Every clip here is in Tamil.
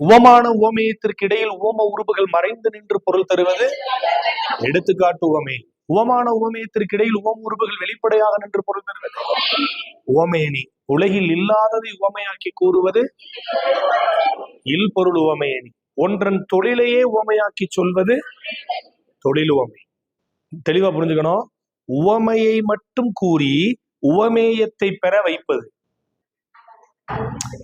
உவமான உவமேயத்திற்கு இடையில் உவம உருபுகள் மறைந்து நின்று பொருள் தருவது எடுத்துக்காட்டு உவமே. உவமான உவமேயத்திற்கு இடையில் உவம உருபுகள் வெளிப்படையாக நின்று பொருள் தருவது உவமேனி. உலகில் இல்லாததை உவமையாக்கி கூறுவது இல்பொருள் உவமையணி. ஒன்றன் தொழிலையே உவமையாக்கி சொல்வது தொழில் உவமை. தெளிவா புரிஞ்சுக்கணும். உவமையை மட்டும் கூறி உவமேயத்தை பெற வைப்பது.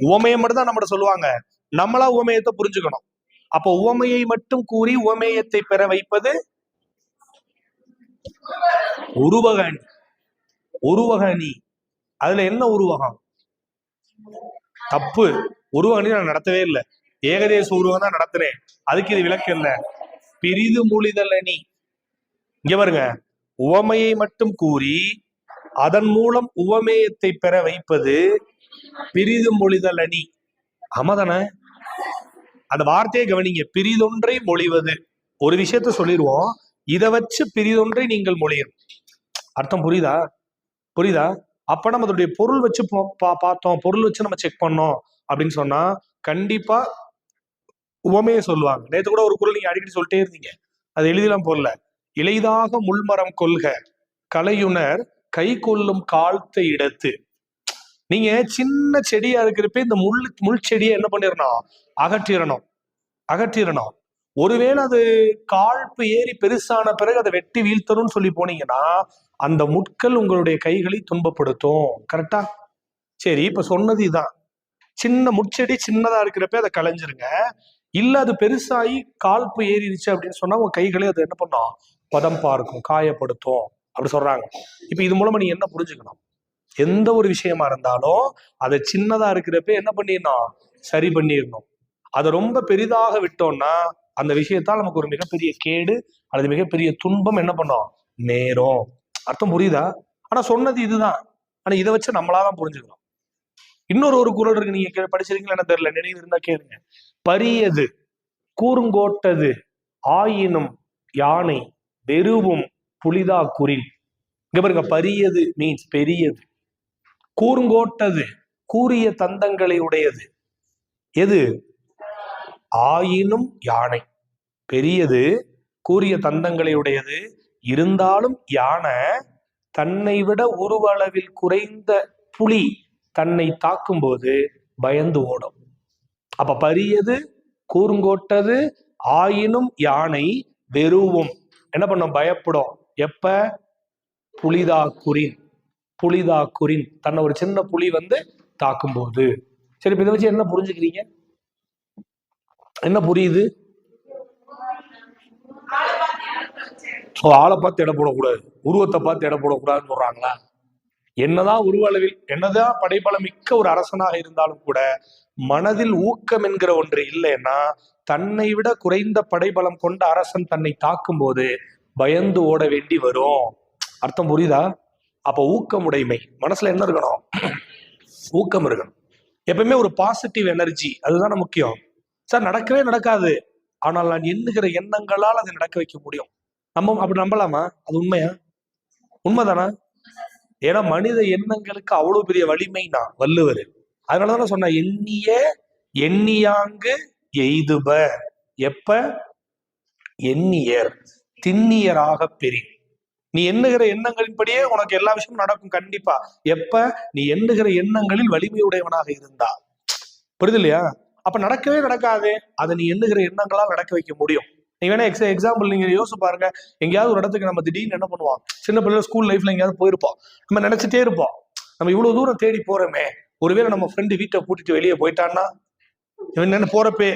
உவமையை மட்டும் தான் நம்மகிட்ட சொல்லுவாங்க, நம்மளா உவமேயத்தை புரிஞ்சுக்கணும். அப்ப உவமையை மட்டும் கூறி உவமேயத்தை பெற வைப்பது உருவகணி. உருவகணி அதுல என்ன உருவகம்? தப்பு. உருவகணி நான் நடத்தவே இல்லை, ஏகதேச உருவகம் தான் நடத்துறேன். அதுக்கு இது விளக்கம் இல்லை. பிரிது மொழிதல் அணி. இங்க பாருங்க, உவமையை மட்டும் கூறி அதன் மூலம் உவமேயத்தை பெற வைப்பது பிரிது மொழிதல் அணி. ஆமாதானே? அந்த வார்த்தையை கவனிங்க. பிரிதொன்றை மொழிவது. ஒரு விஷயத்த சொல்லிடுவோம், இதை வச்சு பிரிதொன்றை நீங்கள் மொழியும். அர்த்தம் புரியுதா? புரியுதா? அப்ப நம்ம அதோடைய பொருள் வச்சு பார்த்தோம், பொருள் வச்சு நம்ம செக் பண்ணோம் அப்படின்னு சொன்னா கண்டிப்பா உவமையை சொல்லுவாங்க. நேற்று கூட ஒரு குரல் நீங்க அடிக்கடி சொல்லிட்டே இருந்தீங்க, அது எழுதிலாம் போடல. இளைதாக முள்மரம் கொள்க கலையுணர் கை கொள்ளும் காலத்தை இடத்து. நீங்க சின்ன செடியா இருக்கிறப்ப இந்த முள் செடியை என்ன பண்ணிடணும்? அகற்றிடணும். ஒருவேளை அது காழ்ப்பு ஏறி பெருசான பிறகு அதை வெட்டி வீழ்த்தணும்னு சொல்லி போனீங்கன்னா அந்த முட்கள் உங்களுடைய கைகளை துன்பப்படுத்தும். கரெக்டா? சரி, இப்ப சொன்னது இதுதான். சின்ன முட்செடி சின்னதா இருக்கிறப்ப அதை களைஞ்சிருங்க. இல்ல அது பெருசாகி காழ்ப்பு ஏறிடுச்சு அப்படின்னு சொன்னா உங்க கைகளே அதை என்ன பண்ணும்? பதம் பார்க்கும், காயப்படுத்தும் அப்படி சொல்றாங்க. இப்ப இது மூலமா நீங்க என்ன புரிஞ்சுக்கணும்? எந்த ஒரு விஷயமா இருந்தாலும் அதை சின்னதா இருக்கிறப்ப என்ன பண்ணிடணும்? சரி பண்ணிடணும். அதை ரொம்ப பெரிதாக விட்டோம்னா அந்த விஷயத்தால் நமக்கு ஒரு மிகப்பெரிய கேடு அல்லது மிகப்பெரிய துன்பம் என்ன பண்ணோம்? நேரும். அர்த்தம் புரியுதா? ஆனா சொன்னது இதுதான். ஆனா இதை வச்சு நம்மளாதான் புரிஞ்சுக்கணும். இன்னொரு குறள் இருக்கு, நீங்க படிச்சிருக்கீங்களா தெரியல, நினைவு இருந்தா கேளுங்க. பரியது கூறுங்கோட்டது ஆயினும் யானை வெறுவும் புலிதா குறின். இங்க பாருங்க, பரியது மீன்ஸ் பெரியது, கூறுங்கோட்டது கூறிய தந்தங்களை உடையது. எது? ஆயினும் யானை. பெரியது, கூறிய தந்தங்களை உடையது. இருந்தாலும் யானை தன்னை விட உருவ அளவில் குறைந்த புலி தன்னை தாக்கும் போது பயந்து ஓடும். அப்ப பரியது கூறுங்கோட்டது ஆயினும் யானை வெறுவும் என்ன பண்ணும்? பயப்படும். எப்ப? புலிதா குறின் தன்னை ஒரு சின்ன புலி வந்து தாக்கும் போது. சரி, இதை வச்சு என்ன புரிஞ்சுக்கிறீங்க? என்ன புரியுது? ஆளை பார்த்து எடை போடக்கூடாது, உருவத்தை பார்த்து எடை போடக்கூடாதுன்னு சொல்றாங்களா? என்னதான் உருவ அளவில், என்னதான் படைபலம் மிக்க ஒரு அரசனாக இருந்தாலும் கூட மனதில் ஊக்கம் என்கிற ஒன்று இல்லைன்னா தன்னை விட குறைந்த படைபலம் கொண்ட அரசன் தன்னை தாக்கும் போது பயந்து ஓட வேண்டி வரும். அர்த்தம் புரியுதா? அப்ப ஊக்கமுடைமை மனசுல என்ன இருக்கணும்? ஊக்கம் இருக்கணும். எப்பவுமே ஒரு பாசிட்டிவ் எனர்ஜி, அதுதானே முக்கியம். சார் நடக்கவே நடக்காது, ஆனால் நான் எண்ணுகிற எண்ணங்களால் அதை நடக்க வைக்க முடியும். நம்ம அப்படி நம்பலாமா? அது உண்மையா? உண்மைதானா? ஏன்னா மனித எண்ணங்களுக்கு அவ்வளவு பெரிய வலிமை நான் வள்ளுவர். அதனாலதான் சொன்ன எண்ணியாங்கு எய்துப. எப்ப? எண்ணியர் திண்ணியராக பெரிய. நீ எண்ணுகிற எண்ணங்களின்படியே உனக்கு எல்லா விஷயமும் நடக்கும் கண்டிப்பா. எப்ப? நீ எண்ணுகிற எண்ணங்களில் வலிமையுடையவனாக இருந்தா. புரியுது இல்லையா? அப்ப நடக்கவே நடக்காது, அதை நீ எண்ணுகிற எண்ணங்களால் நடக்க வைக்க முடியும். நீங்க வேணா எக்ஸாம்பிள் நீங்க யோசிச்சு பாருங்க. எங்கேயாவது ஒரு இடத்துக்கு நம்ம திடீர்னு என்ன பண்ணுவோம்? சின்ன பிள்ளை ஸ்கூல் லைஃப்ல எங்கேயாவது போயிருப்போம், நம்ம நினைச்சிட்டே இருப்போம், நம்ம இவ்வளவு தூரம் தேடி போறோமே, ஒருவேளை நம்ம ஃப்ரெண்டு வீட்டை பூட்டிட்டு வெளியே போயிட்டான்னா, இவன் போறப்பே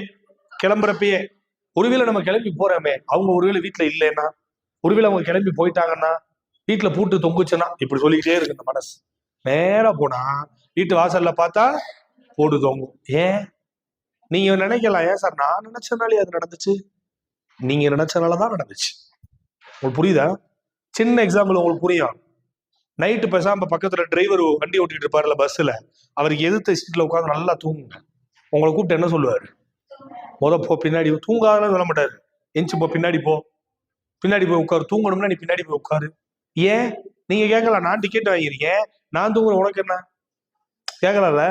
கிளம்புறப்பயே ஒருவேளை நம்ம கிளம்பி போறோமே, அவங்க ஒருவேளை வீட்டுல இல்லைன்னா, ஒருவேளை அவங்க கிளம்பி போயிட்டாங்கன்னா, வீட்டுல பூட்டு தொங்குச்சுன்னா, இப்படி சொல்லிக்கிட்டே இருக்கு இந்த மனசு. நேரா போனா வீட்டு வாசல்ல பார்த்தா போட்டு தொங்கும். ஏன்? நீங்க நினைக்கலாம், ஏன் சார் நான் நினைச்சனாலே அது நடந்துச்சு? நீங்க நினைச்சனாலதான் நடந்துச்சு. உங்களுக்கு புரியுதா? சின்ன எக்ஸாம்பிள் உங்களுக்கு புரியும். நைட்டு பேசாம பக்கத்துல டிரைவர் வண்டி ஓட்டிட்டு இருப்பாருல பஸ்ல, அவருக்கு எதிர்த்த சீட்ல உட்காந்து நல்லா தூங்குங்க. உங்களை கூப்பிட்டு என்ன சொல்லுவாரு? போ பின்னாடி. தூங்காதான் சொல்ல மாட்டாரு, எஞ்சி போ பின்னாடி போ, பின்னாடி போய் உட்காரு, தூங்கணும்னா நீ பின்னாடி போய் உட்காரு. ஏன்? நீங்க கேட்கலாம், நான் டிக்கெட் வாங்கியிருக்கேன், நான் தூங்குறேன், உனக்கு என்ன? கேட்கலாம்ல.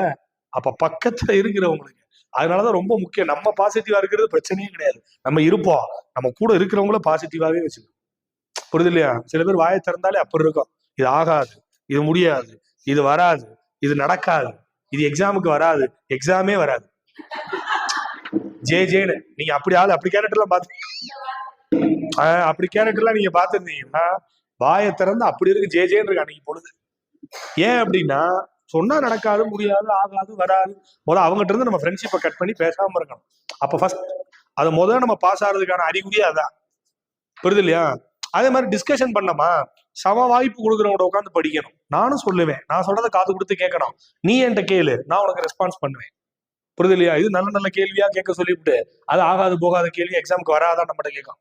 அப்ப பக்கத்துல இருக்கிறவங்களுக்கு அதனாலதான் ரொம்ப முக்கியம். நம்ம பாசிட்டிவா இருக்கிறது பிரச்சனையே கிடையாது. நம்ம இருப்போம், நம்ம கூட இருக்கிறவங்கள பாசிட்டிவாவே வச்சுக்கணும். புரியுது இல்லையா? சில பேர் வாயை திறந்தாலே அப்படி இருக்கும், இது ஆகாது, இது முடியாது, இது வராது, இது நடக்காது, இது எக்ஸாமுக்கு வராது, எக்ஸாமே வராது, ஜேன்னு. நீங்க அப்படி ஆளு அப்படி கேரக்டர்லாம் பார்த்து அப்படி கேரக்டர்லாம் நீங்க பார்த்துருந்தீங்கன்னா வாயை திறந்து அப்படி இருக்கு ஜேன்னு இருக்கு அன்னைக்கு பொழுது. ஏன் அப்படின்னா சொன்னா நடக்காது, முடியாது, ஆகாது, வராது. முதல்ல அவங்ககிட்ட இருந்து நம்ம ஃப்ரெண்ட்ஷிப்பை கட் பண்ணி பேசாம இருக்கணும். அப்ப ஃபர்ஸ்ட் அதை முதல்ல நம்ம பாஸ் ஆகிறதுக்கான அறிகுறியே அதான். புரியுது இல்லையா? அதே மாதிரி டிஸ்கஷன் பண்ணமா சம வாய்ப்பு கொடுக்குறவங்க உட்காந்து படிக்கணும். நானும் சொல்லுவேன், நான் சொல்றதை காது கொடுத்து கேட்கணும். நீ என்கிட்ட கேளு, நான் உனக்கு ரெஸ்பான்ஸ் பண்ணுவேன். புரியுது இல்லையா? இது நல்ல நல்ல கேள்வியா கேட்க சொல்லிவிட்டு அது ஆகாது போகாத கேள்வி எக்ஸாமுக்கு வராதான் நம்மகிட்ட கேட்கும்.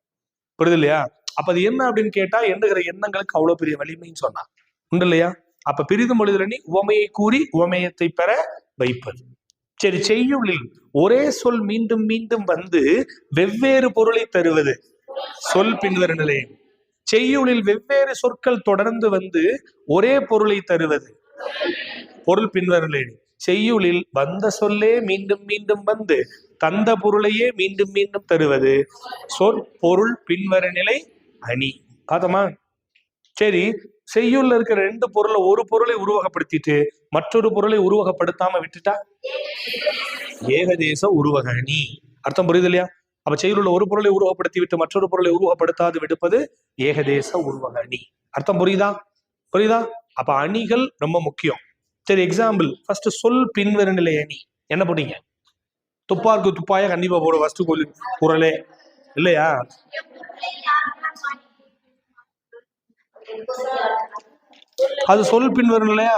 புரியுது இல்லையா? அப்ப அது என்ன அப்படின்னு கேட்டா எண்ணுகிற எண்ணங்களுக்கு அவ்வளவு பெரிய வலிமைன்னு சொன்னா உண்டு இல்லையா? அப்ப பிரிது மொழிதலி உவமையை கூறி உவமையத்தை பெற வைப்பது. சரி, செய்யுளில் ஒரே சொல் மீண்டும் மீண்டும் வந்து வெவ்வேறு பொருளை தருவது சொல் பின்வரும் நிலை. செய்யுளில் வெவ்வேறு சொற்கள் தொடர்ந்து வந்து ஒரே பொருளை தருவது பொருள் பின்வரும் நிலை. செய்யுளில் வந்த சொல்லே மீண்டும் மீண்டும் வந்து தந்த பொருளையே மீண்டும் மீண்டும் தருவது சொற்பொருள் பின்வர நிலை அணி. பார்த்தோமா? சரி, செய்யுள்ள இருக்கிற ரெண்டு பொருளை ஒரு பொருளை உருவகப்படுத்திட்டு மற்றொரு பொருளை உருவகப்படுத்தாம விட்டுட்டா ஏகதேச உருவக அணி. அர்த்தம் புரியுது இல்லையா? அப்ப செய்யுள்ள ஒரு பொருளை உருவகப்படுத்தி விட்டு மற்றொரு பொருளை உருவகப்படுத்தாது விடுப்பது ஏகதேச உருவக அணி. அர்த்தம் புரியுதா? புரியுதா? அப்ப அணிகள் ரொம்ப முக்கியம். சரி, எக்ஸாம்பிள் ஃபர்ஸ்ட் சொல் பின்வரும் நிலை அணி என்ன போட்டீங்க? துப்பாருக்கு துப்பாய கண்டிப்பா போட ஃபர்ஸ்ட் குரலே இல்லையா? அது சொல் பின்வரும் நிலையா?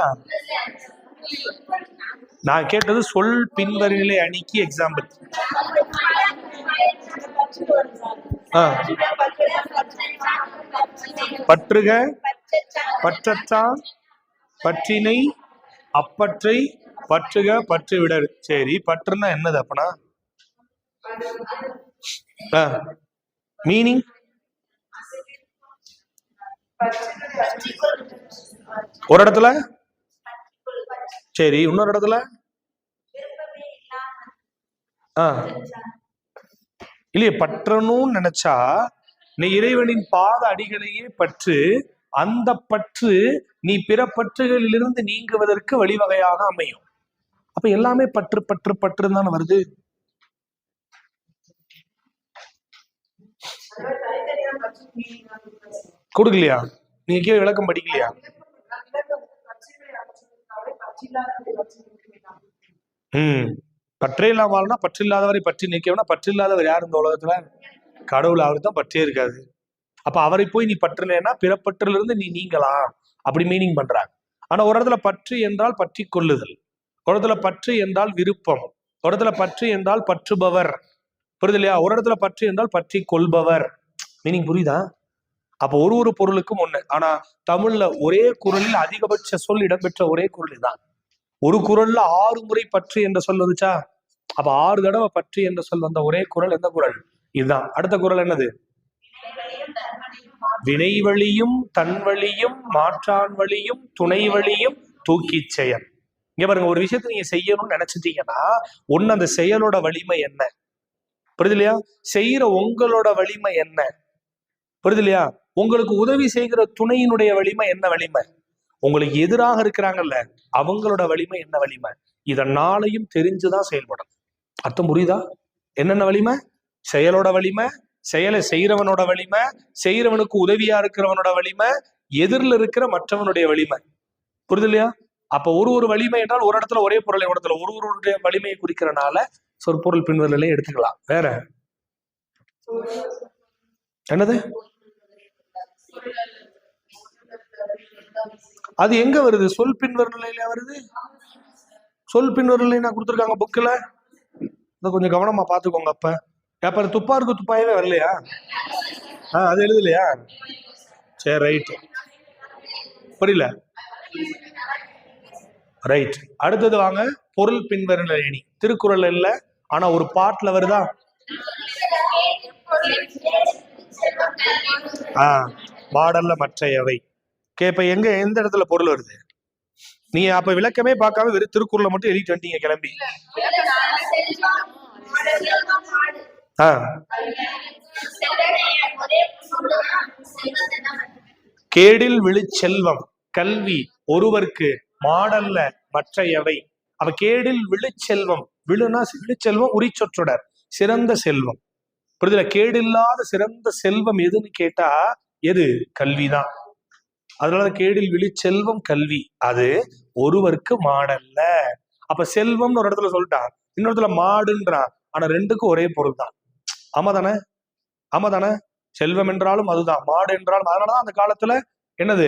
நான் கேட்டது சொல் பின்வரும் நிலை அணிக்கு எக்ஸாம்பிள். பற்றுக, பற்றற்றான், பற்றினை, அப்பற்றை, பற்றுக, பற்று விடர். சரி, பற்றுனா என்னது அப்பனா? மீனிங் ஒரு இடத்துல, சரி, இன்னொரு இடத்துல இல்லையே. பற்றணும்னு நினைச்சா நீ இறைவனின் பாத அடிகளையே பற்று, அந்த பற்று நீ பிற பற்றுகளிலிருந்து நீங்குவதற்கு வழிவகையாக அமையும். அப்ப எல்லாமே பற்று பற்று பற்று தானே வருது. கொடுக்கலையா? நீங்க கீழே விளக்கம் படிக்கலையா? பற்றே இல்லாமல்னா பற்று இல்லாதவரை பற்றி நிற்கவனா பற்று இல்லாதவர் யார் இந்த உலகத்துல? கடவுள். அவரு தான் பற்றே இருக்காது. அப்ப அவரை போய் நீ பற்றுனா பிறப்பற்றில இருந்து நீ நீங்கலாம் அப்படி மீனிங் பண்றாங்க. ஆனா ஒரு இடத்துல பற்று என்றால் பற்றி கொள்ளுதல், ஒரு இடத்துல பற்று என்றால் விருப்பம், ஒரு இடத்துல பற்று என்றால் பற்றுபவர். புரியுது இல்லையா? ஒரு இடத்துல பற்று என்றால் பற்றி கொள்பவர். மீனிங் புரியுதா? அப்ப ஒரு ஒரு பொருளுக்கும் ஒண்ணு. ஆனா தமிழ்ல ஒரே குறளில் அதிகபட்ச சொல் இடம்பெற்ற ஒரே குறள் தான். ஒரு குறள்ல 6 முறை பற்று என்ற சொல் வந்துச்சா? அப்ப 6 தடவை பற்று என்ற சொல் வந்த ஒரே குறள் எந்த குறள்? இதுதான். அடுத்த குறள் என்னது? வினை வழியும் தன் வழியும் மாற்றான் வழியும் துணை வழியும் தூக்கி செயல். இங்க பாருங்க, ஒரு விஷயத்தை நீங்க செய்யணும்னு நினைச்சிட்டீங்கன்னா ஒண்ணு அந்த செயலோட வலிமை என்ன? புரியுது இல்லையா? செய்யற உங்களோட வலிமை என்ன? புரியுது இல்லையா? உங்களுக்கு உதவி செய்கிற துணையினுடைய வலிமை என்ன வலிமை? உங்களுக்கு எதிராக இருக்கிறாங்கல்ல அவங்களோட வலிமை என்ன வலிமை? இதனாலையும் தெரிஞ்சுதான் செயல்படும். அர்த்தம் புரியுதா? என்னென்ன வலிமை? செயலோட வலிமை, செயலை செய்யறவனோட வலிமை, செய்யறவனுக்கு உதவியா இருக்கிறவனோட வலிமை, எதிரில் இருக்கிற மற்றவனுடைய வலிமை. புரியுது இல்லையா? அப்ப ஒரு ஒரு வலிமை என்றால் ஒரு இடத்துல ஒரே பொருளை, ஒரு இடத்துல ஒருவருடைய வலிமையை குறிக்கிறனால சொற்பொருள் பின்வரலை எடுத்துக்கலாம். வேற என்னது? அது எங்க வருது? சொல் பின்வரும் நிலையில வருது. சொல் பின்வரும் நிலை நான் கொடுத்துருக்காங்க புக்ல, கொஞ்சம் கவனமா பாத்துக்கோங்க. அப்ப துப்பாருக்கு துப்பாயவே வரலையா? அது எழுதலையா? சரி, ரைட். புரியல? ரைட். அடுத்தது வாங்க, பொருள் பின்வரும் நிலை. திருக்குறள் இல்ல, ஆனா ஒரு பாட்டுல வருதா? பாடல்ல மற்றையவை. இப்ப எங்க எந்த இடத்துல பொருள் வருது? நீங்க அப்ப விளக்கமே பார்க்காம வெறும் திருக்குறளை மட்டும் எழுதிட்டு வந்துட்டீங்க கிளம்பி. கேடில் விழுச்செல்வம் கல்வி ஒருவர்க்கு மாடல்ல மற்றையவை. அப்ப கேடில் விழுச்செல்வம், விழுனா விழுச்செல்வம் உரிச்சொற்றொடர், சிறந்த செல்வம். புரியுதுல? கேடில்லாத சிறந்த செல்வம் எதுன்னு கேட்டா எது? கல்விதான். அதனால கேடில் விழுச்செல்வம் கல்வி, அது ஒருவருக்கு மாடல்ல. அப்ப செல்வம்னு ஒரு இடத்துல சொல்லிட்டான், இன்னொரு இடத்துல மாடுன்றான். ஆனா ரெண்டுக்கும் ஒரே பொருள் தான். ஆமா தானே? ஆமா தானே? செல்வம் என்றாலும் அதுதான், மாடு என்றாலும். அதனாலதான் அந்த காலத்துல என்னது,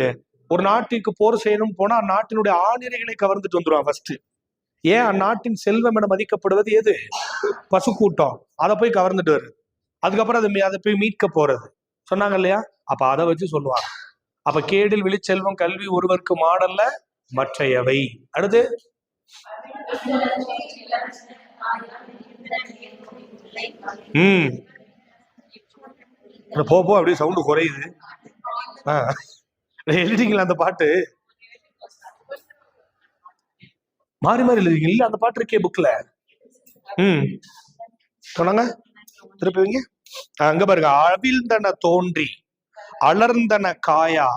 ஒரு நாட்டுக்கு போர் செய்யணும் போனா அந்நாட்டினுடைய ஆணிரைகளை கவர்ந்துட்டு வந்துருவான் ஃபர்ஸ்ட். ஏன்? அந்நாட்டின் செல்வம் என மதிக்கப்படுவது எது? பசு கூட்டம். அதை போய் கவர்ந்துட்டு வருது. அதுக்கப்புறம் அதை போய் மீட்க போறது சொன்னாங்க இல்லையா? அப்ப அதை வச்சு சொல்லுவாங்க. அப்ப கேடில் விழிச்செல்வம் கல்வி ஒருவருக்கு மாடல்ல மற்றையவை. அடுத்து போ அப்படியே சவுண்டு குறையுது. எழுதிங்களா அந்த பாட்டு? மாறி மாறி எழுதிங்க. இல்ல அந்த பாட்டு இருக்கே புக்ல. சொன்னாங்க திருப்பிங்க. அங்க பாருங்க, அவிழ்ந்தன தோன்றி அலர்ந்தன காயா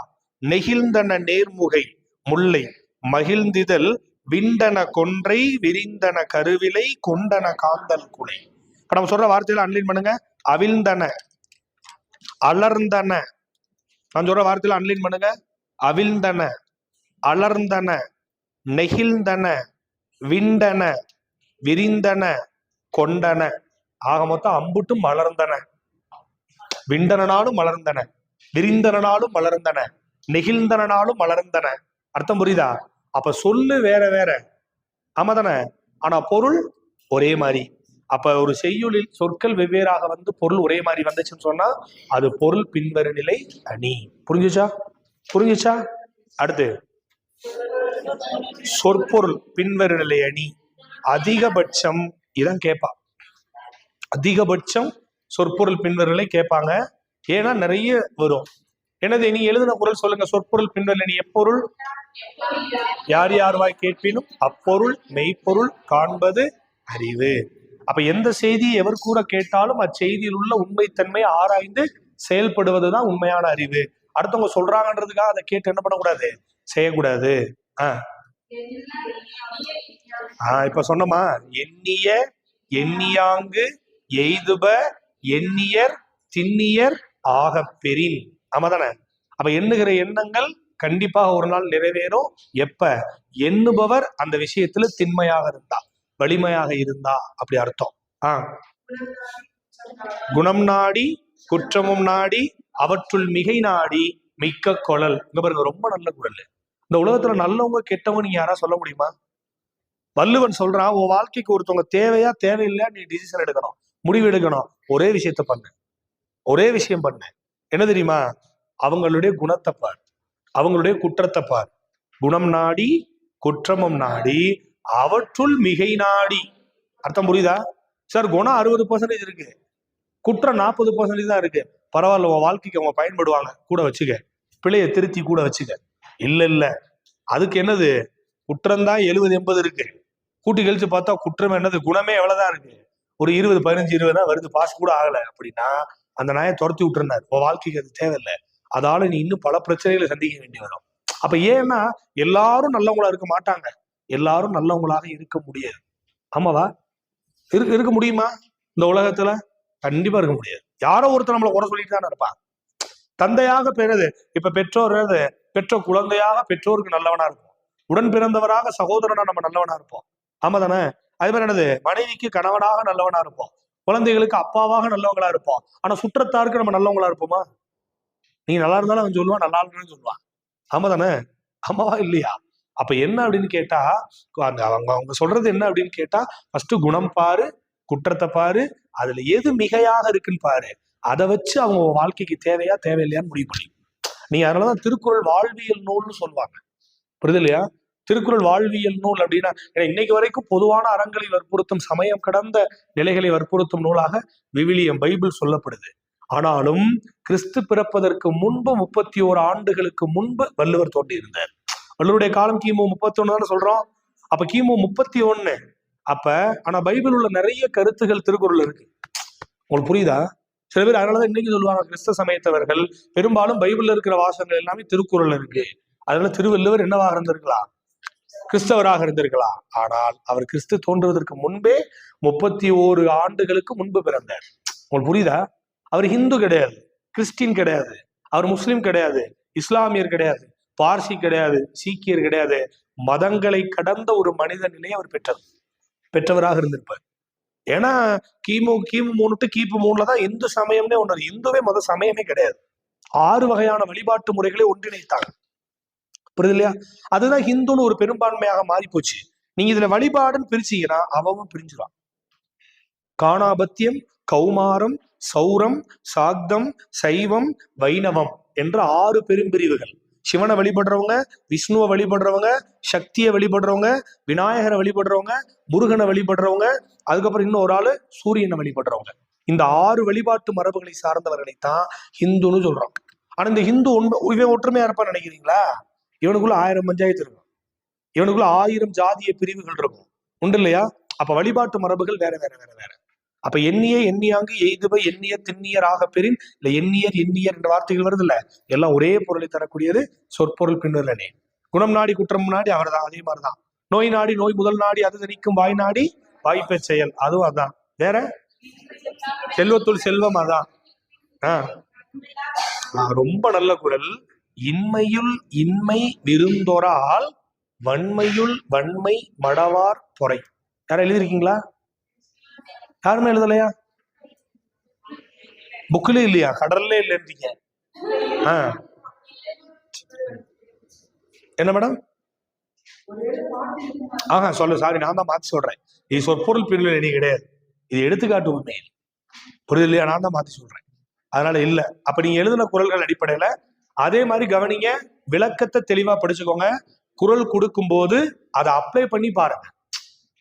நெகிழ்ந்தன நேர்முகை முல்லை மகிழ்ந்திதழ் விண்டன கொன்றை விரிந்தன கருவிலை கொண்டன காந்தல் குலை. இப்ப நம்ம சொல்ற வார்த்தையில அன்லைன் பண்ணுங்க. அவிழ்ந்தன, அலர்ந்தன. நான் சொல்ற வார்த்தையில அன்லைன் பண்ணுங்க. அவிழ்ந்தன, அலர்ந்தன, நெகிழ்ந்தன, விண்டன, விரிந்தன, கொண்டன. ஆக மொத்தம் அம்புட்டும் மலர்ந்தன. விண்டனாலும் மலர்ந்தன, விரிந்தனாலும் மலர்ந்தன, நெகிழ்ந்தனாலும் மலர்ந்தன. அர்த்தம் புரியுதா? அப்ப சொல்லு வேற வேற, ஆமா தானே? ஆனா பொருள் ஒரே மாதிரி. அப்ப ஒரு செய்யுளில் சொற்கள் வெவ்வேறாக வந்து பொருள் ஒரே மாதிரி வந்துச்சுன்னு சொன்னா அது பொருள் பின்வரு நிலை அணி. புரிஞ்சுச்சா? புரிஞ்சுச்சா? அடுத்து சொற்பொருள் பின்வரு நிலை அணி. அதிகபட்சம் இதான் கேட்பா. அதிகபட்சம் சொற்பொருள் பின்வருகளை கேட்பாங்க. ஏன்னா நிறைய வரும். என்னது நீ எழுதின குரல் சொல்லுங்க. சொற்பொருள் பின்வரு அணி எப்பொருள்? யார் யார் வாய் கேட்பினும் அப்பொருள் மெய்ப்பொருள் காண்பது அறிவு. அப்ப எந்த செய்தியை எவர் கூற கேட்டாலும் அச்செய்தியில் உள்ள உண்மைத்தன்மை ஆராய்ந்து செயல்படுவதுதான் உண்மையான அறிவு. அடுத்தவங்க சொல்றாங்கன்றதுக்காக அதை கேட்டு என்ன பண்ணக்கூடாது? செய்யக்கூடாது. இப்ப சொன்னமா, எண்ணிய எண்ணியாங்கு எய்துப எண்ணியர் திண்ணியர் ஆக பெறின். ஆமாதானே? அப்ப எண்ணுகிற எண்ணங்கள் கண்டிப்பாக ஒரு நாள் நிறைவேறும். எப்ப? எண்ணுபவர் அந்த விஷயத்துல திண்மையாக இருந்தா, வலிமையாக இருந்தா, அப்படி அர்த்தம். குணம் நாடி குற்றமும் நாடி அவற்றுள் மிகை நாடி மிக்க கொழல். இங்க பாருங்க, ரொம்ப நல்ல குரல். இந்த உலகத்துல நல்லவங்க கெட்டவங்க நீங்க யாரா சொல்ல முடியுமா? வள்ளுவன் சொல்றான், உன் வாழ்க்கைக்கு ஒருத்தவங்க தேவையா தேவையில்லையா நீ டிசிஷன் எடுக்கணும், முடிவு எடுக்கணும். ஒரே விஷயத்த பண்ணு, ஒரே விஷயம் பண்ணு. என்ன தெரியுமா? அவங்களுடைய குணத்தை பார், அவங்களுடைய குற்றத்தை பார். குணம் நாடி குற்றமும் நாடி அவற்றுள் மிகை நாடி. அர்த்தம் புரியுதா? சார் குணம் 60% இருக்கு, குற்றம் 40% தான் இருக்கு. பரவாயில்ல, உன் வாழ்க்கைக்கு அவங்க பயன்படுவாங்க, கூட வச்சுக்க. பிழையை திருத்தி கூட வச்சுக்க. இல்ல இல்ல, அதுக்கு என்னது? குற்றம் தான் 70-80 இருக்கு. கூட்டி கழிச்சு பார்த்தா குற்றம் என்னது? குணமே எவ்வளவுதான் இருக்கு, ஒரு 20-15-20 தான் வருது, பாஸ் கூட ஆகல. அப்படின்னா அந்த நாயை துரத்தி விட்டுருந்தாரு. உன் வாழ்க்கைக்கு அது தேவையில்லை. அதால நீ இன்னும் பல பிரச்சனைகளை சந்திக்க வேண்டி வரும். அப்ப ஏன்னா எல்லாரும் நல்லவங்களா இருக்க மாட்டாங்க, எல்லாரும் நல்லவங்களாக இருக்க முடியாது. ஆமாவா? இருக்க முடியுமா இந்த உலகத்துல? கண்டிப்பா இருக்க முடியாது. யாரோ ஒருத்தர் நம்மளை குறை சொல்லிட்டு தானே இருப்பான். தந்தையாக பெறது, இப்ப பெற்றோர் குழந்தையாக பெற்றோருக்கு நல்லவனா இருக்கும், உடன் பிறந்தவராக சகோதரனா நம்ம நல்லவனா இருப்போம். ஆமா தானே? அது மாதிரி என்னது, மனைவிக்கு கணவனாக நல்லவனா இருப்போம், குழந்தைகளுக்கு அப்பாவாக நல்லவங்களா இருப்போம். ஆனா சுற்றத்தாருக்கு நம்ம நல்லவங்களா இருப்போமா? நீ நல்லா இருந்தாலும் அவன் சொல்லுவான், நல்லா இருந்தாலும் சொல்லுவான். ஆமா தானே? ஆமாவா இல்லையா? அப்ப என்ன அப்படின்னு கேட்டா, அவங்க சொல்றது என்ன அப்படின்னு கேட்டா, ஃபர்ஸ்ட் குணம் பாரு, குற்றத்தை பாரு, அதுல எது மிகையாக இருக்குன்னு பாரு. அதை வச்சு அவங்க வாழ்க்கைக்கு தேவையா தேவையில்லையான்னு முடிவு பண்ணி. நீங்க அதனாலதான் திருக்குறள் வாழ்வியல் நூல்னு சொல்லுவாங்க. புரியுது இல்லையா? திருக்குறள் வாழ்வியல் நூல் அப்படின்னா இன்னைக்கு வரைக்கும் பொதுவான அறங்களை வற்புறுத்தும், சமயம் கடந்த நிலைகளை வற்புறுத்தும் நூலாக விவிலியம், பைபிள் சொல்லப்படுது. ஆனாலும் கிறிஸ்து பிறப்பதற்கு முன்பு 31 ஆண்டுகளுக்கு முன்பு வள்ளுவர் தோன்றி இருந்தார். வள்ளுவருடைய காலம் கிமு 31 தானே சொல்றோம். அப்ப கிமு 31 அப்ப ஆனா பைபிள் உள்ள நிறைய கருத்துகள் திருக்குறள் இருக்கு. உங்களுக்கு புரியுதா? சில பேர் அதனாலதான் இன்னைக்கு சொல்லுவாங்க கிறிஸ்தவ சமயத்தவர்கள் பெரும்பாலும் பைபிள்ல இருக்கிற வாசகங்கள் எல்லாமே திருக்குறள் இருக்கு, அதனால திருவள்ளுவர் என்னவாக இருந்திருக்கலாம், கிறிஸ்தவராக இருந்திருக்கலாம். ஆனால் அவர் கிறிஸ்து தோன்றுவதற்கு முன்பே 31 ஆண்டுகளுக்கு முன்பு பிறந்தார். உங்களுக்கு புரியுதா? அவர் ஹிந்து கிடையாது, கிறிஸ்டின் கிடையாது, அவர் முஸ்லிம் கிடையாது, இஸ்லாமியர் கிடையாது, பார்சி கிடையாது, சீக்கியர் கிடையாது. மதங்களை கடந்த ஒரு மனித நிலையை அவர் பெற்றவராக இருந்திருப்பார். ஏன்னா கிமு 3 டு கிபி 3 தான் இந்து சமயம்னே ஒன்று. இந்துவே மத சமயமே கிடையாது. 6 வகையான வழிபாட்டு முறைகளை ஒன்றிணைத்தாங்க. புரியுது இல்லையா? அதுதான் ஹிந்துன்னு ஒரு பெரும்பான்மையாக மாறி போச்சு. நீங்க இதுல வழிபாடுன்னு பிரிச்சீங்கன்னா அவன் பிரிஞ்சுறான். காணாபத்தியம், கௌமாரம், சௌரம், சாக்தம், சைவம், வைணவம் என்ற 6 பெரும்பிரிவுகள். சிவனை வழிபடுறவங்க, விஷ்ணுவை வழிபடுறவங்க, சக்தியை வழிபடுறவங்க, விநாயகரை வழிபடுறவங்க, முருகனை வழிபடுறவங்க, அதுக்கப்புறம் இன்னும் ஒரு ஆளு சூரியனை வழிபடுறவங்க. இந்த 6 வழிபாட்டு மரபுகளை சார்ந்தவர்களைத்தான் ஹிந்துன்னு சொல்றோம். ஆனா இந்த ஹிந்து இவன் ஒற்றுமையா இருப்பான்னு நினைக்கிறீங்களா? இவனுக்குள்ள 1000 பஞ்சாயத்து இருக்கும், இவனுக்குள்ள 1000 ஜாதிய பிரிவுகள் இருக்கும், உண்டு இல்லையா? அப்ப வழிபாட்டு மரபுகள் வேற வேற வேற வேற. அப்ப எண்ணிய எண்ணியாங்கு எய்துவ எண்ணிய திண்ணியராக பெறின் இல்ல எண்ணியர் எண்ணியர் என்ற வார்த்தைகள் வருது இல்ல, எல்லாம் ஒரே பொருளை தரக்கூடியது. சொற்பொருள் பின்வரனே. குணம் நாடி குற்றம் நாடி அவர் தான், அதே மாதிரிதான். நோய் நாடி நோய் முதல் நாடி அது தணிக்கும் வாய் நாடி வாய்ப்பை செயல், அதுவும் அதான். வேற செல்வத்துள் செல்வம், அதான். ரொம்ப நல்ல குரல். இன்மையுள் இன்மை விருந்தொரால் வன்மையுள் வன்மை மடவார் பொறை. யாரும் எழுதிருக்கீங்களா? யாருமே எழுதலையா? புக்கிலே இல்லையா? கடல்ல இல்லைன்றீங்க. என்ன மேடம்? சொல்லு. சாரி, நான் தான் மாத்தி சொல்றேன். இது சொற்பொருள் பிரிவில் இனி கிடையாது, இது எடுத்துக்காட்டு உண்மை. புரியுது இல்லையா? நான் தான் மாத்தி சொல்றேன், அதனால இல்ல. அப்ப நீங்க எழுதின குரல்கள் அடிப்படையில அதே மாதிரி கவனிங்க, விளக்கத்தை தெளிவா படிச்சுக்கோங்க. குரல் கொடுக்கும் போது அதை அப்ளை பண்ணி பாருங்க,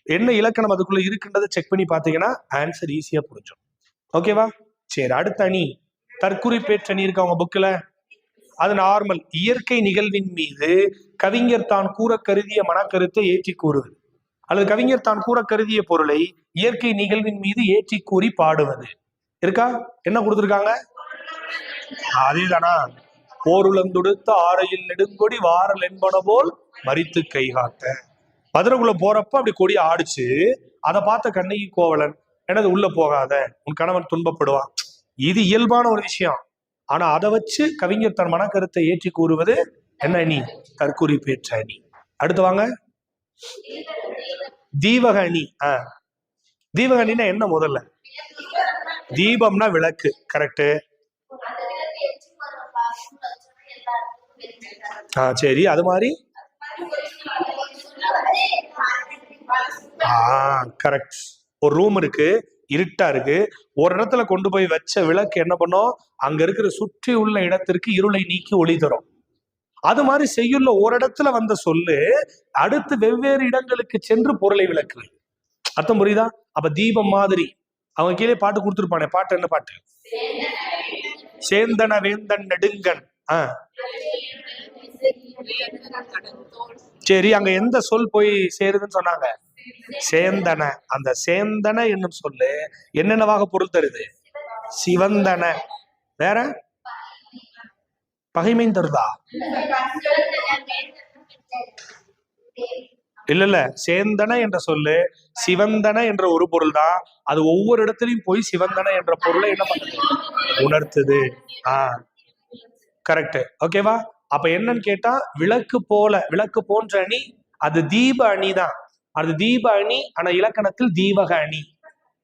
என்ன இலக்கணம் அதுக்குள்ள இருக்குன்றதை செக் பண்ணி பார்த்தீங்கன்னா ஆன்சர் ஈஸியா புரிஞ்சும். ஓகேவா? சரி, அடுத்த அணி தற்குறிப்பேற்ற அணி இருக்கு அவங்க புக்ல. அது நார்மல். இயற்கை நிகழ்வின் மீது கவிஞர் தான் கூற கருதிய மனக்கருத்தை ஏற்றி கூறுவது, அல்லது கவிஞர் தான் கூற கருதிய பொருளை இயற்கை நிகழ்வின் மீது ஏற்றி கூறி பாடுவது. இருக்கா? என்ன கொடுத்துருக்காங்க? அதேதானா? போருளந்துடுத்த ஆரையில் நெடுங்கொடி வாரல் என்பன போல் மறித்து கைகாட்ட. மதுரைக்குள்ள போறப்ப அப்படி கொடி ஆடிச்சு, அதை பார்த்த கண்ணகி கோவலன், எனது உள்ள போகாத, உன் கணவன் துன்பப்படுவான். இது இயல்பான ஒரு விஷயம். ஆனா அதை வச்சு கவிஞர் தன் மனக்கருத்தை ஏற்றி கூறுவது என்ன அணி? தற்குறிப்பேற்ற அணி. அடுத்து வாங்க, தீபக அணி. தீபக அணின்னா என்ன? முதல்ல தீபம்னா விளக்கு, கரெக்ட். சரி, அது மாதிரி கரெக்ட். ஒரு ரூம் இருக்கு, இருட்டா இருக்கு, ஒரு இடத்துல கொண்டு போய் வச்ச விளக்கு என்ன பண்ணும்? அங்க இருக்கிற சுற்றி உள்ள இடத்திற்கு இருளை நீக்கி ஒளி தரும். அது மாதிரி செய்யுள்ள ஒரு இடத்துல வந்த சொல்லு அடுத்து வெவ்வேறு இடங்களுக்கு சென்று பொருளை விளக்கு. அர்த்தம் புரியுதா? அப்ப தீபம் மாதிரி. அவங்க கீழே பாட்டு கொடுத்துருப்பானே, பாட்டு என்ன பாட்டு? சேந்தன வேந்தன் நெடுங்கன். சரி, அங்க எந்த சொல் போய் சேருதுன்னு சொன்னாங்க? சேந்தன. அந்த சேந்தன என்னும் சொல்லு என்னென்னவாக பொருள் தருது? சிவந்தன. வேற பகைமையும் தருதா? இல்ல, சேந்தன என்ற சொல்லு சிவந்தன என்ற ஒரு பொருள் தான். அது ஒவ்வொரு இடத்துலயும் போய் சிவந்தன என்ற பொருளை என்ன பண்ணுது? உணர்த்துது. கரெக்ட். ஓகேவா? அப்ப என்னன்னு கேட்டா, விளக்கு போல, விளக்கு போன்ற அணி அது தீப அணி தான். அது தீப அணி, ஆனா இலக்கணத்தில் தீபக அணி.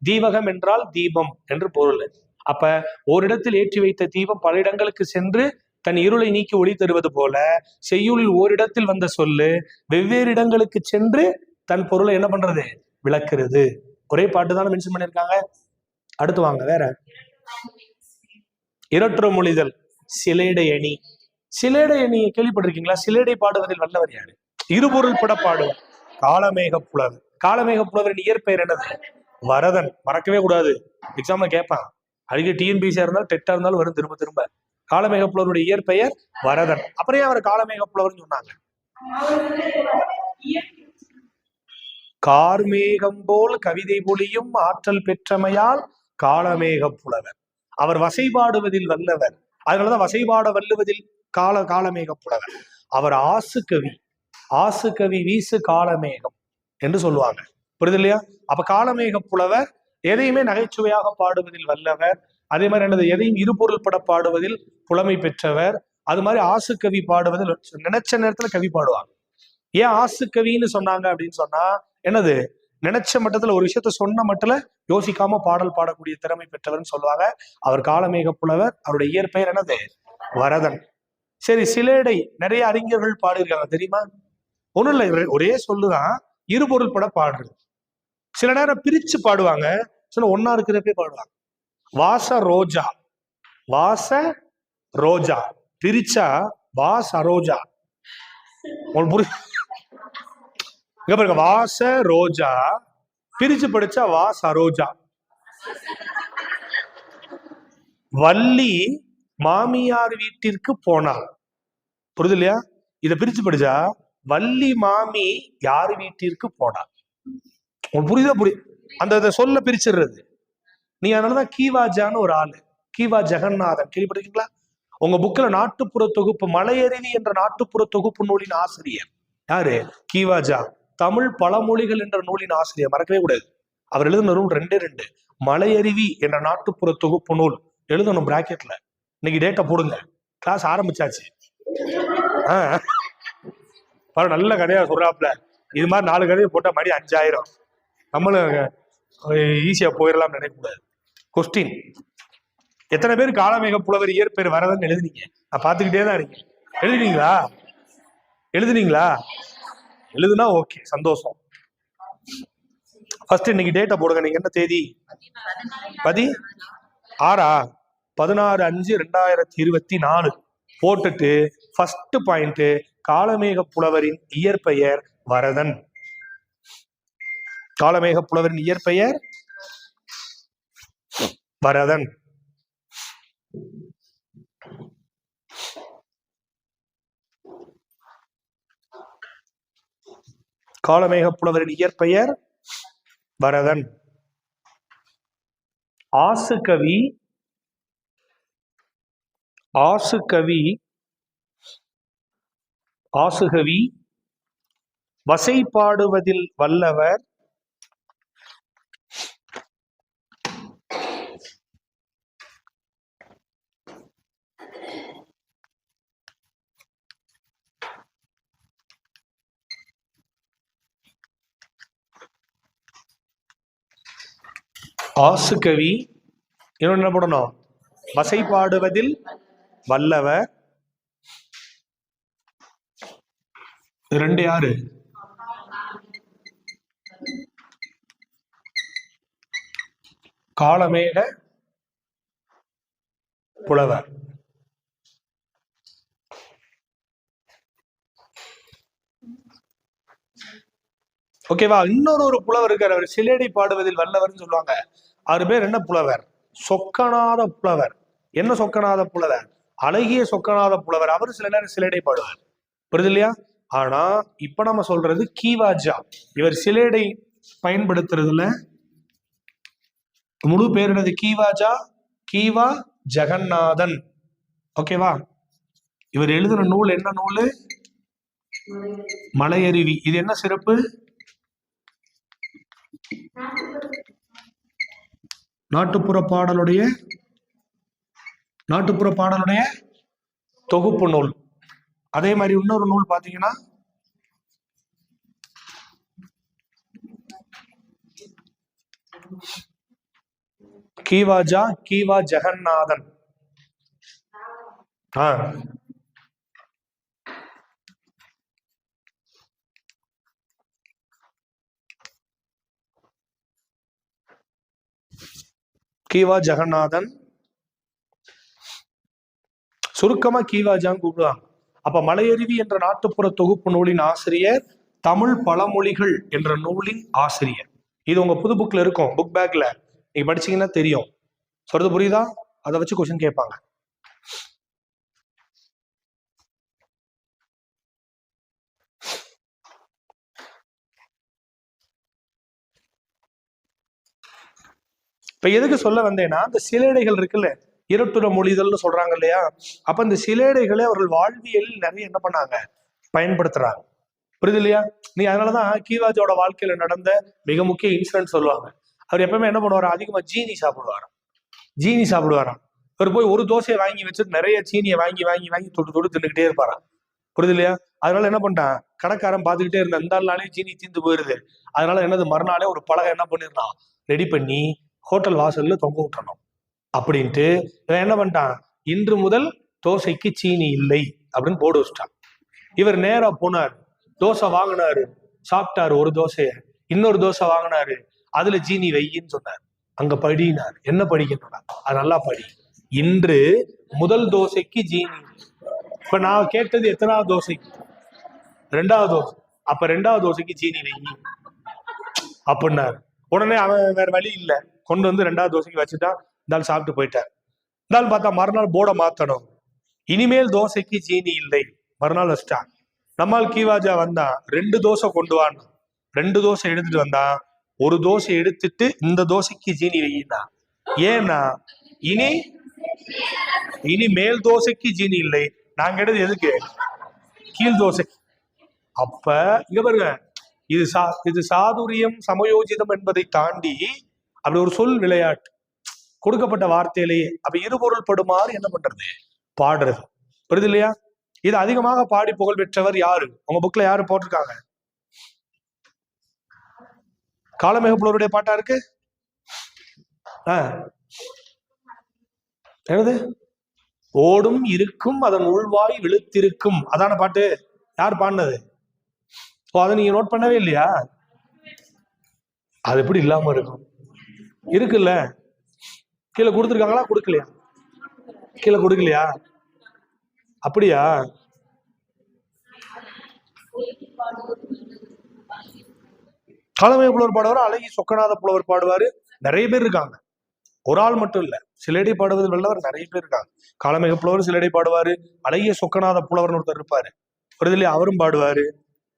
தீபகம் என்றால் தீபம் என்று பொருள். அப்ப ஓரிடத்தில் ஏற்றி வைத்த தீபம் பல இடங்களுக்கு சென்று தன் இருளை நீக்கி ஒளி தருவது போல செய்யுளில் ஓரிடத்தில் வந்த சொல்லு வெவ்வேறு இடங்களுக்கு சென்று தன் பொருளை என்ன பண்றது? விளக்குறது. ஒரே பாட்டு தானே மென்ஷன் பண்ணிருக்காங்க. அடுத்து வாங்க, வேற இரற்று மொழிதல். சிலேடை அணி. சிலேடை அணியை கேள்விப்பட்டிருக்கீங்களா? சிலேடை பாடுவதில் வல்லவர் யாரு? இருபொருள் பட பாடுவார் காளமேக புலவர். காளமேக புலவரின் இயற்பெயர் என்னது? வரதன். மறக்கவே கூடாது, எக்ஸாம்ல கேட்பான். அடிக்கடி டிஎன்பிசியா இருந்தாலும் டெட்டா இருந்தாலும் வரும் திரும்ப திரும்ப. காளமேக புலவருடைய இயற்பெயர் வரதன். அப்புறம் அவர் காளமேக புலவர்னு சொன்னாங்க. கார்மேகம் போல் கவிதை பொழியும் ஆற்றல் பெற்றமையால் காலமேக புலவர். அவர் வசைபாடுவதில் வல்லவர், அதனாலதான் வசைபாட வல்லுவதில் காலமேக புலவர். அவர் ஆசு கவி, ஆசு கவி வீசு காலமேகம் என்று சொல்லுவாங்க. புரியுது இல்லையா? அப்ப காலமேக புலவர் எதையுமே நகைச்சுவையாக பாடுவதில் வல்லவர். அதே மாதிரி என்னது, எதையும் இருபொருள் பட பாடுவதில் புலமை பெற்றவர். அது மாதிரி ஆசு கவி பாடுவதில் நினைச்ச நேரத்துல கவி பாடுவாங்க. ஏன் ஆசு கவின்னு சொன்னாங்க அப்படின்னு சொன்னா என்னது, நினைச்ச மட்டத்துல ஒரு விஷயத்த சொன்ன மட்டத்துல யோசிக்காம பாடல் பாடக்கூடிய திறமை பெற்றவர்னு சொல்லுவாங்க. அவர் காலமேக புலவர். அவருடைய இயற்பெயர் என்னது, வரதன். சரி, சிலேடை நிறைய அறிஞர்கள் பாடியிருக்காங்க தெரியுமா? ஒண்ணும் இல்லை, ஒரே சொல்லுதான், இருபொருள் பட பாடுறது. சில நேரம் பிரிச்சு பாடுவாங்க, சில ஒன்னா இருக்கிறப்பே பாடுவாங்க. வாச ரோஜா, வாச ரோஜா பிரிச்சா வாச ரோஜா. இங்க பாருங்க, வாச ரோஜா பிரிச்சு படிச்சா வா சரோஜா. வள்ளி மாமியார் வீட்டிற்கு போனாள். புரியுது இல்லையா? இத பிரிச்சு படிச்சா வள்ளி மாமி யார் வீட்டிற்கு போனாள். புரியுதா? புரியுது. அந்த சொல்ல பிரிச்சிடுறது. நீ அதனாலதான் கீவாஜான்னு ஒரு ஆளு, கீவா ஜெகநாதன் கேள்விப்பட்டிருக்கீங்களா? உங்க புக்ல நாட்டுப்புற தொகுப்பு மலையருவி என்ற நாட்டுப்புற தொகுப்பு நூலின் ஆசிரியர் யாரு? கீவாஜா. தமிழ் பழமொழிகள் என்ற நூலின் ஆசிரியர், மறக்கவே கூடாது. அவர் எழுதின நூல் ரெண்டு, மலையருவி என்ற நாட்டுப்புற தொகுப்பு நூல். எழுதணும் பிராக்கெட்ல. இன்னைக்கு டேட்டா போடுங்க, கிளாஸ் ஆரம்பிச்சாச்சு. நல்ல கதையா சொல்றாப்ல. இது மாதிரி 4 கதையை போட்டா மணி 5000. நம்மளும் ஈஸியா போயிடலாம் நினைக்கக்கூடாது. கொஸ்டின், எத்தனை பேர் காலமேக புலவர் இயற்பெயர் வரதன் எழுதுனீங்க? நான் பார்த்துக்கிட்டே தான் இருக்கேன். எழுதுனீங்களா? எழுதுனா ஓகே, சந்தோஷம். ஃபர்ஸ்ட் இன்னைக்கு டேட்டா போடுங்க. நீங்க என்ன தேதி? 16/5/2024 போட்டுட்டு ஃபர்ஸ்ட் பாயிண்ட், காலமேக புலவரின் இயற்பெயர் வரதன். காலமேக புலவரின் இயற்பெயர் வரதன். காலமேக புலவரின் இயற்பெயர் வரதன். ஆசுகவி, ஆசுகவி, ஆசுகவி வசை பாடுவதில் வல்லவர். ஆசுகவி இன்னொன்னு என்ன போடணும்? வசை பாடுவதில் வல்லவர். 2 யாரு? காலமேக புலவர். ஓகேவா? இன்னொரு புலவர் இருக்காரு, அவர் சிலேடை பாடுவதில் வல்லவர்னு சொல்லுவாங்க. அவர் பேர் என்ன புலவர்? சொக்கநாத புலவர். என்ன சொக்கநாத புலவர்? அழகிய சொக்கநாத புலவர். அவர் சில நேரம் சிலேடை பாடுவார். புரியுது இல்லையா? ஆனா இப்ப நம்ம சொல்றது கீவாஜா. இவர் சிலேடை பயன்படுத்துறதுல முழு பேர் என்னது? கீவாஜா, கீவா ஜெகநாதன். ஓகேவா? இவர் எழுதின நூல் என்ன நூல்? மலையருவி. இது என்ன சிறப்பு? நாட்டுப்புற பாடலுடைய தொகுப்பு நூல். அதே மாதிரி இன்னொரு நூல் பாத்தீங்கன்னா கீவாஜா, கீவா ஜெகநாதன். கீவா ஜெகநாதன், சுருக்கமா கீவாஜான்னு கூப்பிடுவாங்க. அப்ப மலையருவி என்ற நாட்டுப்புற தொகுப்பு நூலின் ஆசிரியர், தமிழ் பழமொழிகள் என்ற நூலின் ஆசிரியர். இது உங்க புது புக்ல இருக்கும், புக் பேக்ல நீங்க படிச்சீங்கன்னா தெரியும். சொல்றது புரியுதா? அதை வச்சு கொஸ்டின் கேட்பாங்க. இப்ப எதுக்கு சொல்ல வந்தேன்னா, அந்த சிலேடைகள் இருக்குல்ல, இருட்டுற மொழிதல்னு சொல்றாங்க இல்லையா, அப்ப இந்த சிலேடைகளை அவர்கள் வாழ்வியலில் நிறைய என்ன பண்ணாங்க, பயன்படுத்துறாங்க. புரியுது இல்லையா? நீ அதனாலதான் கீவாஜோட வாழ்க்கையில நடந்த மிக முக்கிய இன்சிடென்ட் சொல்லுவாங்க. அவர் எப்பவுமே என்ன பண்ணுவாரு, அதிகமா ஜீனி சாப்பிடுவாராம். ஜீனி சாப்பிடுவாராம். அவர் போய் ஒரு தோசையை வாங்கி வச்சுட்டு நிறைய சீனியை வாங்கி வாங்கி வாங்கி தொட்டு தொட்டு தின்னுக்கிட்டே இருப்பாராம். புரியுது இல்லையா? அதனால என்ன பண்ணிட்டான், கடைக்காரன் பார்த்துக்கிட்டே இருந்த இந்த நாளே சீனி தீந்து போயிருது. அதனால என்னது, மறுநாளே ஒரு பலகை என்ன பண்ணிருந்தான், ரெடி பண்ணி ஹோட்டல் வாசல்ல தொங்க விட்டணும் அப்படின்ட்டு. இவன் என்ன பண்ணிட்டான், இன்று முதல் தோசைக்கு சீனி இல்லை அப்படின்னு போர்டு வச்சுட்டான். இவர் நேரா போனார், தோசை வாங்கினாரு, சாப்பிட்டாரு ஒரு தோசைய, இன்னொரு தோசை வாங்கினாரு, அதுல சீனி வையின்னு சொன்னார். அங்க படினார். என்ன படிக்கணும்னா, அது நல்லா படி, இன்று முதல் தோசைக்கு சீனி. இப்ப நான் கேட்டது எத்தனாவது தோசை, ரெண்டாவது தோசை. அப்ப ரெண்டாவது தோசைக்கு சீனி வையி அப்படின்னாரு. உடனே அவன் வேற வழி இல்லை, கொண்டு வந்து ரெண்டாவது தோசைக்கு வச்சுட்டான். இருந்தாலும் சாப்பிட்டு போயிட்டார். இருந்தாலும் பார்த்தா மறுநாள் போர்டை மாத்தணும், இனிமேல் தோசைக்கு சீனி இல்லை. மறுநாள் வச்சுட்டான். நம்மால் கீவாஜா வந்தான், 2 தோசை கொண்டு வான். 2 தோசை எடுத்துட்டு வந்தான். ஒரு தோசை எடுத்துட்டு இந்த தோசைக்கு சீனி வையினா. ஏன்னா இனி மேல் தோசைக்கு சீனி இல்லை, நாங்க எடுத்து எதுக்கு, கீழ் தோசை. அப்ப இங்க பாருங்க, இது சாதுரியம் சமயோஜிதம் என்பதை தாண்டி அப்படி ஒரு சொல் விளையாட்டு கொடுக்கப்பட்ட வார்த்தையிலேயே. அப்ப இருபொருள் படுமாறு என்ன பண்றது, பாடுறது. புரியுது இல்லையா? இது அதிகமாக பாடி புகழ் பெற்றவர் யாரு, உங்க புக்ல யாரு போட்டிருக்காங்க? காளமேக புலவருடைய பாட்டா இருக்கு. என்னது, ஓடும் இருக்கும் அதன் உள்வாய் விழுத்திருக்கும், அதான பாட்டு. யார் பாடினது? அதை நீங்க நோட் பண்ணவே இல்லையா? அது எப்படி இல்லாம இருக்கும், இருக்குல்ல. கீழே கொடுத்துருக்காங்களா, கொடுக்கலையா? கீழே கொடுக்கலையா? அப்படியா? காளமேக புலவர் பாடுவார், அழகிய சொக்கநாத புலவர் பாடுவாரு. நிறைய பேர் இருக்காங்க, ஒரு ஆள் மட்டும் இல்ல. சிலடி பாடுவது வல்லவர் நிறைய பேர் இருக்காங்க. காளமேக புலவர் சிலடி பாடுவாரு, அழகிய சொக்கநாத புலவர்னு ஒருத்தர் இருப்பாரு, புரியுதுலையா, அவரும் பாடுவாரு.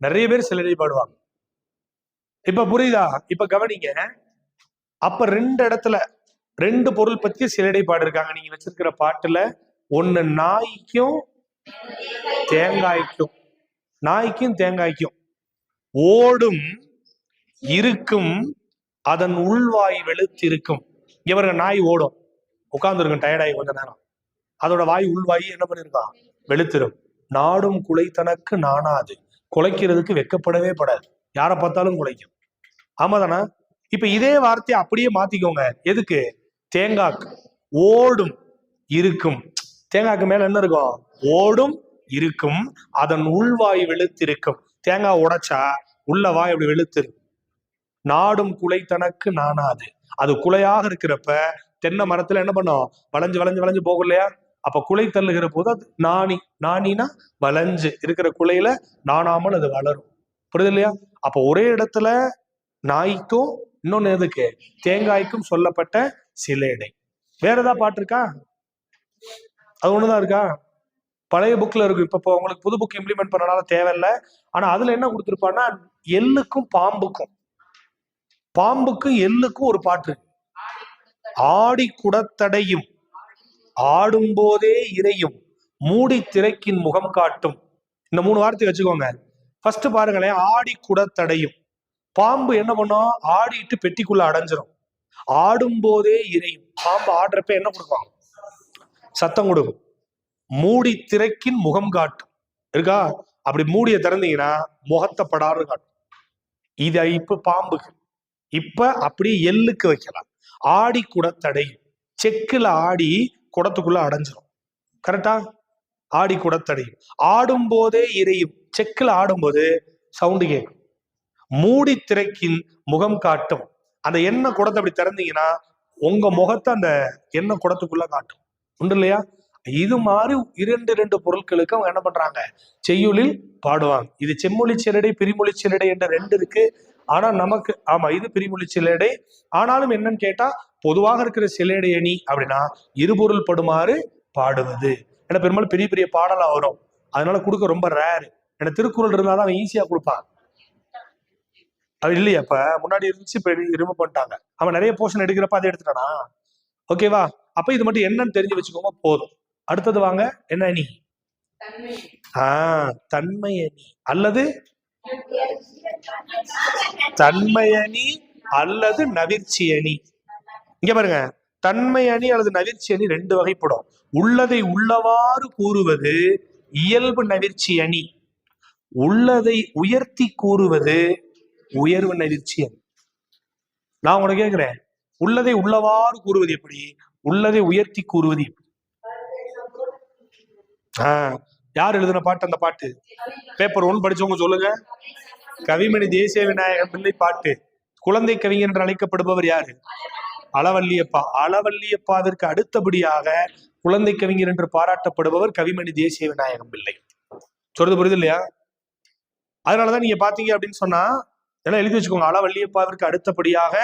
நிறைய பேர் சிலடி பாடுவாங்க. இப்ப புரியுதா? இப்ப கவனிங்க. அப்ப 2 இடத்துல 2 பொருள் பத்தி சிலடை பாடிருக்காங்க நீங்க வச்சிருக்கிற பாட்டுல. ஒண்ணு நாய்க்கும் தேங்காய்க்கும், நாய்க்கும் தேங்காய்க்கும். ஓடும் இருக்கும் அதன் உள்வாய் வெளுத்திருக்கும். இவருங்க நாய் ஓடும், உட்கார்ந்து இருக்கும் டயர்டாகி கொஞ்ச நேரம், அதோட வாய் உள்வாய் என்ன பண்ணிருக்கான், வெளுத்திரும். நாடும் குலை தனக்கு நானாது, குலைக்கிறதுக்கு வெக்கப்படவே படாது, யாரை பார்த்தாலும் குலைக்கும். ஆமாதானா? இப்ப இதே வார்த்தையை அப்படியே மாத்திக்கோங்க. எதுக்கு? தேங்காய்க்கு. ஓடும் இருக்கும், தேங்காய்க்கு மேல என்ன இருக்கும், ஓடும் இருக்கும் அதன் உள்வாய் வெளுத்திருக்கும். தேங்காய் உடைச்சா உள்ள வாய் அப்படி வெளுத்திருக்கும். நாடும் குலை தனக்கு நானாது, அது குலையாக இருக்கிறப்ப தென்னை மரத்துல என்ன பண்ணும், வளைஞ்சு வளைஞ்சு வளைஞ்சு போகும் இல்லையா? அப்ப குலை தள்ளுகிற போது அது நாணி, நாணினா வளைஞ்சு இருக்கிற குலையில நாணாமல் அது வளரும். புரியுது இல்லையா? அப்ப ஒரே இடத்துல நாய்க்கும் இன்னொன்னு எதுக்கு, தேங்காய்க்கும் சொல்லப்பட்ட சிலேடை. வேற ஏதாவது பாட்டு இருக்கா? அது ஒண்ணுதான் இருக்கா? பழைய புக்ல இருக்கு. இப்ப உங்களுக்கு புது புக் இம்ப்ளிமெண்ட் பண்ணனால தேவையில்லை. ஆனா அதுல என்ன கொடுத்திருப்பான்னா, எள்ளுக்கும் பாம்புக்கும், பாம்புக்கும் எள்ளுக்கும் ஒரு பாட்டு. ஆடி குடத்தடையும் ஆடும் போதே இறையும் மூடி திரைக்கின் முகம் காட்டும். இந்த 3 வார்த்தை வச்சுக்கோங்க. ஃபர்ஸ்ட் பாருங்களேன், ஆடி குடத்தடையும். பாம்பு என்ன பண்ணும், ஆடிட்டு பெட்டிக்குள்ள அடைஞ்சிரும். ஆடும் போதே இறையும், பாம்பு ஆடுறப்ப என்ன கொடுக்கும், சத்தம் கொடுக்கும். மூடி திரைக்கின் முகம் காட்டும் இருக்கா, அப்படி மூடிய திறந்தீங்கன்னா முகத்தை படாரு காட்டும். இத இப்ப பாம்புக்கு. இப்ப அப்படி எள்ளுக்கு வைக்கலாம். ஆடி குடத்தடையும், செக்குல ஆடி குடத்துக்குள்ள அடைஞ்சிரும். கரெக்டா? ஆடி குடத்தடையும். ஆடும் போதே இறையும், செக்குல ஆடும்போது சவுண்டு கேட்கும். மூடி திரைக்கின் முகம் காட்டும், அந்த எண்ணெய் குடத்தை அப்படி திறந்தீங்கன்னா உங்க முகத்தை அந்த எண்ணெய் குடத்துக்குள்ள காட்டும். உண்டு இல்லையா? இது மாதிரி 2 பொருட்களுக்கு அவங்க என்ன பண்றாங்க, செய்யுளில் பாடுவாங்க. இது செம்மொழி சிலடை பிரிமொழி சிலடை என்ற 2 இருக்கு. ஆனா நமக்கு ஆமா இது பிரிமொழி சிலடை. ஆனாலும் என்னன்னு கேட்டா, பொதுவாக இருக்கிற சிலேடை அணி அப்படின்னா இருபொருள் படுமாறு பாடுவது. ஏன்னா பெரும்பாலும் பெரிய பெரிய பாடலா வரும், அதனால கொடுக்க ரொம்ப ரேர். ஏன்னா திருக்குறள் இருந்தாதான் அவன் ஈஸியா கொடுப்பான். அது இல்லையா? இப்ப முன்னாடி இருந்துச்சு, இப்ப ரிமூவ் பண்ணிட்டாங்க. அவன் நிறைய போர்ஷன் எடுக்கிறப்ப அதை எடுத்துட்டானா? ஓகேவா? அப்ப இது மட்டும் என்னன்னு தெரிஞ்சு வச்சுக்கோங்க போதும். அடுத்தது வாங்க, என்ன அணி? தன்மை அணி அல்லது தன்மை அணி அல்லது நவிர்ச்சி அணி. இங்க பாருங்க, தன்மை அணி அல்லது நவிர்ச்சி அணி ரெண்டு வகைப்படும். உள்ளதை உள்ளவாறு கூறுவது இயல்பு நவிர்ச்சி அணி, உள்ளதை உயர்த்தி கூறுவது உயர்வு நவிர்ச்சி அணி. நான் உனக்கு கேட்கிறேன், உள்ளதை உள்ளவாறு கூறுவது எப்படி, உள்ளதை உயர்த்தி கூறுவது எப்படி? யார் எழுதின பாட்டு அந்த பாட்டு? பேப்பர் 1 படிச்சவங்க சொல்லுங்க. கவிமணி தேசிய விநாயகம் பிள்ளை பாட்டு. குழந்தை கவிஞர் என்று அழைக்கப்படுபவர் யாரு? அளவல்லியப்பா. அளவல்லியப்பாவிற்கு அடுத்தபடியாக குழந்தை கவிஞர் என்று பாராட்டப்படுபவர் கவிமணி தேசிய விநாயகம் பிள்ளை. சொல்றது புரியுது இல்லையா? அதனாலதான் நீங்க பாத்தீங்க அப்படின்னு சொன்னா எல்லாம் எழுதி வச்சுக்கோங்க. அளவல்லியப்பாவிற்கு அடுத்தபடியாக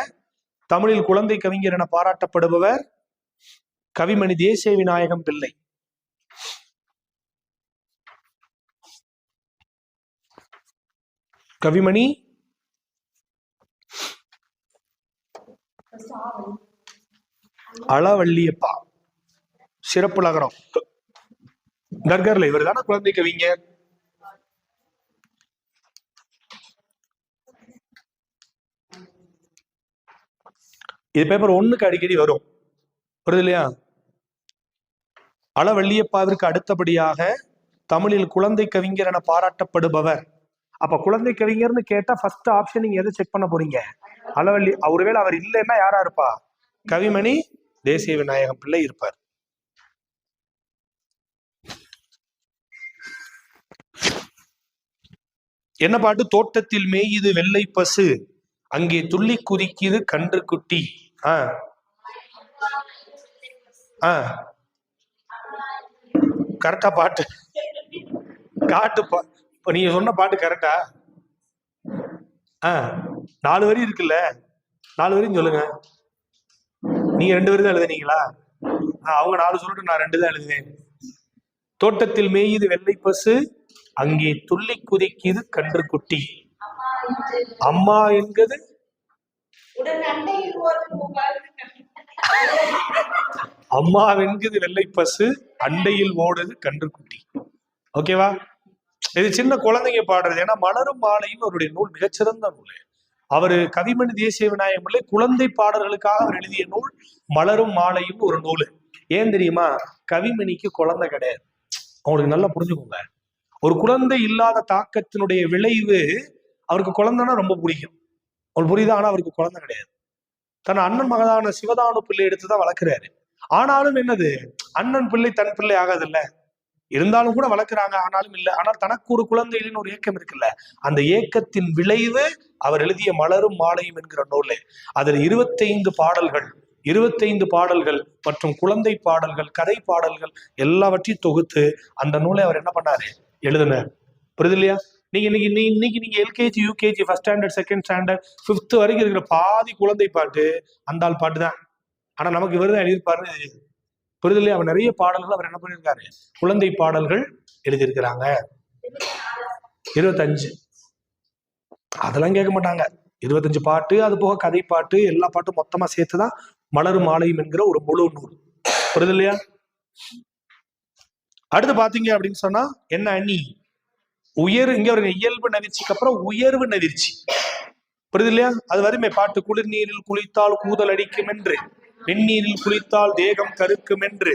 தமிழில் குழந்தை கவிஞர் என பாராட்டப்படுபவர் கவிமணி தேசிய விநாயகம் பிள்ளை. கவிமணி அளவல்லியப்பா, சிறப்பு நகரம், கர்கர்ல. இவர் தானே குழந்தை கவிஞர். இது பேப்பர் 1க்கு அடிக்கடி வரும், புரியுது இல்லையா? அளவல்லியப்பாவிற்கு அடுத்தபடியாக தமிழில் குழந்தை கவிஞர் என பாராட்டப்படுபவர். அப்ப குழந்தை கவிஞர்னு கேட்டா ஃபர்ஸ்ட் ஆப்ஷன் நீங்க எதை செக் பண்ண போறீங்க? அளவல்லி. ஒருவேளை அவர் இல்லைன்னா யாரா இருப்பா? கவிமணி தேசிய விநாயகம் பிள்ளை இருப்பார். என்ன பாட்டு? தோட்டத்தில் மேயுது வெள்ளை பசு, அங்கே துள்ளி குதிக்குது கன்று குட்டி. கரெக்டா பாட்டு காட்டு. நீங்க சொன்ன பாட்டு கரெக்டா? 4 வரி இருக்குல்ல, 4 வரியும் சொல்லுங்க. நீங்க 2 வரி தான் எழுதுனீங்களா? அவங்க 4 சொல்லிட்டு நான் 2 தான் எழுதுனேன். தோட்டத்தில் மேயுது வெள்ளை பசு, அங்கே துள்ளி குதிக்குது கன்று குட்டி. அம்மா என்கிறது அம்மா என்கிறது வெள்ளை பசு, அண்டையில் ஓடுது கன்று குட்டி. ஓகேவா? இது சின்ன குழந்தைங்க பாடுறது. ஏன்னா மலரும் மாலையும் அவருடைய நூல் மிகச்சிறந்த நூல். அவரு கவிமணி தேசிய விநாயகம் பிள்ளை குழந்தை பாடல்களுக்காக அவர் எழுதிய நூல் மலரும் மாலையும் ஒரு நூல். ஏன் தெரியுமா? கவிமணிக்கு குழந்தை கிடையாது. அவங்களுக்கு நல்லா புரிஞ்சுக்கோங்க. ஒரு குழந்தை இல்லாத தாக்கத்தினுடைய விளைவு அவருக்கு குழந்தைன்னா ரொம்ப பிடிக்கும். அவருக்கு புரியுதா? ஆனா அவருக்கு குழந்தை கிடையாது. தன் அண்ணன் மகதான சிவதானு பிள்ளை எடுத்துதான் வளர்க்கிறாரு. ஆனாலும் என்னது, அண்ணன் பிள்ளை தன் பிள்ளை ஆகாதுல்ல. இருந்தாலும் கூட வளர்க்குறாங்க, ஆனாலும் இல்லை. ஆனால் தனக்கு ஒரு குழந்தைகளின் ஒரு ஏக்கம் இருக்குல்ல, அந்த ஏக்கத்தின் விளைவு அவர் எழுதிய மலரும் மாலையும் என்கிற நூல். அதில் 25 பாடல்கள், 25 பாடல்கள் மற்றும் குழந்தை பாடல்கள், கதை பாடல்கள் எல்லாவற்றையும் தொகுத்து அந்த நூலை அவர் என்ன பண்ணாரு? எழுதினார். புரியுது இல்லையா? இன்னைக்கு நீங்க LKG, UKG, first standard, second standard, 5th வரைக்கும் இருக்கிற பாதி குழந்தை பாட்டு அந்த ஆள் பாட்டு தான். ஆனா நமக்கு இவர் தான் எழுதியிருப்பாரு. புரியுது இல்லையா? அவர் நிறைய பாடல்கள் அவர் என்ன பண்ணியிருக்காரு? குழந்தை பாடல்கள் எழுதியிருக்கிறாங்க. 25. அதெல்லாம் கேட்க மாட்டாங்க. 25 பாட்டு, அது போக கதை பாட்டு, எல்லா பாட்டும் மொத்தமா சேர்த்துதான் மலரும் மாலையும் என்கிற ஒரு முழு நூல். புரியுது இல்லையா? அடுத்து பாத்தீங்க அப்படின்னு சொன்னா என்ன அணி? இங்க ஒரு இயல்பு நவிர்ச்சிக்கு அப்புறம் உயர்வு நவிர்ச்சி. புரியுது இல்லையா? அது வருமே பாட்டு. குளிர் நீரில் குளித்தால் கூதல் அடிக்கும் என்று, வெந்நீரில் குளித்தால் தேகம் கருக்கும் என்று,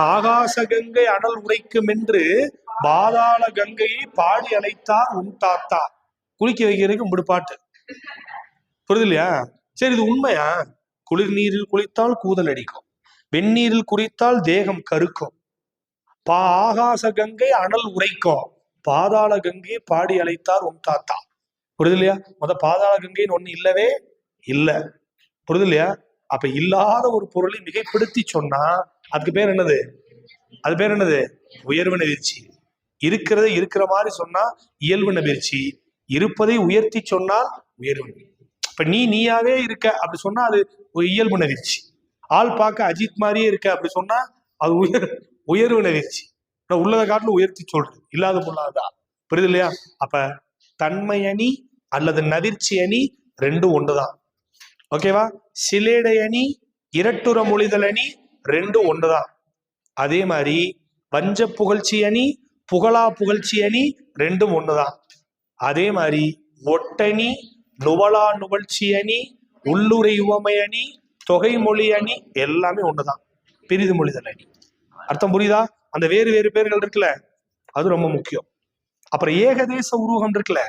ஆகாச கங்கை அனல் உரைக்கும் என்று, பாதாள கங்கையை பாடி அழைத்தார் உன் தாத்தா. குளிக்க வைக்கிறதுக்கு இப்படி பாட்டு. புரியுது இல்லையா? சரி, இது உண்மையா? குளிர் நீரில் குளித்தால் கூதல் அடிக்கும், வெந்நீரில் குளித்தால் தேகம் கருக்கும், ஆகாச கங்கை அனல் உரைக்கும், பாதாள கங்கையை பாடி அழைத்தார் உன் தாத்தா. புரியுது இல்லையா? பாதாள கங்கைன்னு ஒண்ணு இல்லவே இல்ல. புரியுது இல்லையா? அப்ப இல்லாத ஒரு பொருளை மிகைப்படுத்தி சொன்னா அதுக்கு பேர் என்னது? அது பேர் என்னது? உயர்வு நவிர்ச்சி. இருக்கிறதை இருக்கிற மாதிரி சொன்னா இயல்பு நவிர்ச்சி, இருப்பதை உயர்த்தி சொன்னா உயர்வு. இப்ப நீயாவே இருக்க அப்படி சொன்னா அது இயல்பு நவிர்ச்சி. ஆள் பார்க்க அஜித் மாதிரியே இருக்க அப்படி சொன்னா அது உயர்வு நவிர்ச்சி. உள்ளதை காட்டிலும் உயர்த்தி சொல்றது, இல்லாத பொருளாதான். புரியுது இல்லையா? அப்ப தன்மை அணி அல்லது நவிர்ச்சி அணி ரெண்டும் ஒண்ணுதான். ஓகேவா? சிலேடை அணி, இரட்டுற மொழிதல் அணி ரெண்டும் ஒண்ணுதான். அதே மாதிரி வஞ்ச புகழ்ச்சி அணி, புகழா புகழ்ச்சி அணி ரெண்டும் ஒண்ணுதான். அதே மாதிரி ஒட்டணி, நுவலா நுவழ்ச்சி அணி, உள்ளுரை உவமை அணி, தொகை மொழி அணி எல்லாமே ஒண்ணுதான். பிரிது மொழிதல் அணி. அர்த்தம் புரியுதா? அந்த வேறு வேறு பேர்கள் இருக்குல்ல, அது ரொம்ப முக்கியம். அப்புறம் ஏகதேச உருவகம் இருக்குல்ல,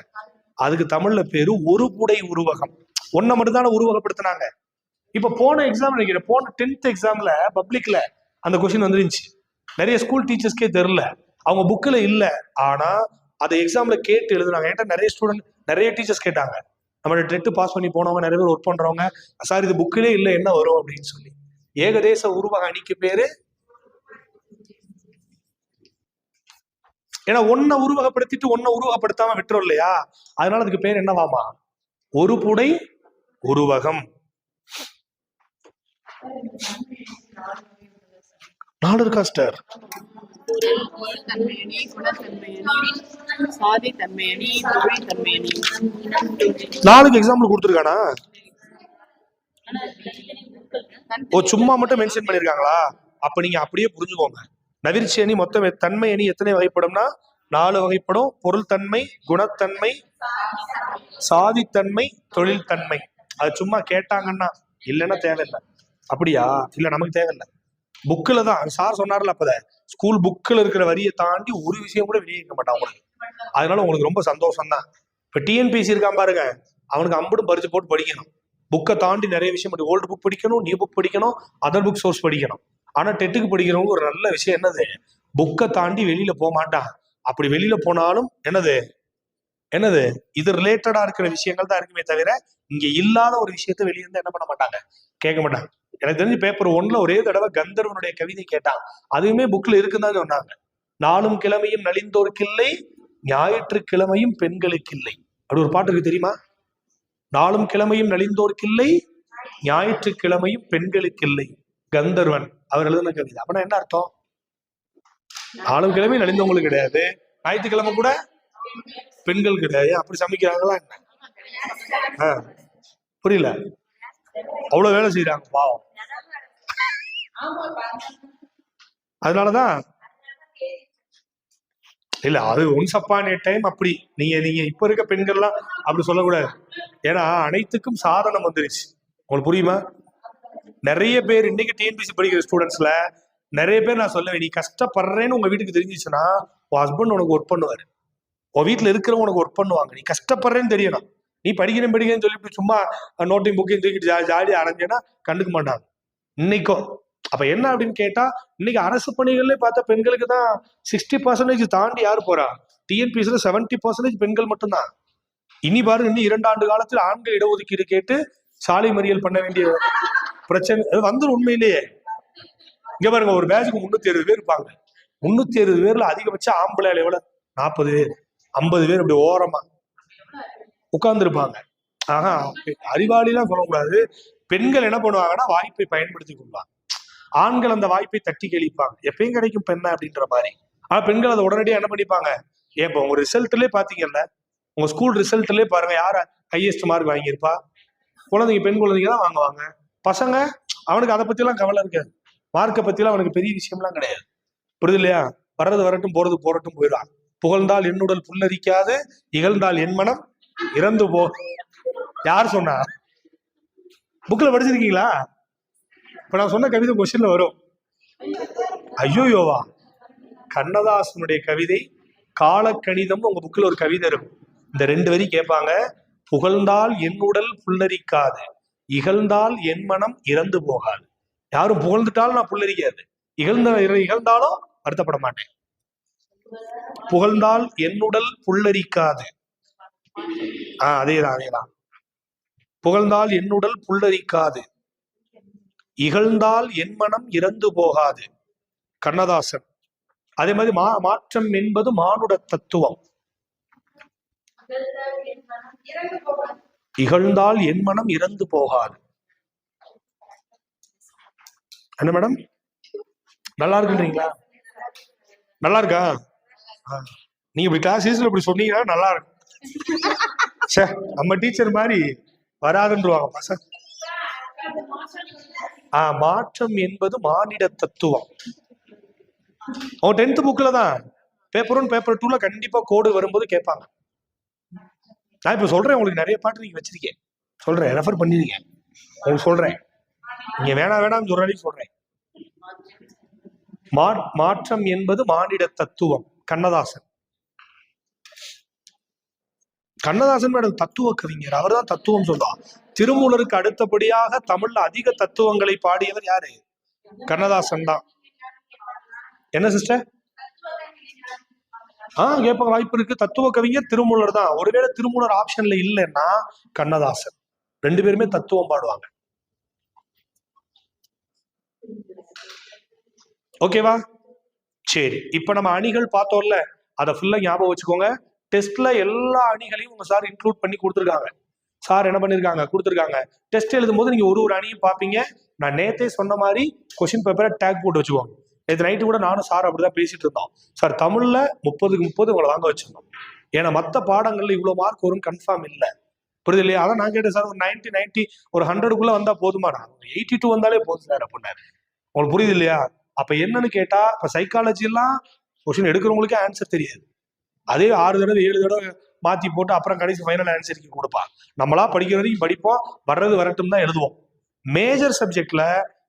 அதுக்கு தமிழ்ல பேரு ஒரு புடை உருவகம். ஒன்ன மட்டும் தானே உருவகப்படுத்தினாங்க. இப்ப போன எக்ஸாம் நினைக்கிறேன், போன 10th எக்ஸாம்ல பப்ளிக்ல அந்த கொஸ்டின் வந்துருந்துச்சு. நிறைய ஸ்கூல் டீச்சர்ஸ்க்கே தெரியல, அவங்க புக்ல இல்ல, ஆனா அதை எக்ஸாம்ல கேட்டு எழுதுனாங்க. என்கிட்ட நிறைய ஸ்டூடெண்ட், நிறைய டீச்சர்ஸ் கேட்டாங்க. நம்ம டெட் பாஸ் பண்ணி போனவங்க, நிறைய பேர் ஒர்க் பண்றவங்க, சார் இது புக்கிலே இல்ல என்ன வரும் அப்படின்னு சொல்லி. ஏகதேச உருவக அணிக்கு பேரு, ஏன்னா ஒன்ன உருவகப்படுத்திட்டு ஒன்ன உருவகப்படுத்தாம விட்டுரும் இல்லையா, அதனால அதுக்கு பேர் என்னவாமா? ஒரு புடை உருவகம். 4 இருக்கா ஸ்டார்? நாளைக்கு எக்ஸாம்பிள் கொடுத்துருக்கானா? ஓ, சும்மா மட்டும் மென்ஷன் பண்ணிருக்காங்களா? அப்ப நீங்க அப்படியே புரிஞ்சுக்கோங்க. நவிர்ச்சி அணி மொத்தம் தன்மை அணி எத்தனை வகைப்படும்னா 4 வகைப்படும். பொருள் தன்மை, குணத்தன்மை, சாதித்தன்மை, தொழில் தன்மை. அது சும்மா கேட்டாங்கன்னா, இல்லைன்னா தேவையில்லை. அப்படியா? இல்ல, நமக்கு தேவையில்லை. புக்கில் தான் சார் சொன்னார்ல, அப்பத ஸ்கூல் புக்கில் இருக்கிற வரியை தாண்டி ஒரு விஷயம் கூட வெளியே இருக்க மாட்டான் உங்களுக்கு. அதனால உங்களுக்கு ரொம்ப சந்தோஷம் தான். இப்ப டிஎன்பிசி இருக்கான் பாருங்க, அவனுக்கு அம்புடும் பறிச்சு போட்டு படிக்கணும். புக்கை தாண்டி நிறைய விஷயம் படிக்கணும். ஓல்டு புக் படிக்கணும், நியூ புக் படிக்கணும், அதர் புக் சோர்ஸ் படிக்கணும். ஆனா டெட்டுக்கு படிக்கிறவங்க ஒரு நல்ல விஷயம் என்னது, புக்கை தாண்டி வெளியில போக மாட்டான். அப்படி வெளியில போனாலும் என்னது என்னது இது ரிலேட்டடா இருக்கிற விஷயங்கள் தான் இருக்குமே தவிர, இங்க இல்லாத ஒரு விஷயத்த வெளியே இருந்து என்ன பண்ண மாட்டாங்க, கேட்க மாட்டாங்க. எனக்கு தெரிஞ்சு பேப்பர் 1ல ஒரே தடவை கந்தர்வனுடைய கவிதை கேட்டான். அதுவுமே புக்ல இருக்குன்னு சொன்னாங்க. நாளும் கிழமையும் நலிந்தோர்க்கில்லை, ஞாயிற்றுக்கிழமையும் பெண்களுக்கில்லை. அப்படி ஒரு பாட்டு இருக்கு தெரியுமா? நாளும் கிழமையும் நலிந்தோர்க்கில்லை, ஞாயிற்றுக்கிழமையும் பெண்களுக்கில்லை. கந்தர்வன் அவர் எழுதின கவிதை. அப்படின்னா என்ன அர்த்தம்? நாளும் கிழமையும் நலிந்தவங்களுக்கு கிடையாது, ஞாயிற்றுக்கிழமை கூட பெண்கள் கிடையாது. அப்படி சமைக்கிறாங்களா என்ன? புரியல. அவ்வளவு வேலை செய்யறாங்க பாவம். அதனாலதான் இல்ல, அது ஒன்ஸ் அப்பான் ஏ டைம். அப்படி நீங்க இப்ப இருக்க பெண்கள்லாம் அப்படி சொல்லக்கூடாது. ஏன்னா அனைத்துக்கும் சாதனம் வந்துருச்சு. உங்களுக்கு புரியுமா? நிறைய பேர் இன்னைக்கு டிஎன்பிசி படிக்கிற ஸ்டூடெண்ட்ஸ்ல நிறைய பேர் நான் சொல்லுவேன், நீ கஷ்டப்படுறேன்னு உங்க வீட்டுக்கு தெரிஞ்சிச்சுன்னா உன் ஹஸ்பண்ட் உனக்கு ஒர்க் பண்ணுவாரு, உன் வீட்டுல இருக்கிறவங்க உனக்கு ஒர்க் பண்ணுவாங்க. நீ கஷ்டப்படுறேன்னு தெரியணும். நீ படிக்கிறேன்னு சொல்லிட்டு சும்மா நோட்டையும் புக்கையும் தூக்கிட்டு ஜாலியா அரைஞ்சேன்னா கண்டுக்க மாட்டாங்க இன்னைக்கும். அப்ப என்ன அப்படின்னு கேட்டா, இன்னைக்கு அரசு பணிகள்ல பார்த்தா பெண்களுக்கு தான் 60% தாண்டி யாரு போறா? டிஎன்பிசில 70% பெண்கள் மட்டும்தான். இனி பாருங்க, இன்னும் 2 ஆண்டு காலத்தில் ஆண்கள் இடஒதுக்கீடு கேட்டு சாலை மறியல் பண்ண வேண்டிய பிரச்சனை வந்துடும் உண்மையிலேயே. இங்க பாருங்க, ஒரு பேட்சுக்கு 360 பேர் இருப்பாங்க. 360 பேர்ல அதிகபட்சம் ஆம்பளை எவ்வளவு? 40 பேர், 50 பேர் அப்படி ஓரமா உட்கார்ந்து இருப்பாங்க. ஆஹா, அறிவாளிலாம் சொல்லக்கூடாது. பெண்கள் என்ன பண்ணுவாங்கன்னா வாய்ப்பை பயன்படுத்தி கொள்வாங்க. ஆண்கள் அந்த வாய்ப்பை தட்டி கழிப்பாங்க. எப்பயும் கிடைக்கும் பெண்ணா அப்படின்ற மாதிரி. ஆனா பெண்கள் அதை உடனடியாக என்ன பண்ணிப்பாங்க? ஏன் இப்போ உங்க ரிசல்ட்லயே பாத்தீங்கல்ல, உங்க ஸ்கூல் ரிசல்ட்லயே பாருங்க, யார ஹையஸ்ட் மார்க் வாங்கியிருப்பா? குழந்தைங்க, பெண் குழந்தைங்க தான் வாங்குவாங்க. பசங்க அவனுக்கு அதை பத்தி எல்லாம் கவலை இருக்காது. மார்க்கை பத்தி எல்லாம் அவனுக்கு பெரிய விஷயம்லாம் கிடையாது. புரியுது இல்லையா? வர்றது வரட்டும், போறது போறட்டும் போயிடுவான். புகழ்ந்தால் என்னுடல் புல்லரிக்காது, இகழ்ந்தால் என் மனம் இறந்து போ. யார் சொன்னா? புக்ல படிச்சிருக்கீங்களா? இப்ப நான் சொன்ன கவிதை கொஸ்டின்ல வரும். ஐயோயோவா, கண்ணதாசனுடைய கவிதை காலக்கணிதம் உங்க புக்ல ஒரு கவிதை இருக்கும். இந்த 2 வரி கேட்பாங்க. புகழ்ந்தால் என் உடல் புல்லரிக்காது, இகழ்ந்தால் என் மனம் இறந்து போகாது. யாரும் புகழ்ந்துட்டாலும் நான் புல்லரிக்காது, இகழ்ந்தாலும் வருத்தப்பட மாட்டேன். புகழ்ந்தால் என் உடல் புல்லரிக்காது. அதேதான். புகழ்ந்தால் என் உடல் புல்லரிக்காது, இகழ்ந்தால் என் மனம் இறந்து போகாது. கண்ணதாசன். அதே மாதிரி மாற்றம் என்பது மானுட தத்துவம். இகழ்ந்தால் என் மனம் இறந்து போகாது. என்ன மேடம், நல்லா இருக்குன்றீங்களா? நல்லா இருக்கா? நீங்க இப்படி கிளாஸ் இப்படி சொன்னீங்கன்னா நல்லா இருக்கும். சே, நம்ம டீச்சர் மாதிரி வராதுன்றவாங்க பசங்க. மாற்றம் என்பது மானிட தத்துவம். அவன் 10th புக்ல தான் பேப்பர் 1 பேப்பர் 2ல கண்டிப்பா கோடு வரும்போது கேட்பாங்க. நான் இப்ப சொல்றேன், உங்களுக்கு நிறைய பாட்டு நீங்க வச்சிருக்கேன், சொல்றேன், ரெஃபர் பண்ணிருங்க, உங்களுக்கு சொல்றேன். நீங்க வேணாம் சொல்றேன் சொல்றேன். மாற்றம் என்பது மானிட தத்துவம். கண்ணதாசன் மேடம் தத்துவ கவிஞர், அவர் தான் தத்துவம் சொல்லுவார். திருமூலருக்கு அடுத்தபடியாக தமிழ்ல அதிக தத்துவங்களை பாடியவர் யாரு? கண்ணதாசன் தான். என்ன சிஸ்டர்? கேட்ப வாய்ப்பு இருக்கு. தத்துவ கவிஞர் திருமூலர் தான். ஒருவேளை திருமூலர் ஆப்ஷன்ல இல்லைன்னா கண்ணதாசன். 2 பேருமே தத்துவம் பாடுவாங்க. ஓகேவா? சரி, இப்ப நம்ம அணிகள் பார்த்தோம்ல, அதை ஃபுல்லா ஞாபகம் வச்சுக்கோங்க. டெஸ்ட்ல எல்லா அணிகளையும் உங்க சார் இன்க்ளூட் பண்ணி கொடுத்துருக்காங்க. சார் என்ன பண்ணிருக்காங்க? கொடுத்துருக்காங்க. டெஸ்ட் எழுதும் போது நீங்க ஒரு அணியும் பார்ப்பீங்க. நான் நேத்தே சொன்ன மாதிரி கொஸ்டின் பேப்பரை டேக் போட்டு வச்சுக்கோங்க. நேற்று நைட்டு கூட நானும் சார் அப்படிதான் பேசிட்டு இருந்தோம். சார் தமிழ்ல 30க்கு 30 உங்களை வாங்க வச்சிருந்தோம். ஏன்னா மற்ற பாடங்கள்ல இவ்வளவு மார்க் வரும் கன்ஃபார்ம் இல்லை. புரியுது இல்லையா? அதான் நான் கேட்டேன் சார், ஒரு 90 ஒரு 100க்குள்ள வந்தா போதுமாடா, 82 வந்தாலே போதும் சார் அப்படின்னாரு. உங்களுக்கு புரியுது இல்லையா? அப்ப என்னன்னு கேட்டா, இப்ப சைக்காலஜி எல்லாம் கொஸ்டின் எடுக்கிறவங்களுக்கே ஆன்சர் தெரியாது. அதே 6 தடவை 7 தடவை மாத்தி போட்டு அப்புறம் கடைசி ஃபைனல் ஆன்சருக்கு கொடுப்பான். நம்மளா படிக்கிறதையும் படிப்போம், வர்றது வரட்டும் தான் எழுதுவோம். மேஜர் சப்ஜெக்ட்ல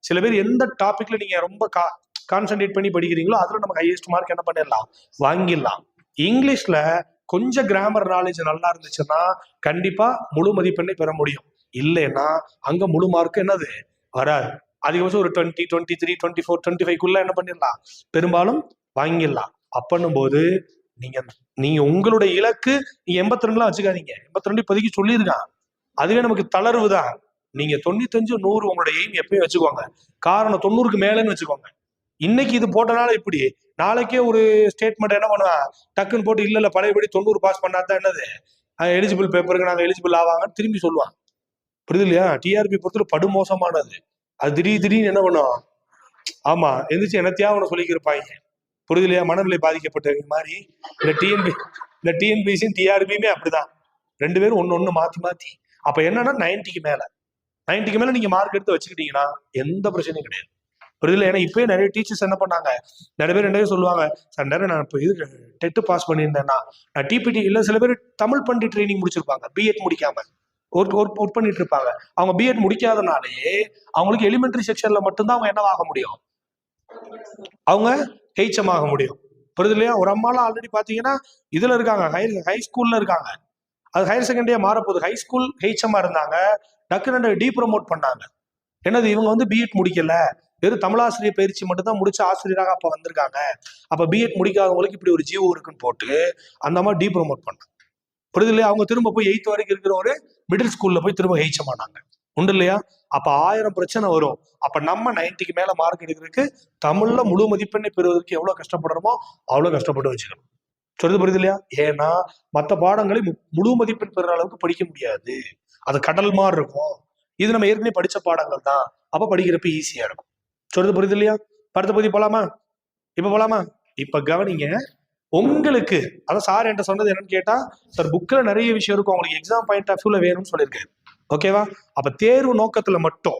சில பேர் எந்த டாபிக்ல நீங்க ரொம்ப கான்சென்ட்ரேட் பண்ணி படிக்கிறீங்களோ அதுல நமக்கு ஹையஸ்ட் மார்க் என்ன பண்ணிடலாம், வாங்கிடலாம். இங்கிலீஷ்ல கொஞ்சம் கிராமர் நாலேஜ் நல்லா இருந்துச்சுன்னா கண்டிப்பா முழு மதிப்பெண்ணை பெற முடியும். இல்லைன்னா அங்க முழு மார்க் என்னது வராது. அதிகபட்சம் ஒரு 20, 23, 24, 25க்குள்ள என்ன பண்ணிடலாம், பெரும்பாலும் வாங்கிடலாம். அப்படின்னும் போது நீங்க உங்களுடைய இலக்கு நீங்க 82 வச்சுக்காதீங்க. 82 இப்போதைக்கு சொல்லியிருக்கான், அதுவே நமக்கு தளர்வு தான். நீங்க 95, 100 உங்களோட எய்ம் எப்பயும் வச்சுக்கோங்க. காரணம் 90க்கு மேலன்னு வச்சுக்கோங்க. இன்னைக்கு இது போட்டனால இப்படி, நாளைக்கே ஒரு ஸ்டேட்மெண்ட் என்ன பண்ணுவான், டக்குன்னு போட்டு இல்ல பழையபடி 90 பாஸ் பண்ணாதான் என்னது எலிஜிபிள் பேப்பருக்கு நாங்க எலிஜிபிள் ஆவாங்கன்னு திரும்பி சொல்லுவான். புரியுது இல்லையா? டிஆர்பி பொறுத்தவரை படுமோசமானது. அது திடீர்னு என்ன பண்ணும், ஆமா எந்திரிச்சு என்னத்தையா அவனை சொல்லிக்கிருப்பாங்க. புரியுது இல்லையா? மனநிலை பாதிக்கப்பட்ட மாதிரி இந்த டிஎன்பிசி டிஆர்பியுமே அப்படிதான். 2 பேரும் ஒன்னு மாத்தி. அப்ப என்னன்னா 90க்கு மேல நீங்க மார்க் எடுத்து வச்சுக்கிட்டீங்கன்னா எந்த பிரச்சனையும் கிடையாது. புரியுது? ஏன்னா இப்பயே நிறைய டீச்சர்ஸ் என்ன பண்ணாங்க, நிறைய பேர் என்ன சொல்லுவாங்க, சார் நிறைய நான் இப்போ இது டெட் பாஸ் பண்ணியிருந்தேன்னா நான் டிபிடி இல்லை. சில பேர் தமிழ் பண்டி ட்ரைனிங் முடிச்சிருப்பாங்க, பிஎட் முடிக்காம ஒர்க் பண்ணிட்டு இருப்பாங்க. அவங்க பிஎட் முடிக்காதனாலேயே அவங்களுக்கு எலிமெண்டரி செக்ஷன்ல மட்டும்தான் அவங்க என்னவாக முடியும், அவங்க ஹெச்எம் ஆக முடியும். புரியுது இல்லையா? ஒரு அம்மாலாம் ஆல்ரெடி பாத்தீங்கன்னா இதுல இருக்காங்க, ஹை ஸ்கூல்ல இருக்காங்க. அது ஹையர் செகண்டரியா மாறப்போகுது. ஹை ஸ்கூல் ஹெச்எம்மா இருந்தாங்க, டக்குன்னு டீப்ரமோட் பண்ணாங்க. என்னது, இவங்க வந்து பிஎட் முடிக்கல, வெறும் தமிழாசிரியர் பயிற்சி மட்டும் தான் முடிச்சு ஆசிரியராக அப்ப வந்திருக்காங்க, அப்ப பிஎட் முடிக்காதவங்களுக்கு இப்படி ஒரு ஜிஓ இருக்குன்னு போட்டு அந்த மாதிரி டீப்ரமோட் பண்ணாங்க. புரியுது இல்லையா? அவங்க திரும்ப போய் 8th வரைக்கும் இருக்கிற ஒரு மிடில் ஸ்கூல்ல போய் திரும்ப ஹெச்எம் ஆனாங்க. உண்டு இல்லையா? அப்ப 1000 பிரச்சனை வரும். அப்ப நம்ம 90க்கு மேல மார்க் எடுக்கிறதுக்கு தமிழ்ல முழு மதிப்பெண்ணை பெறுவதற்கு எவ்வளவு கஷ்டப்படுறோமோ அவ்வளவு கஷ்டப்பட்டு வச்சுக்கணும். சொல்றது புரியுது இல்லையா? ஏன்னா மற்ற பாடங்களை முழு மதிப்பெண் பெறுற அளவுக்கு படிக்க முடியாது, அது கடல் மாதிரி இருக்கும். இது நம்ம ஏற்கனவே படிச்ச பாடங்கள் தான், அப்ப படிக்கிறப்ப ஈஸியா இருக்கும். சொல்றது புரியுது இல்லையா? அடுத்த பகுதி போலாமா? இப்ப கவனிங்க. உங்களுக்கு அதான் சார் என்கிட்ட சொன்னது என்னன்னு கேட்டா, சார் புக்ல நிறைய விஷயம் இருக்கும், உங்களுக்கு எக்ஸாம் பாயிண்ட் ஆஃப் வியூல வேணும்னு சொல்லியிருக்கேன். ஓகேவா? அப்ப தேர்வு நோக்கத்துல மட்டும்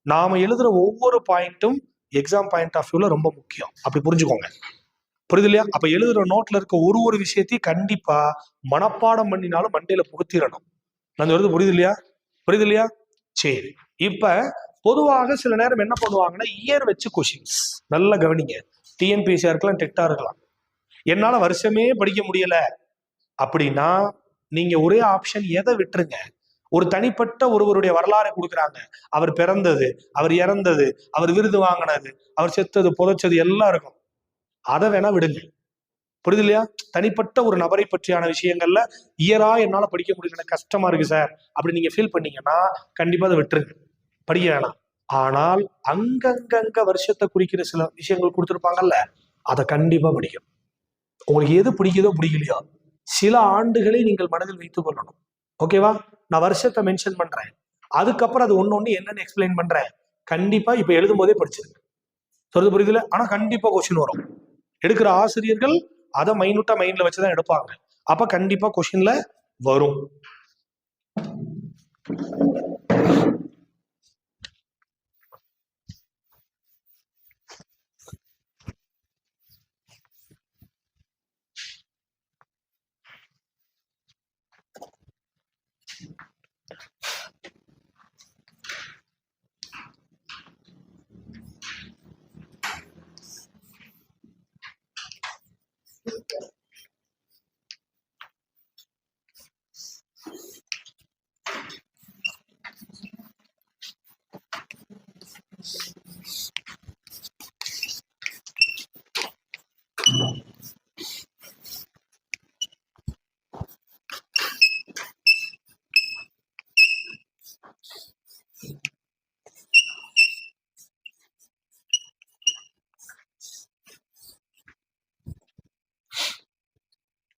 நாம எழுதுற ஒவ்வொரு பாயிண்ட்டும் எக்ஸாம் பாயிண்ட் ஆஃப் வியூல ரொம்ப முக்கியம். அப்படி புரிஞ்சுக்கோங்க. புரியுது இல்லையா? அப்ப எழுதுற நோட்ல இருக்க ஒரு விஷயத்தையும் கண்டிப்பா மனப்பாடம் பண்ணினாலும் மண்டையில புகுத்திடணும். நான் சொல்றது புரியுது இல்லையா? சரி, இப்ப பொதுவாக சில நேரம் என்ன பண்ணுவாங்கன்னா, இயர் வச்சு கொஸ்டின்ஸ் நல்லா கவனிங்க. டிஎன்பிஎஸ்சியா இருக்கலாம், டெட்டா இருக்கலாம். என்னால வருஷமே படிக்க முடியல அப்படின்னா நீங்க ஒரே ஆப்ஷன் எதை விட்டுருங்க, ஒரு தனிப்பட்ட ஒருவருடைய வரலாறை கொடுக்குறாங்க, அவர் பிறந்தது, அவர் இறந்தது, அவர் விருது வாங்கினது, அவர் செத்தது, புதைச்சது எல்லாம் இருக்கும், அதை வேணா விடுங்க. புரியுது இல்லையா? தனிப்பட்ட ஒரு நபரை பற்றியான விஷயங்கள்ல இயரா என்னால படிக்க முடியல, கஷ்டமா இருக்கு சார் அப்படி நீங்க ஃபீல் பண்ணீங்கன்னா கண்டிப்பா அதை விட்டுருங்க, படிக்க வேணாம். ஆனால் அங்கங்க வருஷத்தை குறிக்கிற சில விஷயங்கள் கொடுத்துருப்பாங்கல்ல, அதை கண்டிப்பா படிக்கும். உங்களுக்கு எது பிடிக்குதோ பிடிக்கலையோ சில ஆண்டுகளை நீங்கள் மனதில் வைத்துக் கொள்ளணும். ஓகேவா? நான் வருஷத்தை மென்ஷன் பண்றேன், அதுக்கப்புறம் அது ஒன்னொன்னு என்னன்னு எக்ஸ்பிளைன் பண்றேன். கண்டிப்பா இப்ப எழுதும் போதே படிச்சிருங்க. சொல்றது புரியுதுல? ஆனா கண்டிப்பா கொஸ்டின் வரும். எடுக்கிற ஆசிரியர்கள் அதை மைனூட்டா மைண்ட்ல வச்சுதான் எடுப்பாங்க. அப்ப கண்டிப்பா கொஸ்டின்ல வரும்.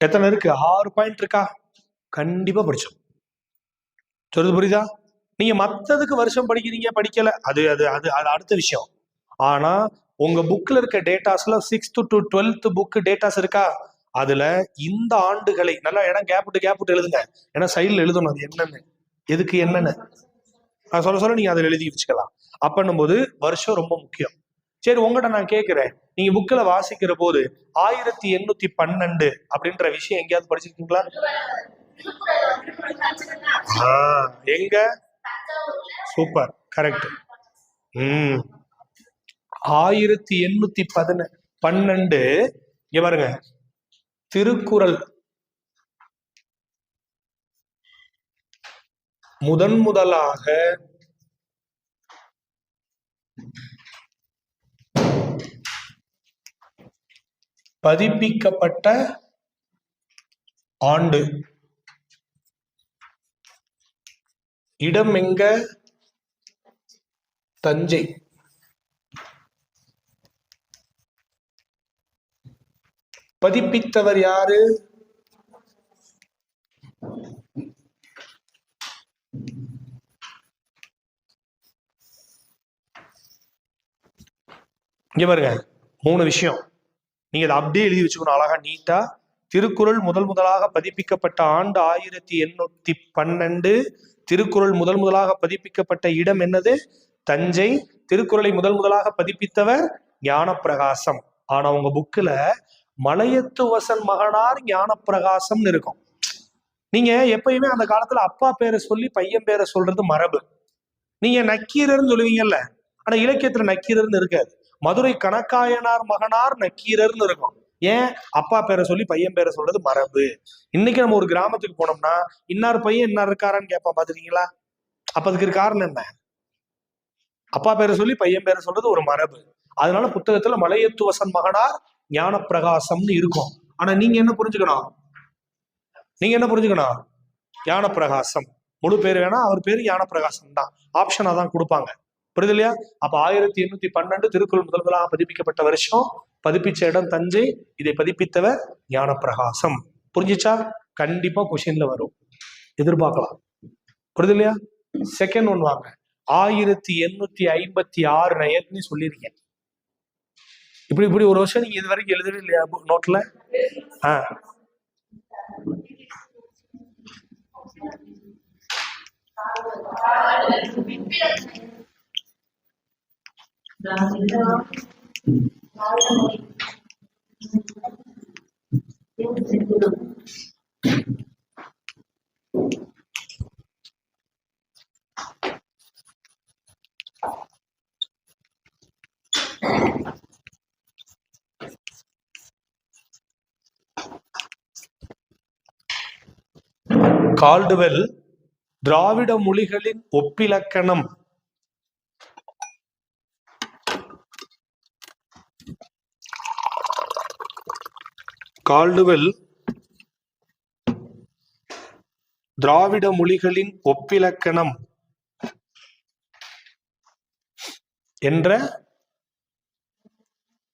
எத்தனை இருக்கு? 6 பாயிண்ட் இருக்கா? கண்டிப்பா படிச்சோம். சொல்றது புரியுதா? நீங்க மத்ததுக்கு வருஷம் படிக்கிறீங்க படிக்கல, அது அது அது அது அடுத்த விஷயம். ஆனா உங்க புக்ல இருக்க டேட்டாஸ்ல 6th to 12th book datas இருக்கா? அதுல இந்த ஆண்டுகளை நல்லா இடம் கேப் எழுதுங்க. ஏன்னா சைட்ல எழுதணும் அது என்னன்னு, எதுக்கு என்னன்னு சொல்ல நீங்க அதில் எழுதி வச்சுக்கலாம். அப்படின்னும் போது வருஷம் ரொம்ப முக்கியம். சரி, உங்கள்கிட்ட நான் கேட்கிறேன், நீங்க புக்கில் வாசிக்கிற போது 1812 அப்படின்ற விஷயம் எங்கேயாவது படிச்சிருக்கீங்களா? எங்க? Super, correct. 1812 இங்க பாருங்க, திருக்குறள் முதலாக பதிப்பிக்கப்பட்ட ஆண்டு, இடம் எங்க? தஞ்சை. பதிப்பித்தவர் யாரு? இங்க பாருங்க, 3 விஷயம் நீங்க அதை அப்படியே எழுதி வச்சுக்கணும் அழகா நீட்டா. திருக்குறள் முதலாக பதிப்பிக்கப்பட்ட ஆண்டு 1812. திருக்குறள் முதலாக பதிப்பிக்கப்பட்ட இடம் என்னது? தஞ்சை. திருக்குறளை முதலாக பதிப்பித்தவர் ஞானப்பிரகாசம். ஆனா உங்க புக்ல மலையத்துவசன் மகனார் ஞானப்பிரகாசம்னு இருக்கும். நீங்க எப்பயுமே அந்த காலத்துல அப்பா பேரை சொல்லி பையன் பேரை சொல்றது மரபு. நீங்க நக்கீரர்னு சொல்லுவீங்கல்ல, ஆனா இலக்கியத்துல நக்கீரர்னு இருக்காது. மதுரை கணக்காயனார் மகனார் நக்கீரர்னு இருக்கும். ஏன்? அப்பா பேரை சொல்லி பையன் பேரை சொல்றது மரபு. இன்னைக்கு நம்ம ஒரு கிராமத்துக்கு போனோம்னா இன்னார் பையன் இன்னார் இருக்காரான்னு கேட்பா, பாத்துருக்கீங்களா? அப்ப அதுக்கு காரணம் என்ன? அப்பா பேரை சொல்லி பையன் பேரை சொல்றது ஒரு மரபு. அதனால புத்தகத்துல மலையத்துவசன் மகனார் ஞானப்பிரகாசம்னு இருக்கும். ஆனா நீங்க என்ன புரிஞ்சுக்கணும்? ஞானப்பிரகாசம். முழு பேர் வேணா, அவர் பேரு ஞானப்பிரகாசம் தான், ஆப்ஷனா தான் கொடுப்பாங்க. புரியுது இல்லையா? அப்ப 1812 திருக்குறள் முதலாக பதிப்பிக்கப்பட்ட வருஷம், பதிப்பிச்ச இடம் தஞ்சை, இதை பதிப்பித்தவர் ஞானப்பிரகாசம். புரிஞ்சிச்சா? கண்டிப்பா கொஸ்டின்ல வரும், எதிர்பார்க்கலாம். புரியுது இல்லையா? செகண்ட் ஒன் வாங்க. 1856 நான் ஏற்கனவே சொல்லியிருக்கேன். இப்படி ஒரு வருஷம் நீங்க இது வரைக்கும் எழுதவே இல்லையா நோட்ல? கால்டுவெல் திராவிட மொழிகளின் ஒப்பிலக்கணம் கால்டுவெல் திராவிட மொழிகளின் ஒப்பிலக்கணம் என்ற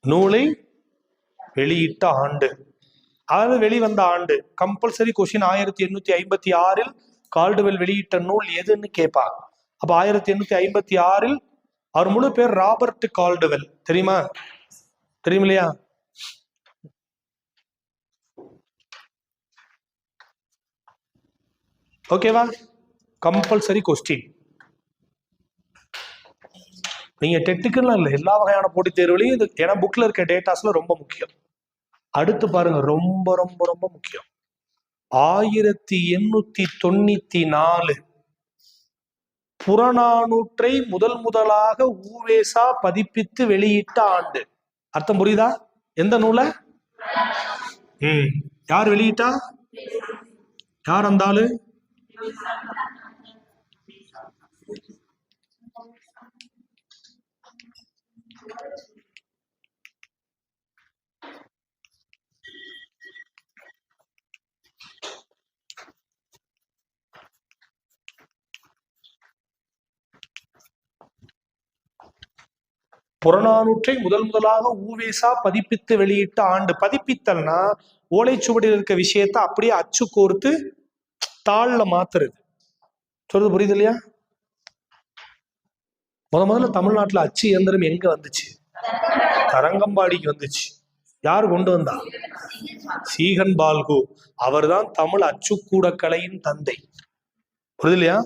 நூலை வெளியிட்ட ஆண்டு, அதாவது வெளிவந்த ஆண்டு கம்பல்சரி கொஸ்டின். 1856 கால்டுவெல் வெளியிட்ட நூல் எதுன்னு கேட்பா. அப்ப 1856 அவர் முழு பேர் ராபர்ட் கால்டுவெல். தெரியுமா? தெரியும் இல்லையா? ஓகேவா? Compulsory question. நீங்க டெட்டுக்குன்னு இல்லை, எல்லா வகையான போட்டித் தேர்வுலையும் இது, ஏன்னா புக்ல இருக்க டேட்டாஸ்ல ரொம்ப முக்கியம். அடுத்து பாருங்க, ரொம்ப ரொம்ப ரொம்ப முக்கியம். 1894 புறநானூற்றை முதலாக ஊவேசா பதிப்பித்து வெளியிட்ட ஆண்டு. அர்த்தம் புரியுதா? எந்த நூலை? யார் வெளியிட்டா? யார் அந்த ஆளு? புறநானூற்றை முதலாக ஊவேசா பதிப்பித்து வெளியிட்ட ஆண்டு. பதிப்பித்தல்னா ஓலைச்சுவடியில் இருக்க விஷயத்த அப்படியே அச்சு கோர்த்து தாள்ல மாத்துறது. சொல்றது புரியுது இல்லையா? முதல்ல தமிழ்நாட்டுல அச்சு இயந்திரம் எங்க வந்துச்சு? தரங்கம்பாடிக்கு வந்துச்சு. யார் கொண்டு வந்தா? சீகன் பால்கு. அவர் தான் தமிழ் அச்சுக்கூட கலையின் தந்தை. புரியுது இல்லையா?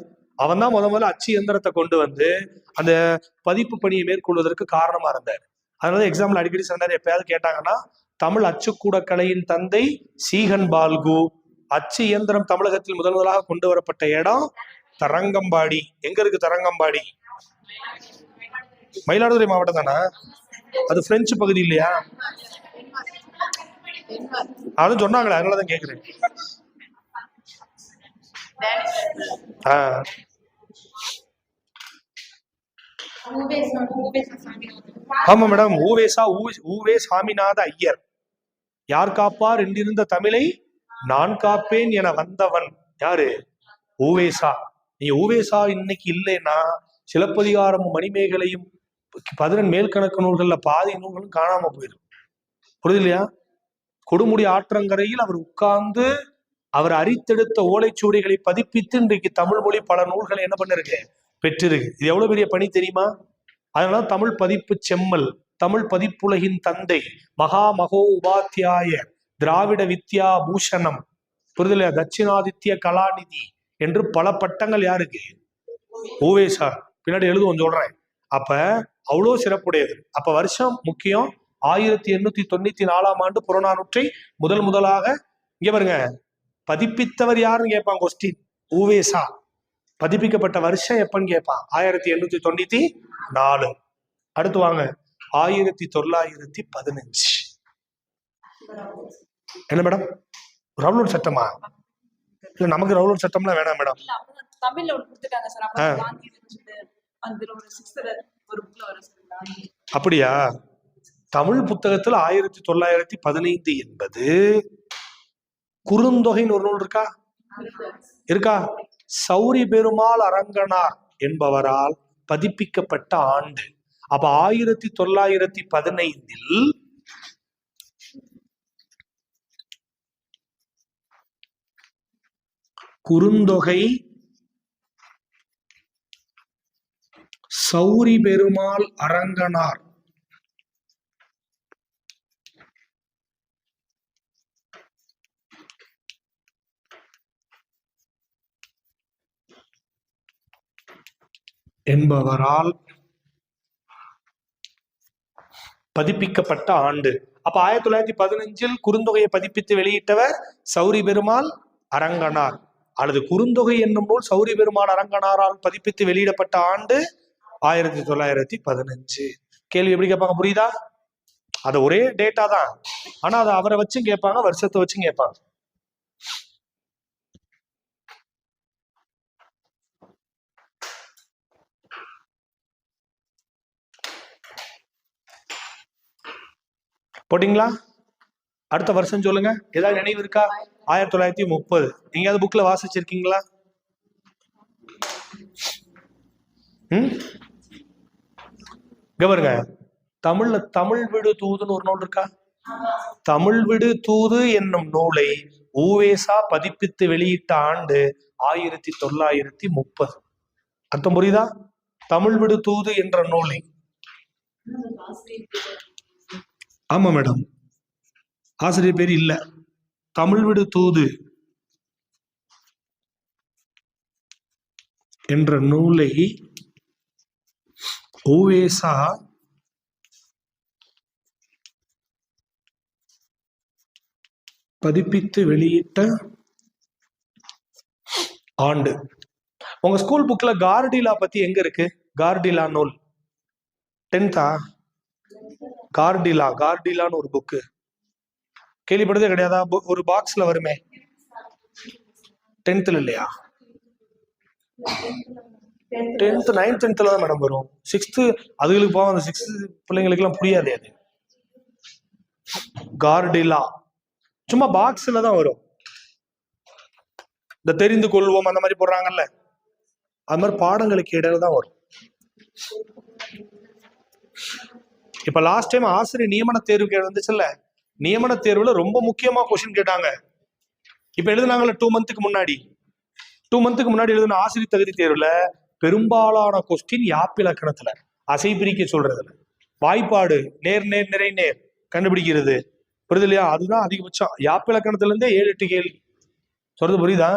அவன் தான் முதல்ல அச்சு இயந்திரத்தை கொண்டு வந்து அந்த பதிப்பு பணியை மேற்கொள்வதற்கு காரணமா இருந்தார். அதனால எக்ஸாம்பிள் அடிக்கடி சொன்னார், எப்பயாவது கேட்டாங்கன்னா தமிழ் அச்சுக்கூட கலையின் தந்தை சீகன் பால்கு. அச்சு இயந்திரம் தமிழகத்தில் முதலாக கொண்டு வரப்பட்ட இடம் தரங்கம்பாடி. எங்க இருக்கு தரங்கம்பாடி? மயிலாடுதுறை மாவட்டம் தானே? அது பிரெஞ்சு பகுதி இல்லையா? அதுவும் சொன்னாங்களே, அதனாலதான் கேக்குறேன். ஆமா மேடம். ஊவே சாமிநாத ஐயர். யார் காப்பார் என்றிருந்த தமிழை நான் காப்பேன் என வந்தவன் யாரு? ஊவேசா. நீ ஊவேசா இன்னைக்கு இல்லைன்னா சிலப்பதிகாரமும் மணிமேகலையும் 11 மேல்கணக்கு நூல்கள்ல பாதி நூல்களும் காணாம போயிடும். புரியுது இல்லையா? கொடுமுடி ஆற்றங்கரையில் அவர் உட்கார்ந்து அவர் அரித்தெடுத்த ஓலைச்சுவடிகளை பதிப்பித்து இன்றைக்கு தமிழ் மொழி பல நூல்களை என்ன பண்ணிருக்கு? பெற்றிருக்கு. இது எவ்வளவு பெரிய பணி தெரியுமா? அதனால தமிழ் பதிப்பு செம்மல், தமிழ் பதிப்புலகின் தந்தை, மகா மகோ உபாத்தியாய, திராவிட வித்யா பூஷணம், புரிதல, தட்சிணாதித்ய கலாநிதி என்று பல பட்டங்கள் யாருக்கு? ஊவேசா. பின்னாடி எழுதுவோம், சொல்றேன். அப்ப அவ்வளோ சிறப்புடையது. அப்ப வருஷம் முக்கியம். 1894 புறநானூற்றை முதலாக இங்க பாருங்க பதிப்பித்தவர் யாருன்னு கேட்பான் கொஸ்டின். ஊவேசா. பதிப்பிக்கப்பட்ட வருஷம் எப்பன்னு கேட்பான். 1894. அடுத்து வாங்க 1915. என்ன மேடம்? ரவுலட் சட்டமா? இல்ல, நமக்கு ரவுலட் சட்டம்லாம் வேணாம் மேடம். அப்படியா? தமிழ் புத்தகத்துல 1915 என்பது குறுந்தொகைன்னு ஒரு நூல் இருக்கா? சௌரி பெருமாள் அரங்கனார் என்பவரால் பதிப்பிக்கப்பட்ட ஆண்டு. அப்ப 1915 குறுந்தொகை சௌரி பெருமாள் அரங்கனார் என்பவரால் பதிப்பிக்கப்பட்ட ஆண்டு. அப்ப 1915 குறுந்தொகையை பதிப்பித்து வெளியிட்டவர் சௌரி பெருமாள் அரங்கனார். அல்லது குறுந்தொகை என்னும் போல் சௌரி பெருமாள் அரங்கனாரால் பதிப்பித்து வெளியிடப்பட்ட ஆண்டு 1915. கேள்வி எப்படி கேட்பாங்க? புரியுதா? அது ஒரே டேட்டா தான், ஆனா அதை அவரை வச்சும் கேட்பாங்க, வருஷத்தை வச்சும் கேட்பாங்க. போட்டீங்களா? அடுத்த வருஷம் சொல்லுங்க. ஏதாவது நினைவு இருக்கா? 1930. நீங்க அது புக்ல வாசிச்சிருக்கீங்களா? பாருங்க, தமிழ்ல தமிழ் விடு தூதுன்னு ஒரு நூல் இருக்கா? தமிழ் விடு தூது என்னும் நூலை ஊவேசா பதிப்பித்து வெளியிட்ட ஆண்டு 1930. அர்த்தம் புரியுதா? தமிழ் விடு தூது என்ற நூலை. ஆமா மேடம், ஆசிரியர் பேர் இல்ல. தமிழ் விடு தூது. என்ற நூலை உவேசா பதிப்பித்து வெளியிட்ட ஆண்டு. உங்க ஸ்கூல் புக்ல கார்டிலா பத்தி எங்க இருக்கு? கார்டிலா நூல் 10th கார்டிலான்னு ஒரு புக்கு கேள்விப்படுதே கிடையாதா? ஒரு பாக்ஸ்ல வருமே, 10th இல்லையா? 10th 9th 10th தான் மேடம் வரும். 6th அதுகளுக்கு போவோம். அந்த 6th பிள்ளைங்களுக்கு எல்லாம் புரியாது. அது கார்டிலா சும்மா பாக்ஸ்ல தான் வரும். இந்த தெரிந்து கொள்வோம் அந்த மாதிரி போடுறாங்கல்ல, அது மாதிரி பாடங்களுக்கு இடையில தான் வரும். இப்ப லாஸ்ட் டைம் ஆசிரியர் நியமன தேர்வு வந்துச்சுல்ல, நியமன தேர்வுல ரொம்ப முக்கியமா கொஸ்டின் கேட்டாங்க. இப்ப எழுதுனாங்கல்ல 2 மந்த்துக்கு முன்னாடி எழுதின ஆசிரியர் தகுதி தேர்வுல பெரும்பாலான கொஸ்டின் யாப்பிலக்கணத்துல, அசை பிரிக்க சொல்றதுல, வாய்ப்பாடு, நேர் நேர் நிறை நேர் கண்டுபிடிக்கிறது, புரியுது இல்லையா? அதுதான் அதிகபட்சம். யாப்பிலக்கணத்துல இருந்தே 7-8 கேள்வி சொல்றது புரியுதா?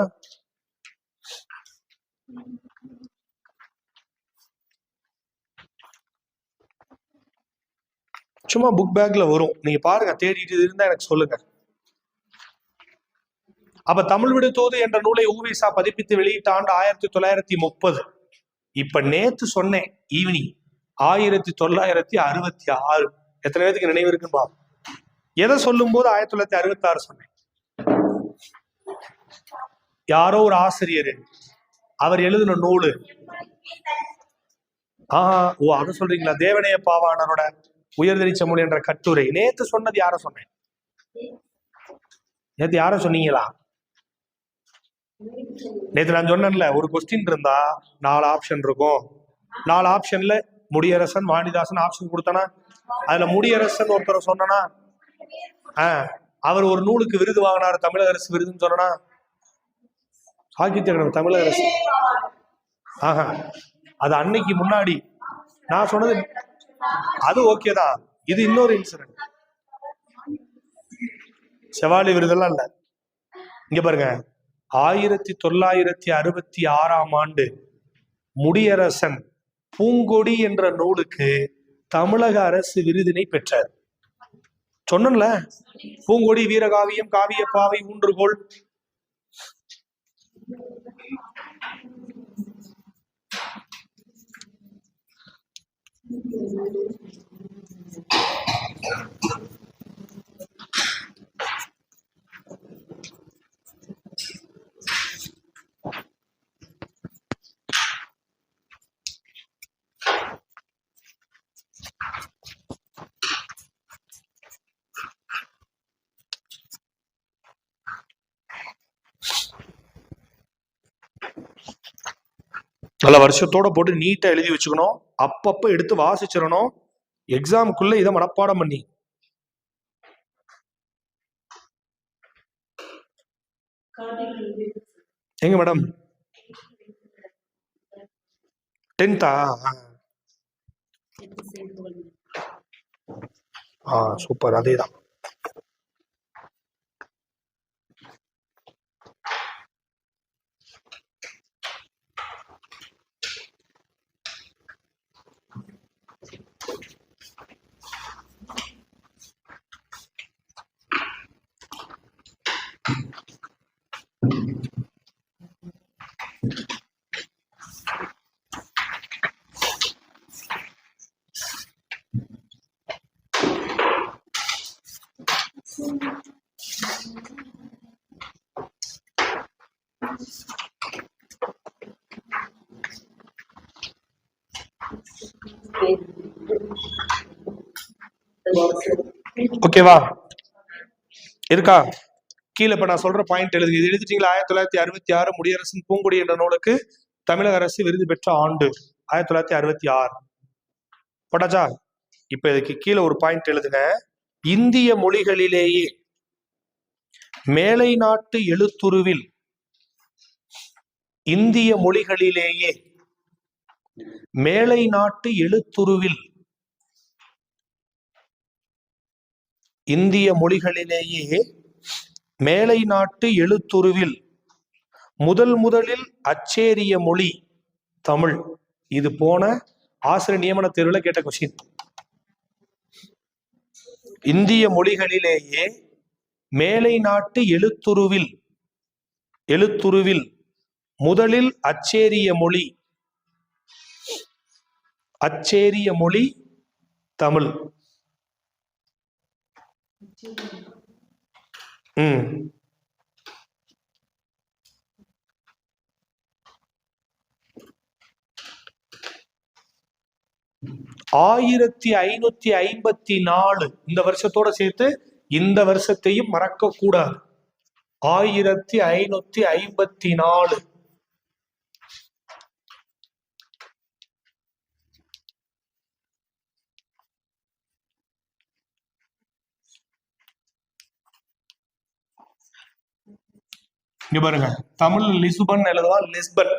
சும்மா புக் பேக்ல வரும், நீங்க பாருங்க, தேடிட்டு இருந்தா எனக்கு சொல்லுங்க. அப்ப தமிழ் விடுதோது என்ற நூலை உவேசா பதிப்பித்து வெளியிட்ட ஆண்டு 1930. இப்ப நேத்து சொன்னேன் ஈவினிங் 1966. எத்தனை பேருக்கு நினைவு இருக்குன்னு எதை சொல்லும் போது 1966 சொன்னேன்? யாரோ ஒரு ஆசிரியர் அவர் எழுதின நூலு. ஓ அதை சொல்றீங்களா? தேவனைய பாவாணரோட உயர்தரிச்ச மொழி என்ற கட்டுரை. நேத்து சொன்னது யார சொன்னேன்? நேத்து யார சொன்னீங்களா? நேத்து நான் சொன்னேன்ல, ஒரு கொஸ்டின் இருந்தா 4 ஆப்ஷன் இருக்கும். 4 ஆப்ஷன்ல முடியரசன், வாணிதாசன் ஆப்ஷன் கொடுத்தனா, அதுல முடியரசன் ஒருத்தரை சொன்னா, அவர் ஒரு நூலுக்கு விருது வாங்கினார், தமிழக அரசு விருதுன்னு சொன்னா, சாகித்ய தமிழக அரசு. அது அன்னைக்கு முன்னாடி நான் சொன்னது. அது ஓகேதான். இது இன்னொரு இன்சிடென்ட். செவாலி விருதெல்லாம் இல்ல. இங்க பாருங்க, 1966 ஆண்டு முடியரசன் பூங்கொடி என்ற நூலுக்கு தமிழக அரசு விருதினை பெற்றார். சொன்னல, பூங்கொடி, வீரகாவியம், காவியப்பாவை, ஊன்றுகோல். நல்ல வருஷத்தோட போட்டு நீட்டா எழுதி வச்சுக்கணும். அப்பப்ப எடுத்து வாசிச்சிடணும். எக்ஸாமுக்குள்ள இதை மனப்பாடம் பண்ணி. எங்க மேடம் 10th? சூப்பர், அதேதான். ஓகேவா? இருக்கா? கீழே இப்ப நான் சொல்ற பாயிண்ட் எழுதி எழுதிட்டீங்களா? 1966 முடியரசன் பூங்குடி என்ற நூலுக்கு தமிழக அரசு விருது பெற்ற ஆண்டு 1966 போட்டாச்சா? இப்ப இதுக்கு கீழே ஒரு பாயிண்ட் எழுதுங்க. இந்திய மொழிகளிலேயே மேலை நாட்டு எழுத்துருவில், இந்திய மொழிகளிலேயே மேலை நாட்டு எழுத்துருவில், இந்திய மொழிகளிலேயே மேலை நாட்டு எழுத்துருவில் முதலில் அச்சேரிய மொழி தமிழ். இது போன ஆசிரியர் நியமன தேர்வுல கேட்ட கொஸ்டின். இந்திய மொழிகளிலேயே மேலை நாட்டு எழுத்துருவில் முதலில் அச்சேரிய மொழி தமிழ். 1554 இந்த வருஷத்தோட சேர்த்து இந்த வருஷத்தையும் மறக்க கூடாது. 1554. இங்க பாருங்க, தமிழ் லிஸ்பன் எழுதுவா. லிஸ்பன்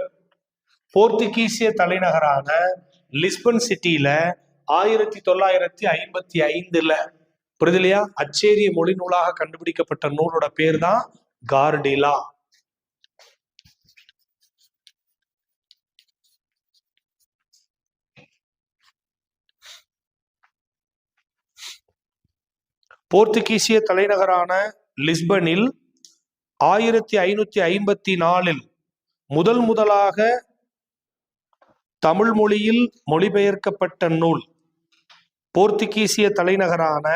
போர்த்துகீசிய தலைநகரான லிஸ்பன் சிட்டியில 1955 புரியுது இல்லையா? அச்சேரிய மொழி நூலாக கண்டுபிடிக்கப்பட்ட நூலோட பேர் தான் கார்டிலா. போர்த்துகீசிய தலைநகரான லிஸ்பனில் 1554 முதலாக தமிழ் மொழியில் மொழிபெயர்க்கப்பட்ட நூல். போர்த்துகீசிய தலைநகரான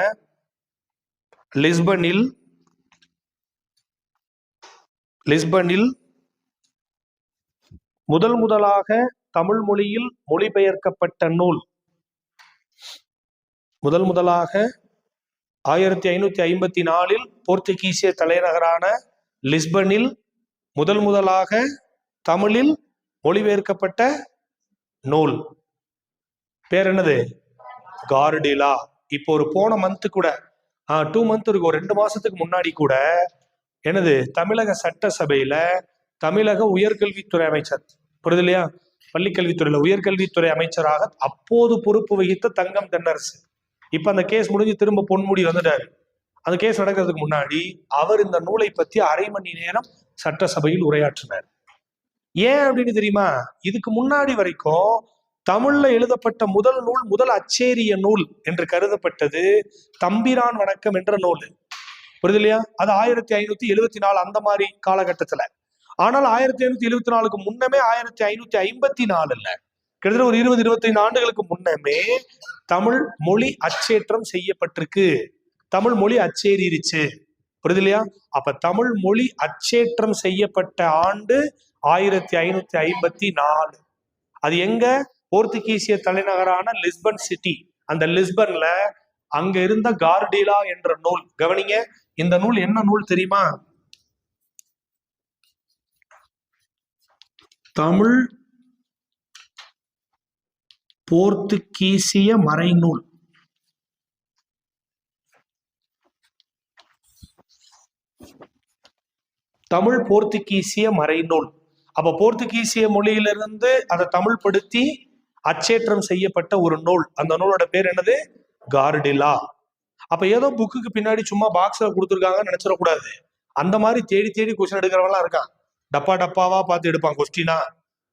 லிஸ்பனில் முதலாக தமிழ் மொழியில் மொழிபெயர்க்கப்பட்ட நூல். முதலாக 1554 போர்த்துகீசிய தலைநகரான லிஸ்பனில் முதலாக தமிழில் மொழிபெயர்க்கப்பட்ட நூல் பேர் என்னது? கார்டிலா. இப்போ ஒரு போன மந்த் கூட 2 மந்த் இருக்கும், 2 மாசத்துக்கு முன்னாடி கூட என்னது, தமிழக சட்டசபையில தமிழக உயர்கல்வித்துறை அமைச்சர், புரியுது இல்லையா, பள்ளிக்கல்வித்துறையில உயர்கல்வித்துறை அமைச்சராக அப்போது பொறுப்பு வகித்த தங்கம் தென்னரசு. இப்ப அந்த கேஸ் முடிஞ்சு திரும்ப பொன்முடி வந்துட்டாரு. அந்த கேஸ் நடக்கிறதுக்கு முன்னாடி அவர் இந்த நூலை பத்தி 1/2 மணி நேரம் சட்டசபையில் உரையாற்றினார். ஏன் அப்படின்னு தெரியுமா? இதுக்கு முன்னாடி வரைக்கும் தமிழ்ல எழுதப்பட்ட முதல் அச்சேரிய நூல் என்று கருதப்பட்டது தம்பிரான் வணக்கம் என்ற நூல், புரியுது இல்லையா? அது 1574 அந்த மாதிரி காலகட்டத்துல. ஆனால் 1574க்கு முன்னமே 1554 கிட்டத்தட்ட ஒரு 20-25 ஆண்டுகளுக்கு முன்னமே தமிழ் மொழி அச்சேற்றம் செய்யப்பட்டிருக்கு. தமிழ் மொழி அச்சேறிடுச்சு, புரியுது இல்லையா? அப்ப தமிழ் மொழி அச்சேற்றம் செய்யப்பட்ட ஆண்டு 1554. அது எங்க? போர்த்துகீசிய தலைநகரான லிஸ்பன் சிட்டி. அந்த லிஸ்பன்ல அங்க இருந்த கார்டிலா என்ற நூல். கவனிங்க, இந்த நூல் என்ன நூல் தெரியுமா? தமிழ் போர்த்துகீசிய மறைநூல். தமிழ் போர்த்துகீசிய மறைநூல். அப்ப போர்த்துகீசிய மொழியிலிருந்து அதை தமிழ் படுத்தி அச்சேற்றம் செய்யப்பட்ட ஒரு நூல். அந்த நூலோட பேர் என்னது? கார்டிலா. அப்ப ஏதோ புக்குக்கு பின்னாடி சும்மா பாக்ஸ்ல கொடுத்துருக்காங்கன்னு நினைச்சிடக்கூடாது. அந்த மாதிரி தேடி தேடி கொஸ்டின் எடுக்கிறவங்களாம் இருக்கான். டப்பாவா பார்த்து எடுப்பான் கொஸ்டினா.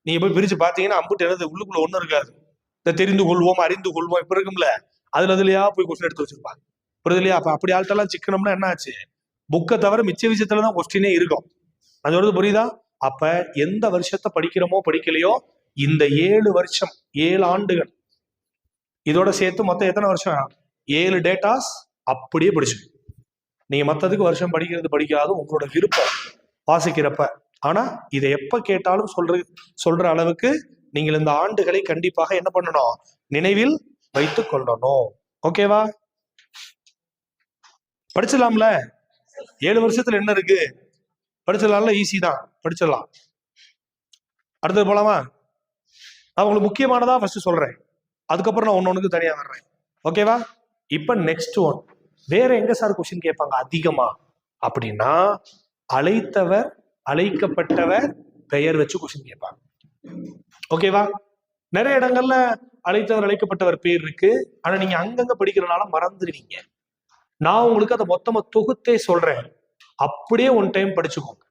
நீங்க போய் பிரிச்சு பாத்தீங்கன்னா அம்புட்டு எழுது, உள்ளுக்குள்ள ஒண்ணும் இருக்காது. இந்த தெரிந்து கொள்வோம், அறிந்து கொள்வோம் இப்ப இருக்கும்ல, அதுலயா போய் கொஸ்டின் எடுத்து வச்சிருப்பாங்க, புரியுது இல்லையா? அப்ப அப்படி ஆள்கிட்டலாம் சிக்கனம்னா என்ன ஆச்சு? புக்கை தவிர மிச்ச விஷயத்துலதான் கொஸ்டினே இருக்கும். அது சொல்றது புரியுதா? அப்ப எந்த வருஷத்தை படிக்கிறோமோ படிக்கலையோ, இந்த 7 வருஷம் 7 ஆண்டுகள் இதோட சேர்த்து மொத்தம் எத்தனை வருஷம்? 7 டேட்டாஸ் அப்படியே படிச்சு. நீங்க மத்ததுக்கு வருஷம் படிக்கிறது படிக்காது உங்களோட விருப்பம் வாசிக்கிறப்ப. ஆனா இதை எப்ப கேட்டாலும் சொல்ற அளவுக்கு நீங்கள் இந்த ஆண்டுகளை கண்டிப்பாக என்ன பண்ணணும்? நினைவில் வைத்துக் கொள்ளணும். ஓகேவா? படிச்சிடலாம்ல? 7 வருஷத்துல என்ன இருக்கு? படிச்சிடலாம்ல? ஈஸி தான், படிச்சிடலாம். அடுத்தது போலாமா? நான் உங்களுக்கு முக்கியமானதா ஃபர்ஸ்ட் சொல்றேன், அதுக்கப்புறம் நான் ஒன்னொன்னுக்கு தனியா வர்றேன். ஓகேவா? இப்ப நெக்ஸ்ட் ஒன். வேற எங்க சார் கொஸ்டின் கேட்பாங்க அதிகமா அப்படின்னா, அழைத்தவர் அழைக்கப்பட்டவர் பெயர் வச்சு கொஸ்டின் கேட்பாங்க. ஓகேவா? நிறைய இடங்கள்ல அழைத்தவர் அழைக்கப்பட்டவர் பேர் இருக்கு. ஆனா நீங்க அங்கங்க படிக்கிறதுனால மறந்துடுவீங்க. நான் உங்களுக்கு அதை மொத்தமா தொகுத்தே சொல்றேன், அப்படியே ஒன் டைம் படிச்சுக்கோங்க.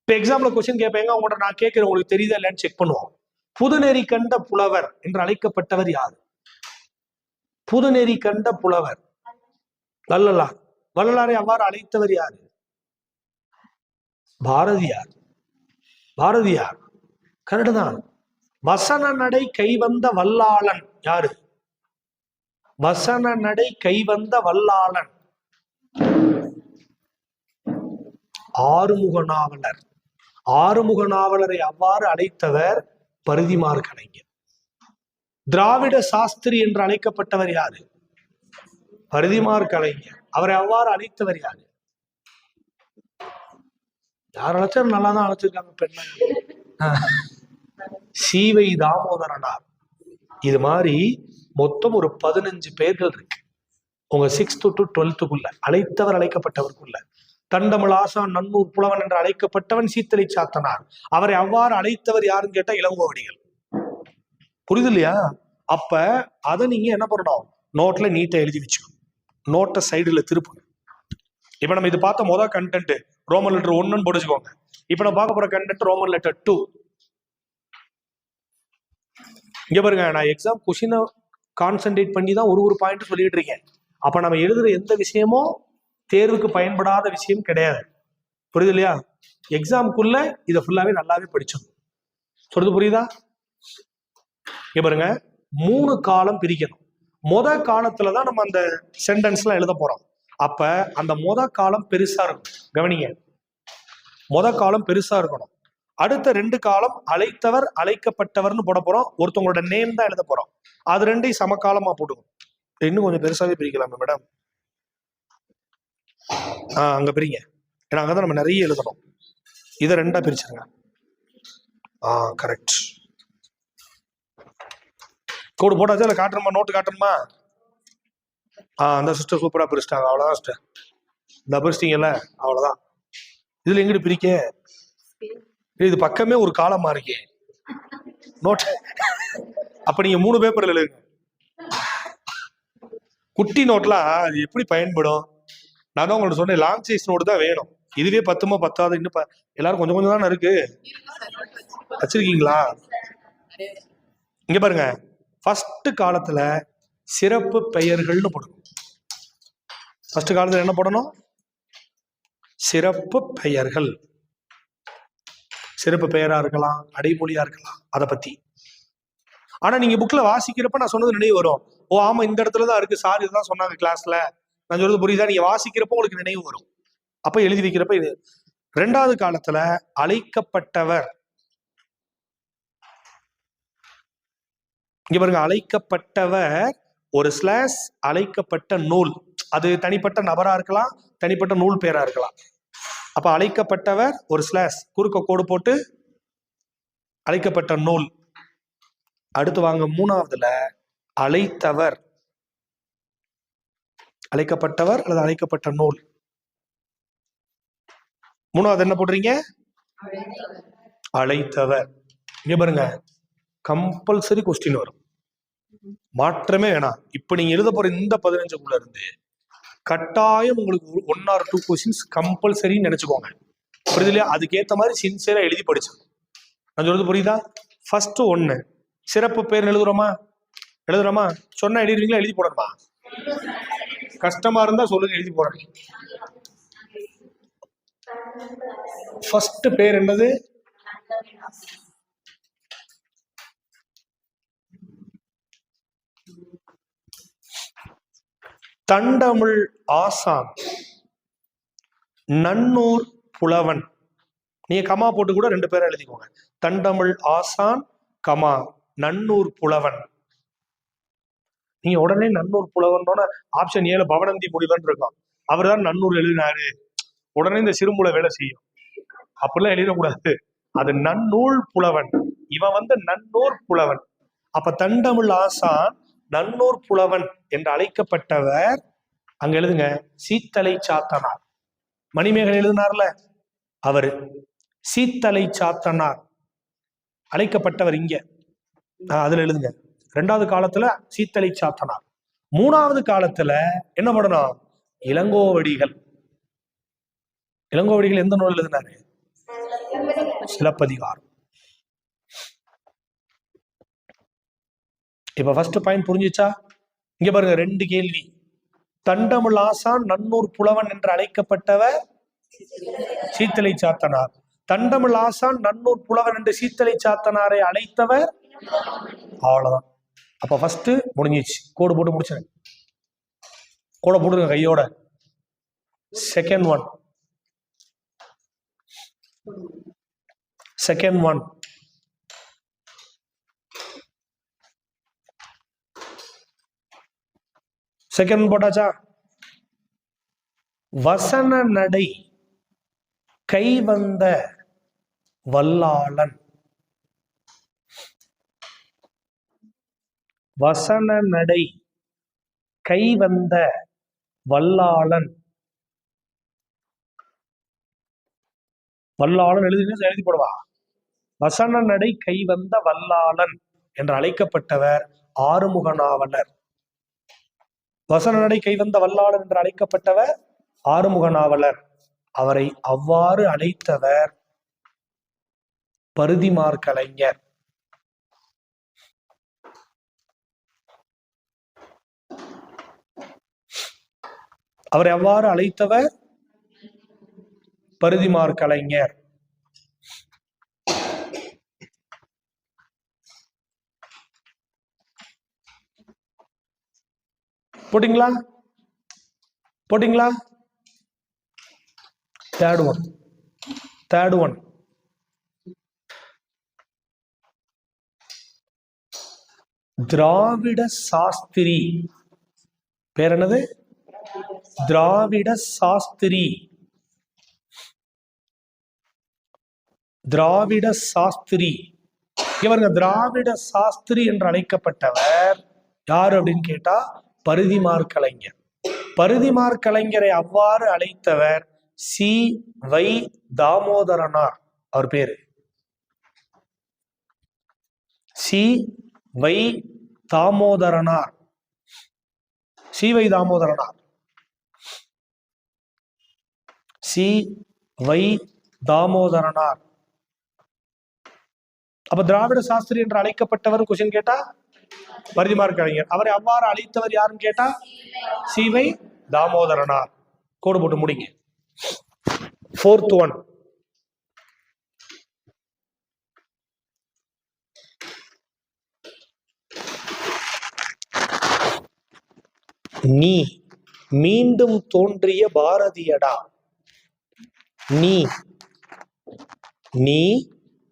இப்ப எக்ஸாம்ல கொஸ்டின் கேட்பேங்க, உங்கள்கிட்ட நான் கேட்கிறேன், உங்களுக்கு தெரியுதா இல்லையான்னு செக் பண்ணுவோம். புதுநெறி கண்ட புலவர் என்று அழைக்கப்பட்டவர் யார்? புதுநெறி கண்ட புலவர் வள்ளலார். வள்ளலாரை அவ்வாறு அழைத்தவர் யாரு? பாரதியார். பாரதியார் கரெக்ட் தான். வசன நடை கைவந்த வல்லாளன் யாரு? வசன நடை கைவந்த வல்லாளன் ஆறுமுக நாவலர். ஆறுமுக நாவலரை அவ்வாறு அழைத்தவர் பரிதிமார் கலைஞர். திராவிட சாஸ்திரி என்று அழைக்கப்பட்டவர் யாரு? பரிதிமார் கலைஞர். அவரை அவ்வாறு அழைத்தவர் யாரு? யார் அழைச்சாலும் நல்லா தான் அழைச்சிருக்காங்க பெண்ணை. சீவை தாமோதரனார். இது மாதிரி மொத்தம் ஒரு 15 பேர்கள் இருக்கு உங்க 6th to 12th அழைத்தவர் அழைக்கப்பட்டவருக்குள்ள. தண்டமிழ் ஆசான் நன்னூர் புலவன் என்று அழைக்கப்பட்டவன் சீத்தலை சாத்தனார். அவரை அவ்வாறு அழைத்தவர் யாருன்னு கேட்டா இளங்கோவடிகள். புரியுது இல்லையா? அப்ப அதை நீங்க என்ன பண்ணணும், நோட்ல நீட்டா எழுதி வச்சுக்கணும். நோட்டை சைடுல திருப்புங்க. இப்ப நம்ம இது பார்த்த முதல் கண்டென்ட் ரோமன் லெட்டர் 1 போட்டுச்சுக்கோங்க. இப்ப நம்ம பார்க்க போற கண்டென்ட் ரோமன் லெட்டர் 2. இங்க பாருங்க, நான் எக்ஸாம் கொஸ்டினை கான்சென்ட்ரேட் பண்ணி தான் ஒரு பாயிண்ட் சொல்லிட்டு இருக்கேன். அப்ப நம்ம எழுதுற எந்த விஷயமும் தேர்வுக்கு பயன்படாத விஷயம் கிடையாது. புரியுது இல்லையா? எக்ஸாமுக்குள்ள இதை ஃபுல்லாவே நல்லாவே படிச்சோம். சொல்றது புரியுதா? இங்க பாருங்க, 3 காலம் பிரிக்கணும். காலத்துலதான் நம்ம அந்த சென்டென்ஸ் எல்லாம் எழுத போறோம். அப்ப அந்த காலம் பெருசா இருக்கும். கவனிங்க, காலம் பெருசா இருக்கணும். அடுத்த 2 காலம் அழைத்தவர் அழைக்கப்பட்டவர்னு போட போறோம். ஒருத்தவங்களோட நேம் தான் எழுத போறோம். அது 2ஐயும் சமகாலமா போடுவோம். இன்னும் கொஞ்சம் பெருசாவே பிரிக்கலாமே மேடம். அங்க பிரிங்க, ஏன்னா அங்கதான் நம்ம நிறைய எழுதணும். இதை 2ஆ பிரிச்சிருங்க. கரெக்ட். கோடு போட்டாச்சு. இல்லை காட்டணுமா? நோட்டு காட்டணுமா? அந்த சிஸ்டர் சூப்பரா பிரிச்சிட்டாங்க. அவ்வளவுதான் சிஸ்டர். இந்த பிரிச்சிட்டீங்கல்ல, அவ்வளவுதான். இதுல எங்கிட்டு பிரிக்க? இது பக்கமே ஒரு காலமா இருக்கே நோட். அப்ப நீங்க 3 பேப்பர்ல எழுதுங்க. குட்டி நோட்லாம் அது எப்படி பயன்படும்? நான் தான் உங்களுக்கு சொன்னேன், லாங் சைஸ் நோட்டு தான் வேணும். இதுவே 10 பத்தாது. இன்னும் எல்லாரும் கொஞ்சம் கொஞ்சம் தானே இருக்கு. வச்சிருக்கீங்களா? இங்க பாருங்க, ஃபர்ஸ்ட் காலத்துல சிறப்பு பெயர்கள்னு போடணும். ஃபர்ஸ்ட் காலத்துல என்ன போடணும்? சிறப்பு பெயர்கள். சிறப்பு பெயரா இருக்கலாம், அடைமொழியா இருக்கலாம், அதை பத்தி. ஆனா நீங்க புக்ல வாசிக்கிறப்ப நான் சொன்னது நினைவு வரும். ஓ ஆமா, இந்த இடத்துலதான் இருக்கு சார், இதுதான் சொன்னாங்க கிளாஸ்ல. நான் சொல்றது புரியுதா? நீங்க வாசிக்கிறப்ப உங்களுக்கு நினைவு வரும். அப்ப எழுதி வைக்கிறப்ப இது. 2வது காலத்துல அழைக்கப்பட்டவர். இங்க பாருங்க, அழைக்கப்பட்டவர் ஒரு ஸ்லாஷ் அழைக்கப்பட்ட நூல். அது தனிப்பட்ட நபரா இருக்கலாம், தனிப்பட்ட நூல் பேரா இருக்கலாம். அப்ப அழைக்கப்பட்டவர் ஒரு ஸ்லாஷ் குறுக்க கோடு போட்டு அழைக்கப்பட்ட நூல். அடுத்து வாங்க 3வதுல அழைத்தவர். அழைக்கப்பட்டவர் அல்லது அழைக்கப்பட்ட நூல். 3வது என்ன போடுறீங்க? அழைத்தவர். இங்க பாருங்க, கம்பல்சரி கொஸ்டின் வரும், மாற்றமே வேணாம். இப்ப நீங்க எழுத போற இந்த 15 இருந்து கட்டாயம் உங்களுக்கு 1 or 2 கொஸ்டின்ஸ் கம்பல்சரின்னு நினைச்சுக்கோங்க. புரியுது இல்லையா? அதுக்கேற்ற மாதிரி சின்சியரா எழுதி படிச்சோம். நான் சொல்றது புரியுதா? ஃபர்ஸ்ட் 1 சிறப்பு பேர் எழுதுறோமா? சொன்னா எழுதுறீங்களா? எழுதி போடணுமா? கஷ்டமா இருந்தா சொல்லுங்க, எழுதி போடுறேன். ஃபர்ஸ்ட் பேர் என்னது? தண்டமிழ் ஆசான் நன்னூர் புலவன். நீங்க கமா போட்டு கூட 2 பேரை எழுதிக்கோங்க. தண்டமிழ் ஆசான் கமா நன்னூர் புலவன். நீங்க உடனே நன்னூர் புலவன் ஆப்ஷன் 7 பவனந்தி முனிவன் இருக்கும். அவர் தான் நன்னூர் எழுதினாரு. உடனே இந்த சிறுமூல வேலை செய்யும். அப்படிலாம் எழுதக்கூடாது. அது நன்னூல் புலவன். இவன் நன்னூர் புலவன். அப்ப தண்டமிழ் ஆசான் நன்னூர் புலவன் என்று அழைக்கப்பட்டவர். அங்க எழுதுங்க, சீத்தலை சாத்தனார். மணிமேகலை எழுதினார்ல, அவரு சீத்தலை சாத்தனார் அழைக்கப்பட்டவர். இங்க அதுல எழுதுங்க. 2வது காலத்துல சீத்தலை சாத்தனார். 3வது காலத்துல என்ன பண்ணணும்? இளங்கோவடிகள். இளங்கோவடிகள் எந்த நூல் எழுதினாரு? சிலப்பதிகாரம். இப்ப ஃபர்ஸ்ட் பாயிண்ட் புரிஞ்சுச்சா? இங்க பாருங்க, 2 கேள்வி. தண்டமிழ் ஆசான் நன்னூர் புலவன் என்று அழைக்கப்பட்டவர் சீத்தலை சாத்தனார். தண்டமிழ் ஆசான் நன்னூர் புலவன் என்று சீத்தலை சாத்தனாரை அழைத்தவர். அவ்வளவுதான். அப்ப ஃபர்ஸ்ட் முடிஞ்சிச்சு. கோடு போட்டு முடிச்சேன். கோட போட்டுருங்க கையோட. செகண்ட் ஒன் செகண்ட் போட்டாச்சா? வசன நடை கைவந்த வல்லாளன். வசன நடை கைவந்த வல்லாளன். வல்லாளன் எழுதி போடுவா. வசன நடை கைவந்த வல்லாளன் என்று அழைக்கப்பட்டவர் ஆறுமுக நாவலர். வசன நடை கைவந்த வல்லாளன் என்று அழைக்கப்பட்டவர் ஆறுமுக நாவலர். அவரை அவ்வாறு அழைத்தவர் பருதிமார் கலைஞர். அவரை அவ்வாறு அழைத்தவர் பருதிமார் கலைஞர். போட்டிங்களா? தேர்ட் ஒன் திராவிட சாஸ்திரி. பேர் என்னது? திராவிட சாஸ்திரி. திராவிட சாஸ்திரி. இவருங்க திராவிட சாஸ்திரி என்று அழைக்கப்பட்டவர் யாரு அப்படின்னு கேட்டா பருதிமார் கலைஞர். பருதிமார் கலைஞரை அவ்வாறு அழைத்தவர் சி. வை. தாமோதரனார். அவர் பேரு சி. வை. தாமோதரனார். சி. வை. தாமோதரனார். சி. வை. தாமோதரனார். அப்ப திராவிட சாஸ்திரி என்று அழைக்கப்பட்டவர் கொஸ்டின் கேட்டா பருதிமார் கலைஞர். அவரை அவ்வாறு அழைத்தவர் யாருன்னு கேட்டா சி. வை. தாமோதரனார். கோடு போட்டு முடிங்க. ஃபோர்த் ஒன் நீ மீண்டும் தோன்றிய பாரதியடா. நீ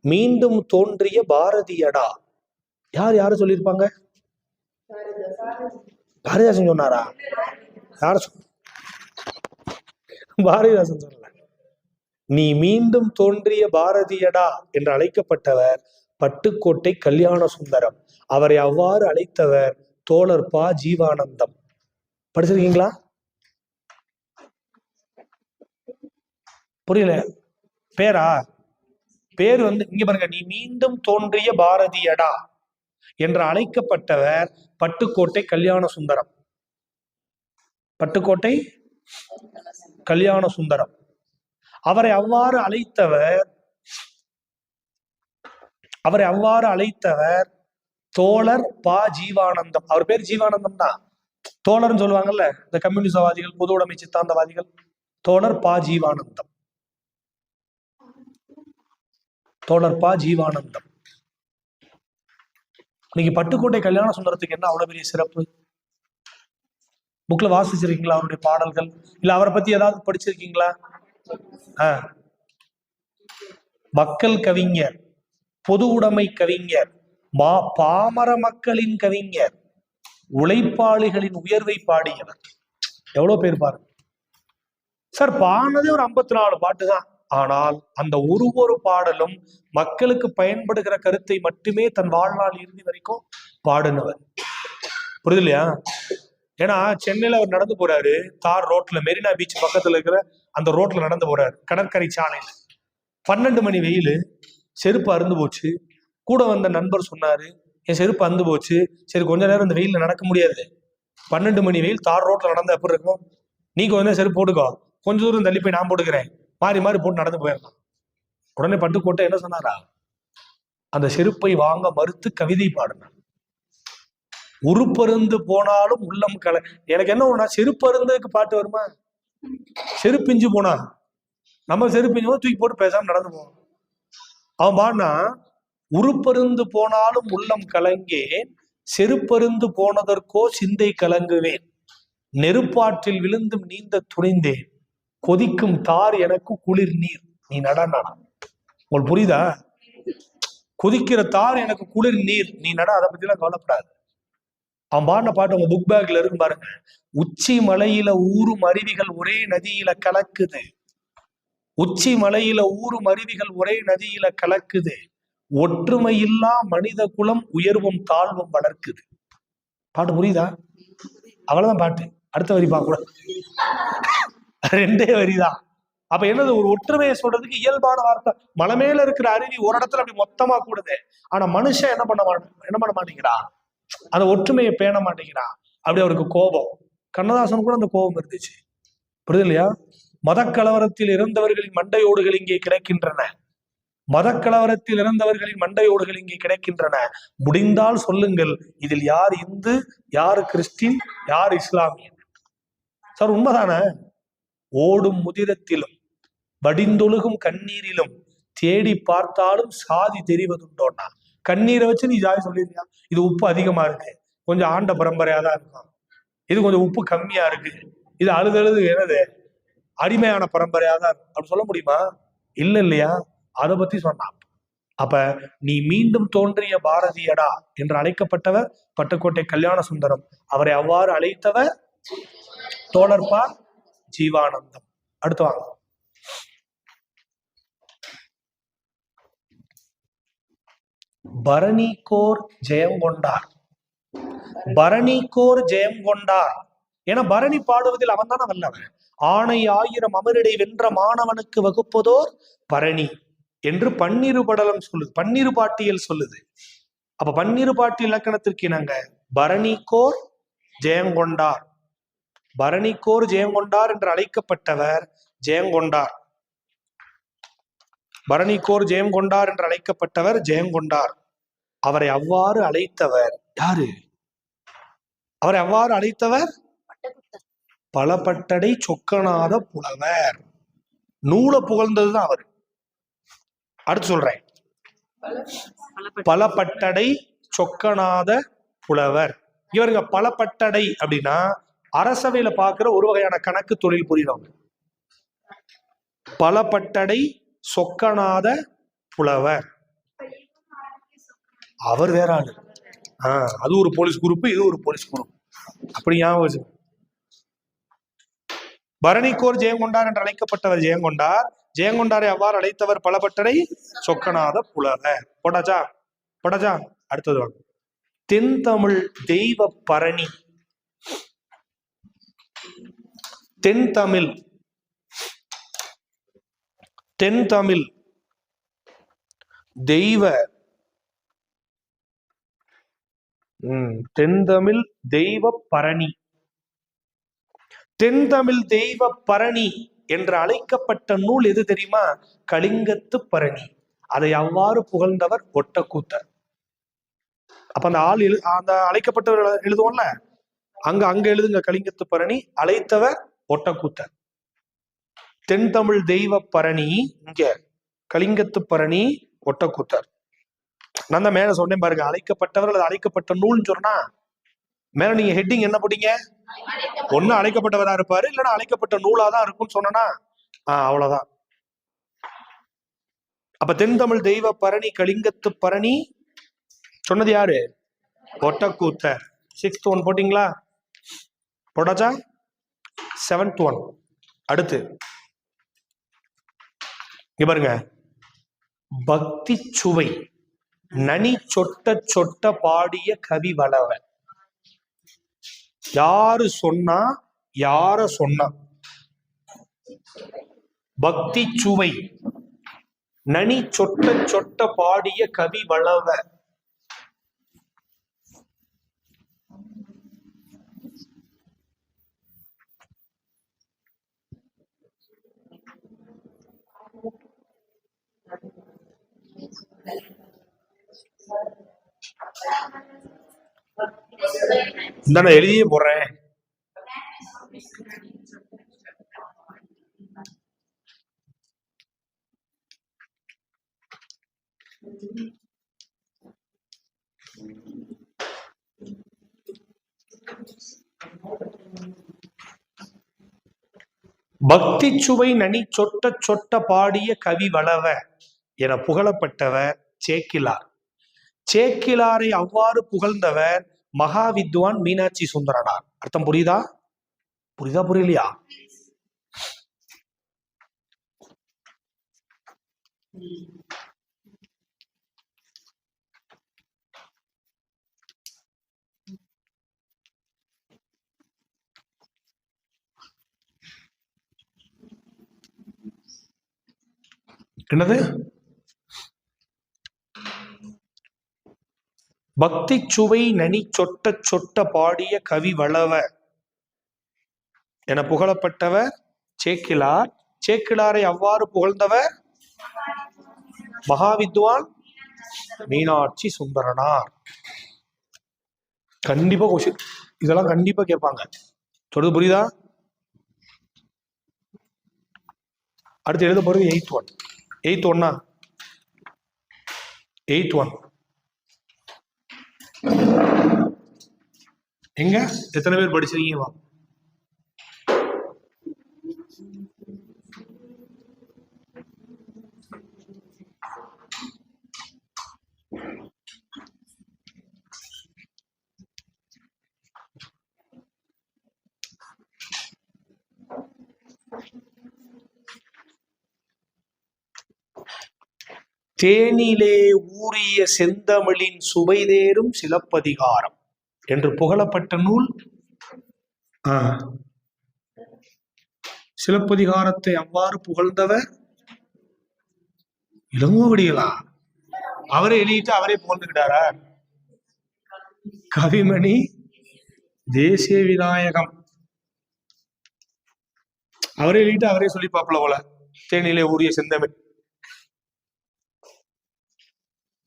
மீண்டும் தோன்றிய பாரதியடா. யாரு சொல்லியிருப்பாங்க? பாரதிதாசன் சொன்னாரா? யார பாரதிதாசன் சொல்லல. நீ மீண்டும் தோன்றிய பாரதியடா என்று அழைக்கப்பட்டவர் பட்டுக்கோட்டை கல்யாண சுந்தரம். அவரை அவ்வாறு அழைத்தவர் தோழர் ப. ஜீவானந்தம். படிச்சிருக்கீங்களா? புரியல. பேரு இங்க பாருங்க. நீ மீண்டும் தோன்றிய பாரதியடா என்று அழைக்கப்பட்டவர் பட்டுக்கோட்டை கல்யாண சுந்தரம். பட்டுக்கோட்டை கல்யாண சுந்தரம். அவரை அவ்வாறு அழைத்தவர் தோழர் ப. ஜீவானந்தம். அவர் பேர் ஜீவானந்தம் தான். தோழர்னு சொல்லுவாங்கல்ல இந்த கம்யூனிசவாதிகள், பொது உடைமை சித்தாந்தவாதிகள். தோழர் ப. ஜீவானந்தம். தோழர் ப. ஜீவானந்தம். இன்னைக்கு பட்டுக்கோட்டை கல்யாண சுந்தரத்துக்கு என்ன அவ்வளவு பெரிய சிறப்பு? புக்ல வாசிச்சிருக்கீங்களா அவருடைய பாடல்கள்? இல்ல அவரை பத்தி ஏதாவது படிச்சிருக்கீங்களா? மக்கள் கவிஞர், பொது உடைமை கவிஞர், பாமர மக்களின் கவிஞர், உழைப்பாளிகளின் உயர்வை பாடியவர். எவ்வளவு பேர் பாருங்க சார். பாடினதே ஒரு 54 பாட்டு தான். ஆனால் அந்த ஒரு பாடலும் மக்களுக்கு பயன்படுகிற கருத்தை மட்டுமே தன் வாழ்நாள் இறுதி வரைக்கும் பாடினவர். புரியுது இல்லையா? ஏன்னா சென்னையில அவர் நடந்து போறாரு, தார் ரோட்ல, மெரினா பீச் பக்கத்துல இருக்கிற அந்த ரோட்ல நடந்து போறாரு, கடற்கரை சாலையில. 12 மணி வெயில், செருப்பு அருந்து போச்சு. கூட வந்த நண்பர் சொன்னாரு, என் செருப்பு அருந்து போச்சு, சரி கொஞ்ச நேரம் இந்த வெயில்ல நடக்க முடியாது, 12 மணி வெயில் தார் ரோட்ல நடந்தா எப்படி இருக்கும், நீ கொஞ்ச நேரம் செருப்பு போட்டுக்கோ, கொஞ்ச தூரம் தள்ளி போய் நான் போட்டுக்கிறேன், மாறி மாறி போட்டு நடந்து போயிடலாம். உடனே பட்டுக்கோட்டை என்ன சொன்னாரா? அந்த செருப்பை வாங்க மறுத்து கவிதை பாடினார். உருப்பருந்து போனாலும் உள்ளம் எனக்கு என்ன ஒண்ணா, செருப்பருந்துக்கு பாட்டு வருமா? செருப்பிஞ்சு போனா நம்ம செருப்பிஞ்சு போது தூக்கி போட்டு பேசாம நடந்து போவோம். அவன் பாடினா, உருப்பருந்து போனாலும் உள்ளம் கலங்கேன், செருப்பருந்து போனதற்கோ சிந்தை கலங்குவேன், நெருப்பாற்றில் விழுந்தும் நீந்த துணிந்தேன், கொதிக்கும் தார் எனக்கு குளிர் நீர், நீ நடனா. உங்களுக்கு புரியுதா? கொதிக்கிற தார் எனக்கு குளிர் நீர், நீ நட, அதை பத்தி எல்லாம் கவலைப்படாது. அவன் பாடின பாட்டு உங்க புக் பேக்ல இருக்கு பாருங்க. உச்சி மலையில ஊரும் அருவிகள் ஒரே நதியில கலக்குது, உச்சி மலையில ஊரும் அருவிகள் ஒரே நதியில கலக்குது, ஒற்றுமையில்லா மனித குலம் உயர்வும் தாழ்வும் வளர்க்குது. பாட்டு புரியுதா? அவ்வளவுதான் பாட்டு. அடுத்த வரி பார்க்க கூடாது, 2 வரிதான். அப்ப என்னது, ஒரு ஒற்றுமையை சொல்றதுக்கு இயல்பான வார்த்தை. மலை மேல இருக்கிற அருவி ஒரு இடத்துல அப்படி மொத்தமா கூடுது, ஆனா மனுஷன் என்ன பண்ண மாட்டேங்கிறான், அந்த ஒற்றுமையை பேண மாட்டேங்கிறான். அப்படி அவருக்கு கோபம். கண்ணதாசன் கூட அந்த கோபம் இருந்துச்சு, புரியுது இல்லையா? மதக்கலவரத்தில் இறந்தவர்களின் மண்டையோடுகள் இங்கே கிடைக்கின்றன, மதக்கலவரத்தில் இறந்தவர்களின் மண்டையோடுகள் இங்கே கிடைக்கின்றன, முடிந்தால் சொல்லுங்கள் இதில் யார் இந்து, யார் கிறிஸ்டின், யார் இஸ்லாமியன். சார் உண்மைதானே? ஓடும் முதிரத்திலும் வடிந்தொழுகும் கண்ணீரிலும் தேடி பார்த்தாலும் சாதி தெரிவதுண்டோன்னா, கண்ணீரை வச்சு நீ ஜாதி சொல்லிருக்கியா? இது உப்பு அதிகமா இருக்கு, கொஞ்சம் ஆண்ட பரம்பரையா தான் இருக்கும், இது கொஞ்சம் உப்பு கம்மியா இருக்கு, இது அழுது என்னது அடிமையான பரம்பரையா தான் இருக்கும், அப்படி சொல்ல முடியுமா? இல்ல இல்லையா? அதை பத்தி சொன்னான். அப்ப நீ மீண்டும் தோன்றிய பாரதியடா என்று அழைக்கப்பட்டவர் பட்டுக்கோட்டை கல்யாண சுந்தரம். அவரை அவ்வாறு அழைத்தவர் தோழர்பா ஜீவானந்தம். அடுத்து வாங்க. பரணிக்கோர் ஜெயம் கொண்டார், பரணிக்கோர் ஜெயம் கொண்டார். ஏன்னா பரணி பாடுவதில் அவன் தானே வல்லவன். ஆணை 1000 அமரிடை வென்ற மாணவனுக்கு வகுப்பதோர் பரணி என்று பன்னிரு படலம் சொல்லுது, பன்னிரு பாட்டியல் சொல்லுது. அப்ப பன்னிரு பாட்டி இலக்கணத்திற்கு இணங்க பரணிக்கோர் ஜெயங்கொண்டார், பரணிக்கோர் ஜெயங்கொண்டார் என்று அழைக்கப்பட்டவர் ஜெயங்கொண்டார், பரணிக்கோர் ஜெயங்கொண்டார் என்று அழைக்கப்பட்டவர் ஜெயங்கொண்டார். அவரை அவ்வாறு அழைத்தவர் யாரு? அவரை அவ்வாறு அழைத்தவர் பலபட்டடை சொக்கநாத புலவர். நூலை புகழ்ந்ததுதான் அவரு. அடுத்து சொல்றேன், பலபட்டடை சொக்கநாத புலவர். இவருங்க பலபட்டடை அப்படின்னா அரசவையில பாக்குற ஒரு வகையான கணக்கு தொழில் புரியுறவங்க. பலபட்டடை சொக்கநாத புலவர், அவர் வேற ஆளு. அது ஒரு போலீஸ் குரூப், இது ஒரு போலீஸ் குரூப், அப்படி ஞாபகம். பரணிக்கோர் ஜெயங்கொண்டார் என்று அழைக்கப்பட்டவர் ஜெயங்கொண்டார், ஜெயங்கொண்டாரை அவ்வாறு அழைத்தவர் பலபட்டடை சொக்கநாத புலவர். போட்டாச்சா? போட்டாச்சா? அடுத்தது வாங்க. தென் தமிழ் தெய்வ பரணி, தென் தமிழ், தென் தமிழ் தெய்வ, தென் தமிழ் தெய்வ பரணி, தென் தமிழ் தெய்வ பரணி என்று அழைக்கப்பட்ட நூல் எது தெரியுமா? கலிங்கத்து பரணி. அதை அவ்வாறு புகழ்ந்தவர் ஒட்டக்கூத்தர். அப்ப அந்த ஆள் அந்த அழைக்கப்பட்டவர் எழுதுவோம்ல, அங்க எழுதுங்க கலிங்கத்து பரணி, அழைத்தவர் ஒட்டக்கூத்தர். தென் தமிழ் தெய்வ பரணி இங்க, கலிங்கத்து பரணி ஒட்டக்கூத்தர். நான் தான் மேல சொன்னேன் பாருங்க, அழைக்கப்பட்டவர் அல்லது அழைக்கப்பட்ட நூல்னு சொன்னா மேல நீங்க ஹெட்டிங் என்ன போட்டீங்க? ஒண்ணு அழைக்கப்பட்டவரா இருப்பாரு, இல்லைன்னா அழைக்கப்பட்ட நூலாதான் இருக்கும்னு சொன்னா அவ்வளவுதான். அப்ப தென் தமிழ் தெய்வ பரணி கலிங்கத்து பரணி சொன்னது யாரு? ஒட்டக்கூத்தர். 6th one போட்டீங்களா? போட்டாச்சா? 7th one. அடுத்து இங்க பாருங்க, பக்தி சுவை நனி சொட்ட சொட்ட பாடிய கவி வளவன். யாரு சொன்னா? யார சொன்னா? பக்தி சுவை நனி சொட்ட சொட்ட பாடிய கவி வளவ. இந்த நான் எழுதியே போடுறேன். பக்தி சுவை நனி சொட்ட சொட்ட பாடிய கவி வளவ என புகழப்பட்டவர் சேக்கிலார். சேக்கிலாரை அவ்வாறு புகழ்ந்தவர் மகா வித்வான் மீனாட்சி சுந்தரனார். அர்த்தம் புரியுதா? புரியுதா புரியலையா? என்னது? பக்தி சுவை நனி சொட்ட சொட்ட பாடிய கவி வளவ என புகழப்பட்டவர் சேக்கிலார். சேக்கிலாரை அவ்வாறு புகழ்ந்தவர் மகாவித்வான் மீனாட்சி சுந்தரனார். கண்டிப்பா கொஸ்டின் இதெல்லாம் கண்டிப்பா கேட்பாங்க. சொல்றது புரியுதா? அடுத்து எழுத போறது 8th one. 8th one 8th one எங்க எத்தனை பேர் படிச்சிருக்கீங்க? தேனிலே ஊறிய செந்தமிழின் சுவைதேரும் சிலப்பதிகாரம் என்று புகழப்பட்ட நூல். சிலப்பதிகாரத்தை அவ்வாறு புகழ்ந்தவர் இளங்கோவடிகளா? அவரே எழுதிட்டு அவரே புகழ்ந்துக்கிட்டாரா? கவிமணி தேசிய விநாயகம் அவரே எழுதிட்டு அவரே சொல்லி பாப்பல போல. தேனிலே ஊறிய செந்தமிழ்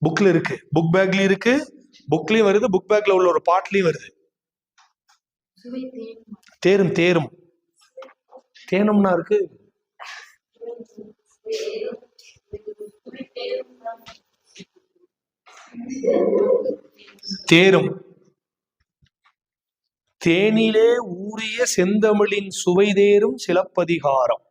புக்ல இருக்கு, புக் பேக்லயும் இருக்கு, புக்லயும் வருது, புக் பேக்ல உள்ள ஒரு பாட்லயும் வருது. தேரும் தேரும் தேனும்னா இருக்கு. தேரும் தேனிலே ஊறிய செந்தமிழின் சுவைதேரும் சிலப்பதிகாரம்.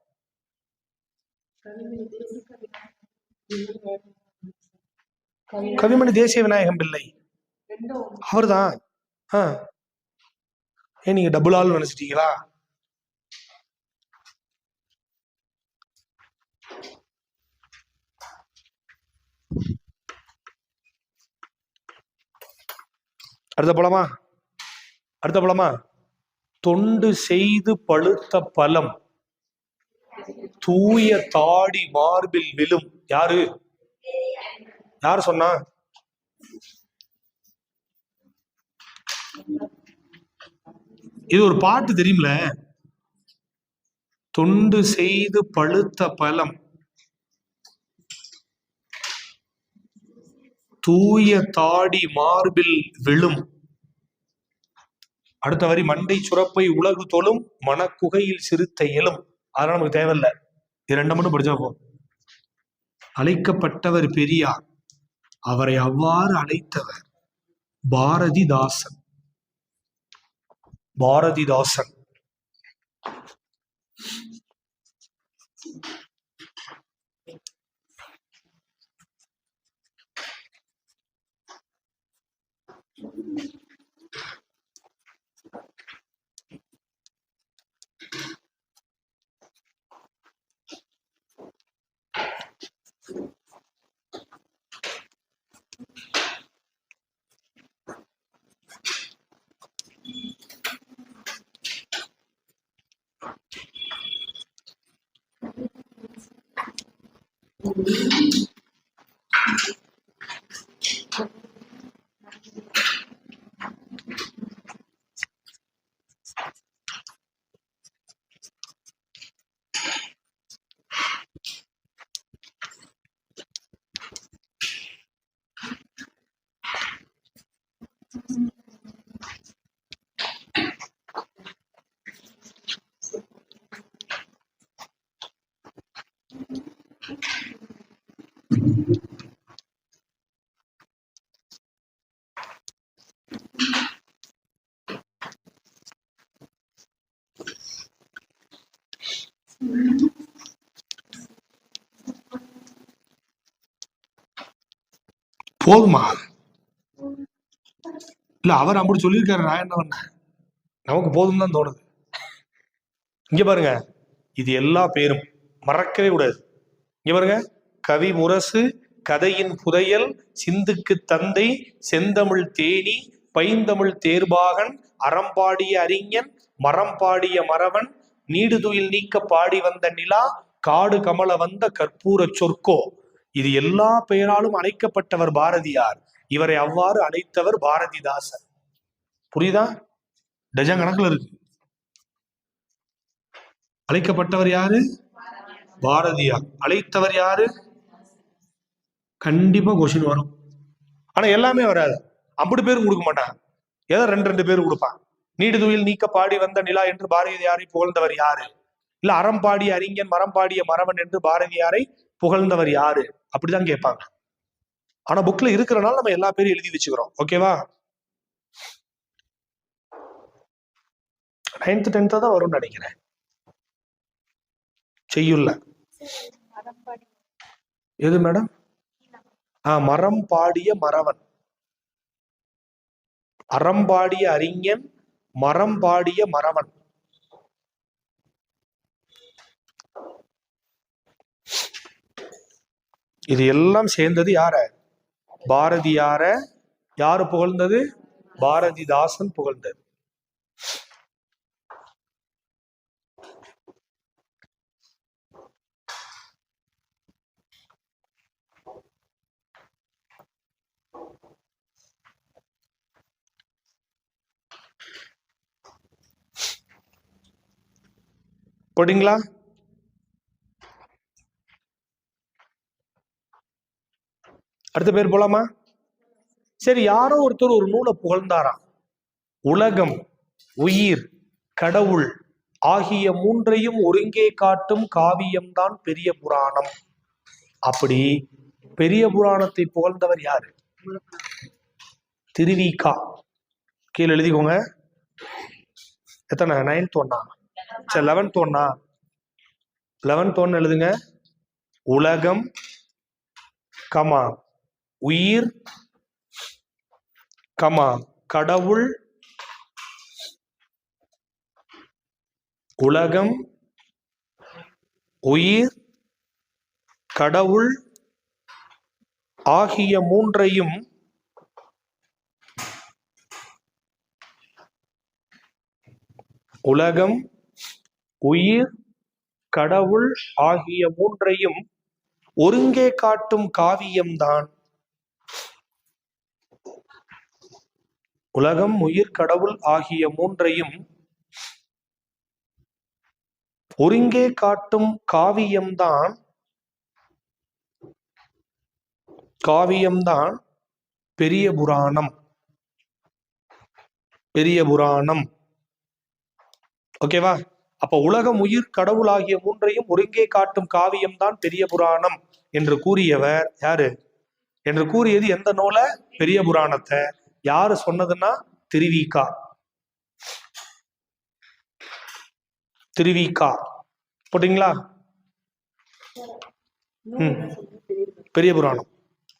கவிமணி தேசிய விநாயகம் பிள்ளை அவர்தான். ஏன் நீங்க டபுள் ஆள் நினைச்சிட்டீங்களா? அடுத்த போலாமா? தொண்டு செய்து பழுத்த பழம் தூய தாடி மார்பில் விழும். யாரு சொன்னா? இது ஒரு பாட்டு தெரியுமில. தொண்டு செய்து பழுத்த பழம் தூய தாடி மார்பில் விழும். அடுத்த வரி மண்டை சுரப்பை உலகு தொழும் மனக்குகையில் சிறுத்தை எழும். அதெல்லாம் நமக்கு தேவையில்லை. இது 2 மட்டும் படிச்சா போதும். அழைக்கப்பட்டவர் பெரியார், அவரை அவ்வாறு அழைத்தவர் பாரதிதாசன். போதுமா? இல்ல அவர் அப்படி சொல்லியிருக்காரு, நான் என்ன பண்ண, நமக்கு போதும் தான் தோணுது. இங்க பாருங்க, இது எல்லா பேரும் மறக்கவே கூடாது. இங்க பாருங்க, கவி முரசு, கதையின் புதையல், சிந்துக்கு தந்தை, செந்தமிழ் தேனி, பைந்தமிழ் தேர்பாகன், அறம்பாடிய அறிஞன், மரம் பாடிய மறவன், நீடுதுயில் நீக்க பாடி வந்த நிலா, காடு கமல வந்த கற்பூர சொற்கோ, இது எல்லா பெயராலும் அழைக்கப்பட்டவர் பாரதியார். இவரை அவ்வாறு அழைத்தவர் பாரதிதாசன். புரியுதா? டஜன் கணக்குல இருக்கு. அழைக்கப்பட்டவர் யாரு? பாரதியார். அழைத்தவர் யாரு? கண்டிப்பா கொஸ்டின் வரும். ஆனா எல்லாமே வராது. 50 பேரும் கொடுக்க மாட்டான், ஏதோ 2 பேர் கொடுப்பான். நீடுதுயில் நீக்க பாடி வந்த நிலா என்று பாரதியாரை புகழ்ந்தவர் யாரு? இல்ல அறம்பாடிய அறிஞன், மரம் பாடிய மறவன் என்று பாரதியாரை புகழ்ந்தவர் யாரு? அப்படிதான் கேட்பாங்க. ஆனா புக்ல இருக்கிறனால நம்ம எல்லா பேரும் எழுதி வச்சுக்கிறோம். ஓகேவா? 9th 10th தான் வரும்னு நினைக்கிறேன். செய்யுள்ள எது மேடம்? மரம் பாடிய மறவன், அறம்பாடிய அறிஞன், மரம் பாடிய மறவன். இது எல்லாம் சேர்ந்தது யார? பாரதியார. யாரு புகழ்ந்தது? பாரதிதாசன் புகழ்ந்தது. போட்டீங்களா? அடுத்த பேர் போலாமா? சரி, யாரோ ஒருத்தர் ஒரு நூலை புகழ்ந்தாராம். உலகம், உயிர், கடவுள் ஆகிய மூன்றையும் ஒருங்கே காட்டும் காவியம்தான் பெரிய புராணம். அப்படி பெரிய புராணத்தை புகழ்ந்தவர் யாரு? திருவிகா. கீழே எழுதிக்கோங்க. எத்தனை? 9th 1 சரி, 11th 1 11th 1 எழுதுங்க. உலகம், கமா உயிர், கமா கடவுள். உலகம், உயிர், கடவுள் ஆகிய மூன்றையும் உலகம், உயிர், கடவுள் ஆகிய மூன்றையும் ஒருங்கே காட்டும் காவியம்தான். உலகம், உயிர், கடவுள் ஆகிய மூன்றையும் ஒருங்கே காட்டும் காவியம்தான் பெரிய புராணம். பெரிய புராணம். ஓகேவா? அப்ப உலகம், உயிர், கடவுள் ஆகிய மூன்றையும் ஒருங்கே காட்டும் காவியம் தான் பெரிய புராணம் என்று கூறியவர் யாரு? என்று கூறியது எந்த நூலை? பெரிய புராணத்தை. யாரு சொன்னதுன்னா திருவிகா. திருவிகா போட்டீங்களா? பெரிய புராணம்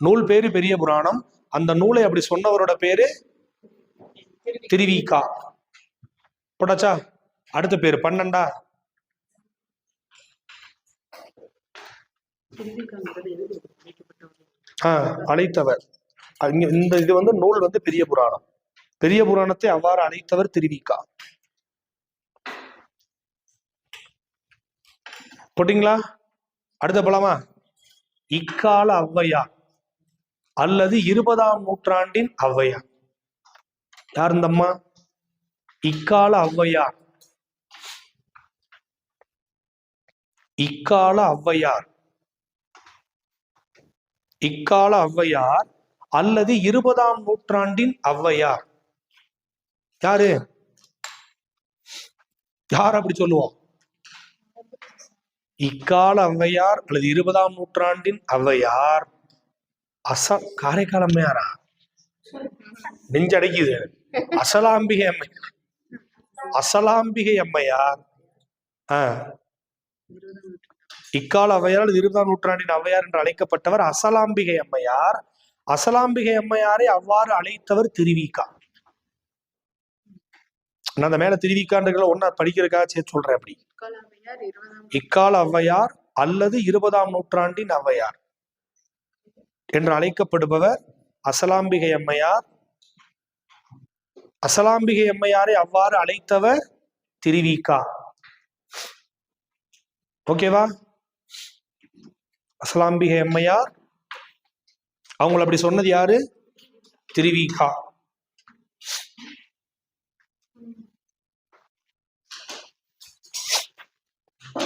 நூல் பேரு பெரிய புராணம். அந்த நூலை அப்படி சொன்னவரோட பேரு திருவிகா. போட்டாச்சா? அடுத்த பேரு 12 அழைத்தவர். இந்த இது வந்து நூல் வந்து பெரிய புராணம். பெரிய புராணத்தை அவ்வாறு அழைத்தவர் திருவிகா. போட்டீங்களா? அடுத்த போலாமா? இக்கால ஔவையார் அல்லது 20ஆம் நூற்றாண்டின் ஔவையார். யார் இந்த அம்மா? இக்கால ஔவையார். இக்கால ஔவையார். இக்கால ஔவையார் அல்லது 20ஆம் நூற்றாண்டின் ஔவையார். யாரு? யார் அப்படி சொல்லுவோம்? இக்கால ஔவையார் அல்லது 20ஆம் நூற்றாண்டின் ஔவையார் காரைக்கால் அம்மையாரா? நெஞ்சடைக்குது. அசலாம்பிகை அம்மையார். அசலாம்பிகை அம்மையார். இக்கால ஔவையார் அல்லது 20ஆம் நூற்றாண்டின் ஔவையார் என்று அழைக்கப்பட்டவர் அசலாம்பிகை அம்மையார். அசலாம்பிகை அம்மையாரை அவ்வாறு அழைத்தவர் திருவிக்கா. நான் அந்த மேல திருவிக்கான்ற ஒன்னா படிக்கிறதுக்காக சேர்த்து சொல்றேன். அப்படி இக்கால ஔவையார் அல்லது 20ஆம் நூற்றாண்டின் ஔவையார் என்று அழைக்கப்படுபவர் அசலாம்பிகை அம்மையார். அசலாம்பிகை அம்மையாரை அவ்வாறு அழைத்தவர் திருவிக்கா. ஓகேவா? அசலாம்பிகை அம்மையார் அவங்களை அப்படி சொன்னது யாரு? திருவிக்கா.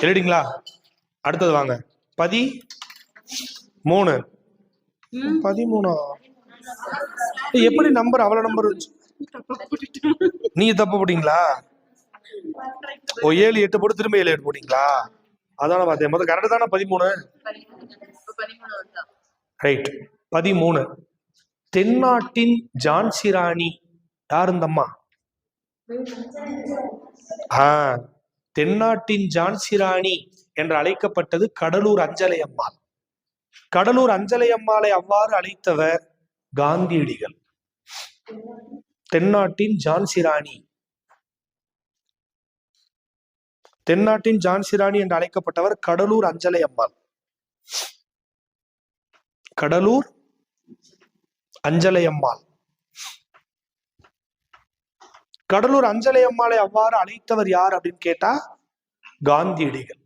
எழுதிங்களா? அடுத்தது வாங்க. 13. 13 எப்படி நம்பர் அவ்வளவு நம்பர் நீங்க தப்பு போட்டீங்களா? 7 8 போட்டு திரும்ப 7 8 போட்டீங்களா? அதான பார்த்தேன். முதல்ல கரெக்ட் தானே? 13 ரைட். 13 தென்னாட்டின் ஜான்சி ராணி யார் இந்த அம்மா? தென்னாட்டின் ஜான்சி ராணி என்று அழைக்கப்பட்டது கடலூர் அஞ்சலை அம்மாள். கடலூர் அஞ்சலை அம்மாளை அவ்வாறு அழைத்தவர் காந்தியடிகள். தென்னாட்டின் ஜான்சி ராணி, தென்னாட்டின் ஜான்சி ராணி என்று அழைக்கப்பட்டவர் கடலூர் அஞ்சலை அம்மாள். கடலூர் அஞ்சலை அம்மாள். கடலூர் அஞ்சலை அம்மாளை அவ்வாறு அழைத்தவர் யார் அப்படின்னு கேட்டா காந்தியடிகள்.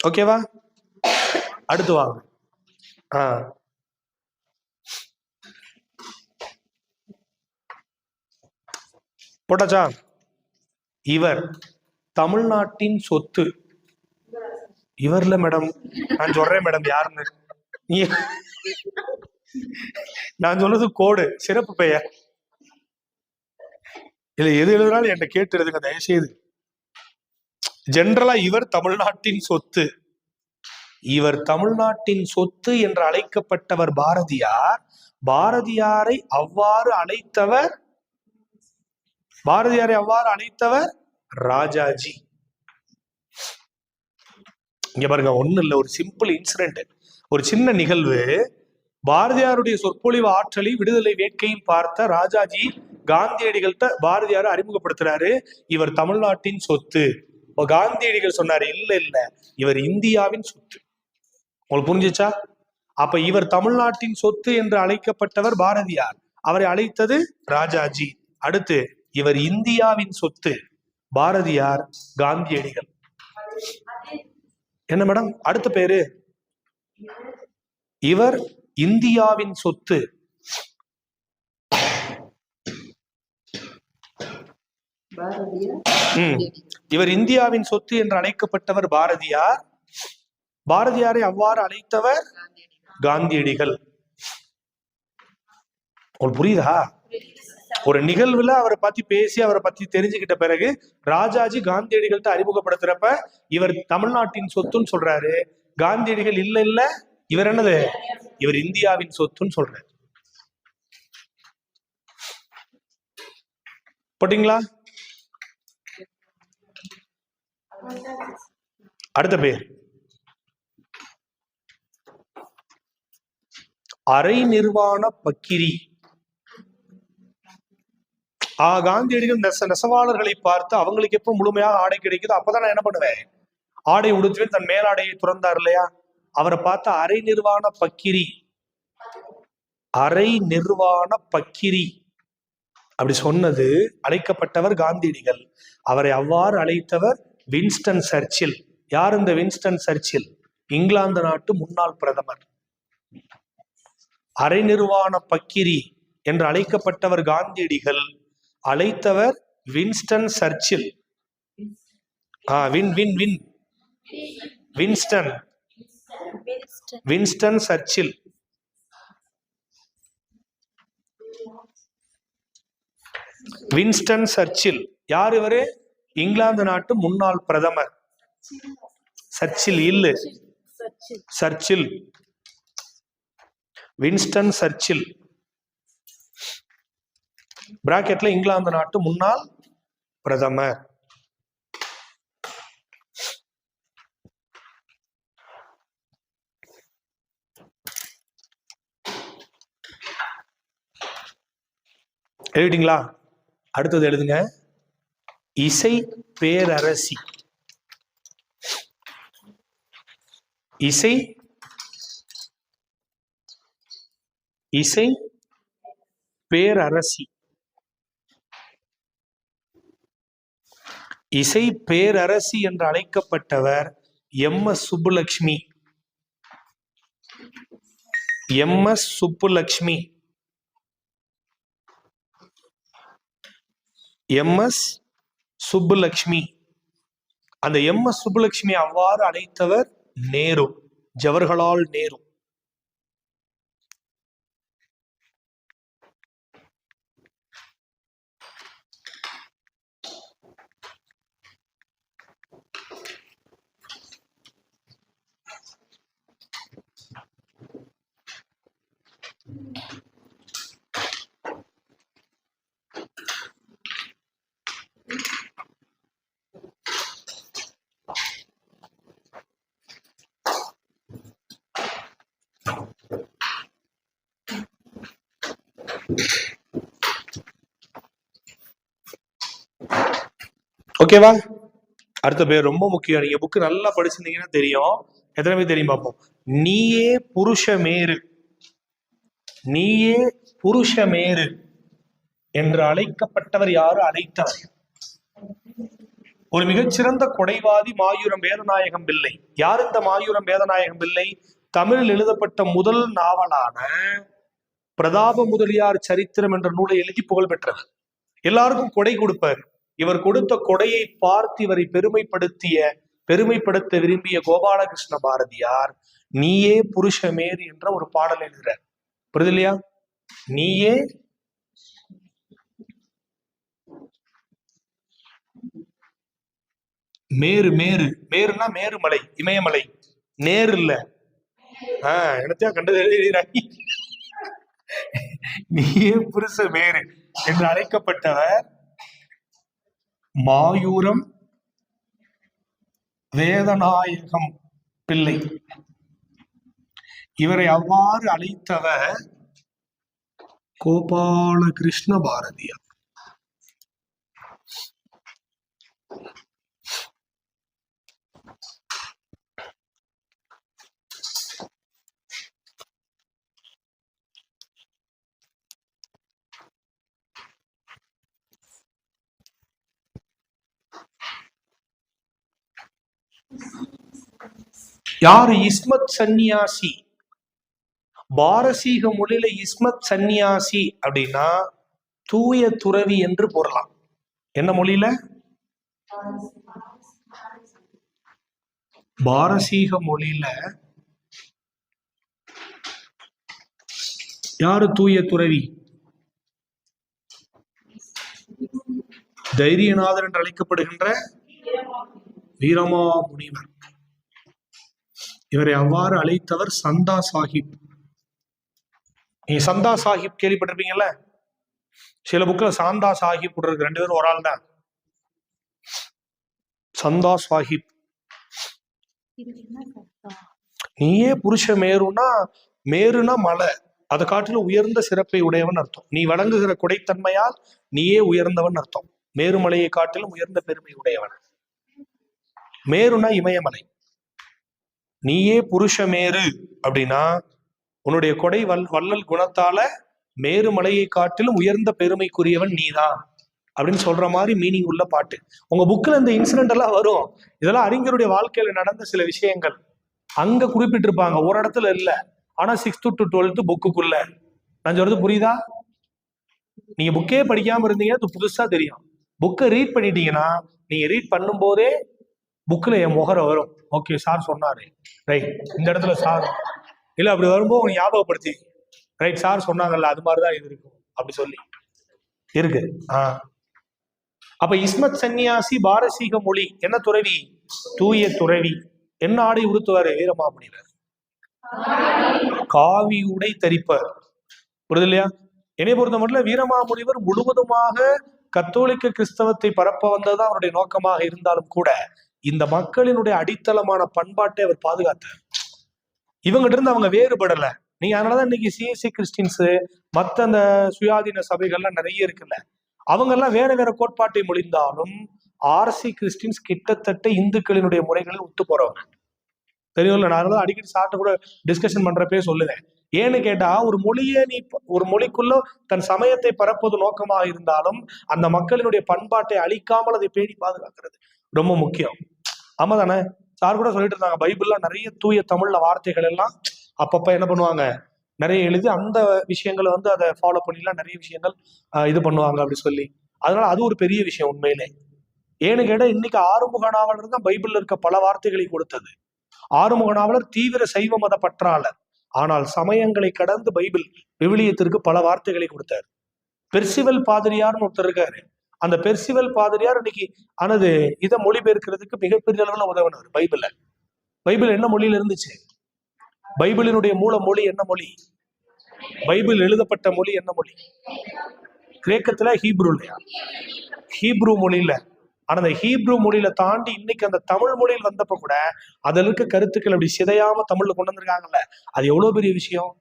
ஓகேவா? அடுத்து வாங்க. போட்டாச்சா? இவர் தமிழ்நாட்டின் சொத்து. இவர்ல மேடம் நான் சொல்றேன் மேடம் யாருன்னு. நான் சொல்றது கோடு, சிறப்பு பெயர். இல்ல எது எழுதுனாலும் என்கிட்ட கேட்டு எழுதுங்க தயவுசெய்து. ஜெனரலா இவர் தமிழ்நாட்டின் சொத்து. இவர் தமிழ்நாட்டின் சொத்து என்று அழைக்கப்பட்டவர் பாரதியார். பாரதியாரை அவ்வாறு அழைத்தவர் ராஜாஜி. இங்க பாருங்க, ஒண்ணு இல்ல, ஒரு சிம்பிள் இன்சிடென்ட், ஒரு சின்ன நிகழ்வு. பாரதியாருடைய சொற்பொழிவு ஆற்றலை விடுதலை வேட்கையும் பார்த்த ராஜாஜி காந்தியடிகள்கிட்ட பாரதியாரை அறிமுகப்படுத்துறாரு. இவர் தமிழ்நாட்டின் சொத்து. காந்தியடிகள் சொன்னாரு, இல்ல இல்ல இவர் இந்தியாவின் சொத்து. உங்களுக்கு புரிஞ்சுச்சா? அப்ப இவர் தமிழ்நாட்டின் சொத்து என்று அழைக்கப்பட்டவர் பாரதியார், அவரை அழைத்தது ராஜாஜி. அடுத்து இவர் இந்தியாவின் சொத்து, பாரதியார், காந்தியடிகள். என்ன மேடம் அடுத்த பேரு? இவர் இந்தியாவின் சொத்து. இவர் இந்தியாவின் சொத்து என்று அழைக்கப்பட்டவர் பாரதியார். பாரதியாரை அவ்வாறு அழைத்தவர் காந்தியடிகள். உங்களுக்கு புரியுதா? ஒரு நிகழ்வுல அவரை பத்தி பேசி அவரை பத்தி தெரிஞ்சுக்கிட்ட பிறகு ராஜாஜி காந்தியடிகள்கிட்ட அறிமுகப்படுத்துறப்ப இவர் தமிழ்நாட்டின் சொத்துன்னு சொல்றாரு. காந்தியடிகள் இல்ல இல்ல இவர் என்னது, இவர் இந்தியாவின் சொத்துன்னு சொல்றாரு. போட்டீங்களா? அடுத்த பேர் அரை நிர்வாண பக்கிரி. காந்தியடிகள் நெசவாளர்களை பார்த்து அவங்களுக்கு எப்ப முழுமையாக ஆடை கிடைக்குதோ அப்பதான் நான் என்ன பண்ணுவேன், ஆடை உடுத்துவேன், தன் மேலாடையை துறந்தார் இல்லையா? அவரை பார்த்து அரை நிர்வாண பக்கிரி, அரை நிர்வாண பக்கிரி அப்படி சொன்னது அழைக்கப்பட்டவர் காந்தியடிகள். அவரை அவ்வாறு அழைத்தவர் வின்ஸ்டன் சர்ச்சில். யார் இந்த வின்ஸ்டன் சர்ச்சில்? இங்கிலாந்து நாட்டு முன்னாள் பிரதமர். அரை நிர்வாண பக்கிரி என்று அழைக்கப்பட்டவர் காந்தியடிகள், அழைத்தவர் Winston Churchill. Winston Churchill. Winston Churchill யார்? இவரு இங்கிலாந்து நாட்டு முன்னாள் பிரதமர். சர்ச்சில் இல்ல, சர்ச்சில், வின்ஸ்டன் சர்ச்சில். பிராக்கெட்ல இங்கிலாந்து நாட்டு முன்னாள் பிரதமர். எழுதிட்டீங்களா? அடுத்தது எழுதுங்க. இசை பேரரசி. இசை இசை பேரரசி. இசை பேரரசி என்று அழைக்கப்பட்டவர் MS. Subbulakshmi. MS. Subbulakshmi. MS. Subbulakshmi. அந்த எம்.எஸ். சுப்புலட்சுமி அவ்வாறு அழைத்தவர் நேரு, ஜவஹர்லால் நேரு. ஓகேவா? அடுத்த பேர் ரொம்ப முக்கியம். நீங்க புக்கு நல்லா படிச்சிருந்தீங்கன்னா தெரியும். எத்தனை பேர் தெரியும் பார்ப்போம். நீயே புருஷமேரு. நீயே புருஷமேரு என்று அழைக்கப்பட்டவர் யாரு? அழைத்தவர் ஒரு மிகச்சிறந்த கொடைவாதி மாயூரம் வேதநாயகம் பிள்ளை. யார் இந்த மாயூரம் வேதநாயகம் பிள்ளை? தமிழில் எழுதப்பட்ட முதல் நாவலான பிரதாப முதலியார் சரித்திரம் என்ற நூலை எழுதி புகழ் பெற்றவர். எல்லாருக்கும் கொடை கொடுப்பார். இவர் கொடுத்த கொடையை பார்த்து இவரை பெருமைப்படுத்த விரும்பிய கோபாலகிருஷ்ண பாரதியார் நீயே புருஷமேரு என்ற ஒரு பாடல் எழுதுறார். புரியுது இல்லையா? நீயே மேரு. மேரு மேருன்னா மேருமலை, இமயமலை. நேரு இல்ல. என்னத்தையா கண்டது எழுதுகிறாய். நீயே புருஷ மேரு என்று அழைக்கப்பட்டவர் மாயூரம் வேதநாயகம் பிள்ளை. இவரை அவ்வாறு அழைத்தவர் கோபாலகிருஷ்ண பாரதியார். யாரு? இஸ்மத் சன்னியாசி. பாரசீக மொழியில இஸ்மத் சன்னியாசி அப்படின்னா தூய துறவி என்று கூறலாம். என்ன மொழியில? பாரசீக மொழியில யாரு தூய துறவி? தைரியநாதர் என்று அழைக்கப்படுகின்ற வீரமா முனிவர். இவரை அவ்வாறு அழைத்தவர் சந்தா சாஹிப். நீ சந்தா சாஹிப் கேள்விப்பட்டிருப்பீங்கல்ல? சில புக்ல சாந்தா சாஹிப் இருக்கு. ரெண்டு பேரும் ஒரு ஆள் தான். சந்தா சாஹிப். நீயே புருஷ மேருனா, மேருனா மலை, அதை காட்டிலும் உயர்ந்த சிறப்பை உடையவன் அர்த்தம். நீ வழங்குகிற கொடைத்தன்மையால் நீயே உயர்ந்தவன் அர்த்தம். மேருமலையை காட்டிலும் உயர்ந்த பெருமை உடையவன். மேருனா இமயமலை. நீயே புருஷமேரு அப்படின்னா உன்னுடைய கொடை வள்ளல் குணத்தால மேருமலையை காட்டிலும் உயர்ந்த பெருமைக்குரியவன் நீதான் அப்படின்னு சொல்ற மாதிரி மீனிங் உள்ள பாட்டு. உங்க புக்ல இந்த இன்சிடென்ட் எல்லாம் வரும். இதெல்லாம் அறிஞருடைய வாழ்க்கையில நடந்த சில விஷயங்கள் அங்க குறிப்பிட்டிருப்பாங்க, ஒரு இடத்துல இல்ல. ஆனா 6th to 12th புக்குக்குள்ள. நான் சொல்றது புரியுதா? நீங்க புக்கே படிக்காம இருந்தீங்க, அது புதுசா தெரியும். புக்கை ரீட் பண்ணிட்டீங்கன்னா நீங்க ரீட் பண்ணும் போதே புக்ல என் முகர வரும். ஓகே, சார் சொன்னாரு, ரைட், இந்த இடத்துல சார் இல்ல, அப்படி வரும்போது உங்க ஞாபகப்படுத்தி, ரைட், சார் சொன்னாங்கல்ல, அது மாதிரிதான் இது இருக்கும் அப்படி சொல்லி இருக்கு. அப்ப இஸ்மத் சன்னியாசி பாரசீக மொழி. என்ன துறவி? தூய துறவி. என்ன ஆடை உடுத்துவாரு? வீரமாமுனிவர் காவி உடை தரிப்பர். புரியுது இல்லையா? என்னை பொறுத்த மட்டும் வீரமாமுனிவர் முழுவதுமாக கத்தோலிக்க கிறிஸ்தவத்தை பரப்ப வந்ததுதான் அவருடைய நோக்கமாக இருந்தாலும் கூட இந்த மக்களினுடைய அடித்தளமான பண்பாட்டை அவர் பாதுகாத்தார். இவங்கிட்ட இருந்து அவங்க வேறுபடல. நீங்க அதனாலதான் இன்னைக்கு சிஎஸ்சி கிறிஸ்டின்ஸ் மற்ற அந்த சுயாதீன சபைகள்லாம் நிறைய இருக்குல்ல, அவங்க எல்லாம் வேற வேற கோட்பாட்டை மொழிந்தாலும் ஆர்சி கிறிஸ்டின்ஸ் கிட்டத்தட்ட இந்துக்களினுடைய முறைகளில் ஒத்து போறவங்க. தெரியும்ல, நான் அதனால அடிக்கடி சாப்பிட்டு கூட டிஸ்கஷன் பண்றப்பே சொல்லுவேன். ஏன்னு கேட்டா, ஒரு மொழியே நீ ஒரு மொழிக்குள்ள தன் சமயத்தை பரப்புவது நோக்கமாக இருந்தாலும் அந்த மக்களினுடைய பண்பாட்டை அழிக்காமல் அதை பேணி பாதுகாக்கிறது ரொம்ப முக்கியம். ஆமா தானே? சார் கூட சொல்லிட்டு இருந்தாங்க, பைபிள்லாம் நிறைய தூய தமிழ்ல வார்த்தைகள் எல்லாம் அப்பப்ப என்ன பண்ணுவாங்க, நிறைய எழுதி அந்த விஷயங்களை அதை ஃபாலோ பண்ணிலாம் நிறைய விஷயங்கள் இது பண்ணுவாங்க அப்படி சொல்லி. அதனால அது ஒரு பெரிய விஷயம் உண்மையிலே. ஏன்னு கேட்டா, இன்னைக்கு ஆறுமுக நாவலர் தான் பைபிள்ல இருக்க பல வார்த்தைகளை கொடுத்தது. ஆறுமுக நாவலர் தீவிர சைவ மத பற்றாளர், ஆனால் சமயங்களை கடந்து பைபிள் விவிலியத்திற்கு பல வார்த்தைகளை கொடுத்தார். பெர்சிவல் பாதிரியார்னு ஒருத்தர் இருக்காரு. அந்த பெர்சிவல் பாதிரியார் இன்னைக்கு ஆனது இதை மொழிபெயர்க்கிறதுக்கு மிகப்பெரிய அளவுல உதவினார். பைபிள் என்ன மொழியில இருந்துச்சு? பைபிளினுடைய மூல மொழி என்ன மொழி? பைபிள் எழுதப்பட்ட மொழி என்ன மொழி? கிரேக்கத்துல ஹீப்ரு இல்லையா? ஹீப்ரு மொழியில. ஆனா அந்த ஹீப்ரு மொழியில தாண்டி இன்னைக்கு அந்த தமிழ் மொழியில் வந்தப்ப கூட அதுல இருக்க கருத்துக்கள் அப்படி சிதையாம தமிழ்ல கொண்டு வந்திருக்காங்கல்ல, அது எவ்வளவு பெரிய விஷயம்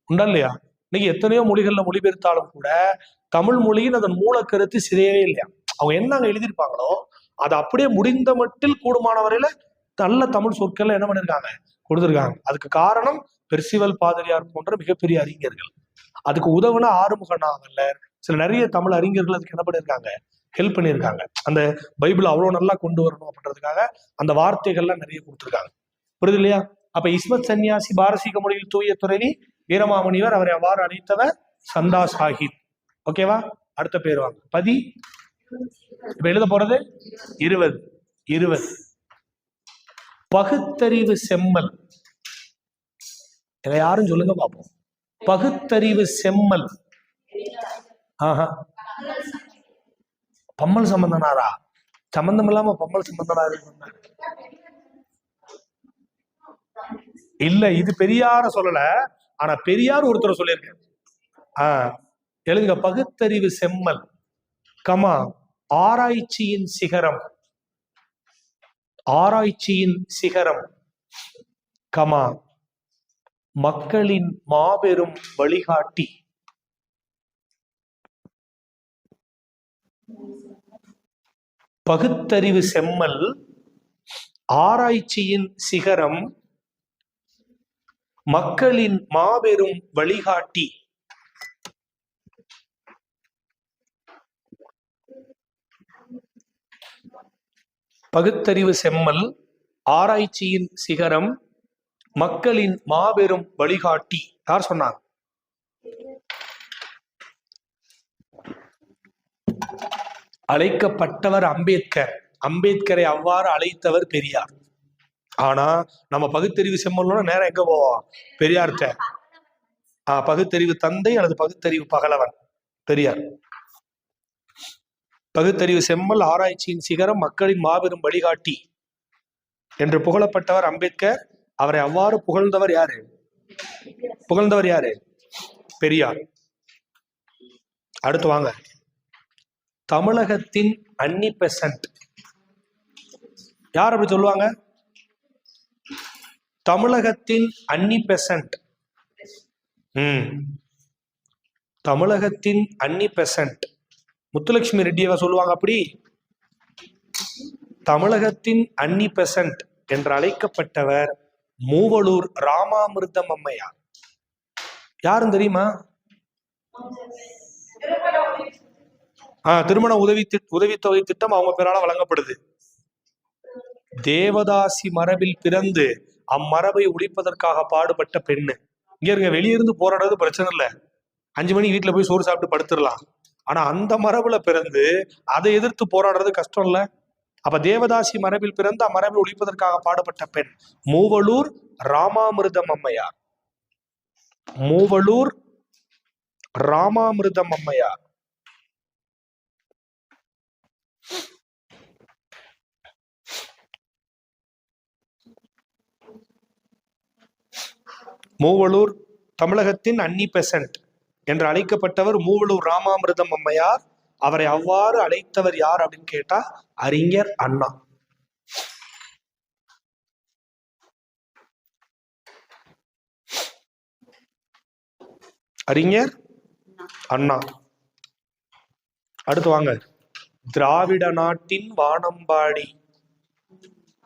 உண்டா இல்லையா? இன்னைக்கு எத்தனையோ மொழிகள்ல மொழிபெயர்த்தாலும் கூட தமிழ் மொழியின் அதன் மூல கருத்து சிதையவே இல்லையா. அவங்க என்ன அங்க எழுதியிருப்பாங்களோ அதை அப்படியே முடிந்த மட்டில் கூடுமான வரையில நல்ல தமிழ் சொற்கள் என்ன பண்ணிருக்காங்க, கொடுத்துருக்காங்க. அதுக்கு காரணம் பெர்சிவல் பாதிரியார் போன்ற மிகப்பெரிய அறிஞர்கள். அதுக்கு உதவுன ஆறுமுக நாவலர், சில நிறைய தமிழ் அறிஞர்கள் அதுக்கு என்ன பண்ணிருக்காங்க, ஹெல்ப் பண்ணியிருக்காங்க. அந்த பைபிள் அவ்வளவு நல்லா கொண்டு வரணும் அப்படின்றதுக்காக அந்த வார்த்தைகள்லாம் நிறைய கொடுத்துருக்காங்க. புரியுது இல்லையா? அப்ப இஸ்மத் சன்னியாசி பாரசீக மொழியில் தூய துறவி வீரமாமுனிவர், அவரை அவ்வாறு அழைத்தவர் சந்தா சாஹிப். ஓகேவா? அடுத்த பேர் வாங்க. பதி. இப்ப எழுத போறது 20. பகுத்தறிவு செம்மல். யாரும் சொல்லுங்க பாப்போம். பகுத்தறிவு செம்மல். ஆஹா, பம்மல் சம்பந்தனாரா? சம்பந்தம் இல்லாம பம்மல் சம்பந்தனாரு இல்ல. இது பெரியார சொல்லல, ஆனா பெரியார் ஒருத்தர் சொல்லியிருக்கேன். எழுதுங்க. பகுத்தறிவு செம்மல், கமா ஆராய்ச்சியின் சிகரம். ஆராய்ச்சியின் சிகரம், கமா மக்களின் மாபெரும் வழிகாட்டி. பகுத்தறிவு செம்மல், ஆராய்ச்சியின் சிகரம், மக்களின் மாபெரும் வழிகாட்டி. பகுத்தறிவு செம்மல், ஆராய்ச்சியின் சிகரம், மக்களின் மாபெரும் வழிகாட்டி. யார் சொன்னார்? அழைக்கப்பட்டவர் அம்பேத்கர். அம்பேத்கரை அவ்வாறு அழைத்தவர் பெரியார். ஆனா நம்ம பகுத்தறிவு செம்மல்லோட நேரம் எங்க போவோம்? பெரியார்கிட்ட. பகுத்தறிவு தந்தை அல்லது பகுத்தறிவு பகலவன் பெரியார். பகுத்தறிவு செம்மல், ஆராய்ச்சியின் சிகரம், மக்களின் மாபெரும் வழிகாட்டி என்று புகழப்பட்டவர் அம்பேத்கர். அவரை அவ்வாறு புகழ்ந்தவர் யாரு? பெரியார். அடுத்து வாங்க. தமிழகத்தின் அன்னி பெசன்ட். யார் அப்படி சொல்லுவாங்க? தமிழகத்தின் அன்னி பெசன்ட். தமிழகத்தின் அன்னி பெசன்ட் முத்துலட்சுமி ரெட்டியவா சொல்லுவாங்க. அப்படி தமிழகத்தின் அன்னி பெசன்ட் என்று அழைக்கப்பட்டவர் மூவலூர் ராமாமிர்தம் அம்மையார். யாரும் தெரியுமா? திருமண உதவித்தொகை திட்டம் அவங்க பேரால வழங்கப்படுது. தேவதாசி மரபில் பிறந்து அம்மரபை ஒழிப்பதற்காக பாடுபட்ட பெண்ணு. இங்க இருக்க வெளியிருந்து போராடுறது பிரச்சனை இல்லை, 5 மணி வீட்டுல போய் சோறு சாப்பிட்டு படுத்துடலாம். ஆனா அந்த மரபுல பிறந்து அதை எதிர்த்து போராடுறது கஷ்டம் இல்ல. அப்ப தேவதாசி மரபில் பிறந்து அம்மரபை ஒழிப்பதற்காக பாடுபட்ட பெண் மூவலூர் ராமாமிர்தம் அம்மையார். மூவலூர் ராமாமிர்தம் அம்மையார். மூவலூர் தமிழகத்தின் அன்னி பெசன்ட் என்று அழைக்கப்பட்டவர் மூவலூர் ராமாமிர்தம் அம்மையார். அவரை அவ்வாறு அழைத்தவர் யார் அப்படின்னு கேட்டா அறிஞர் அண்ணா. அறிஞர் அண்ணா. அடுத்து வாங்க. திராவிட நாட்டின் வானம்பாடி.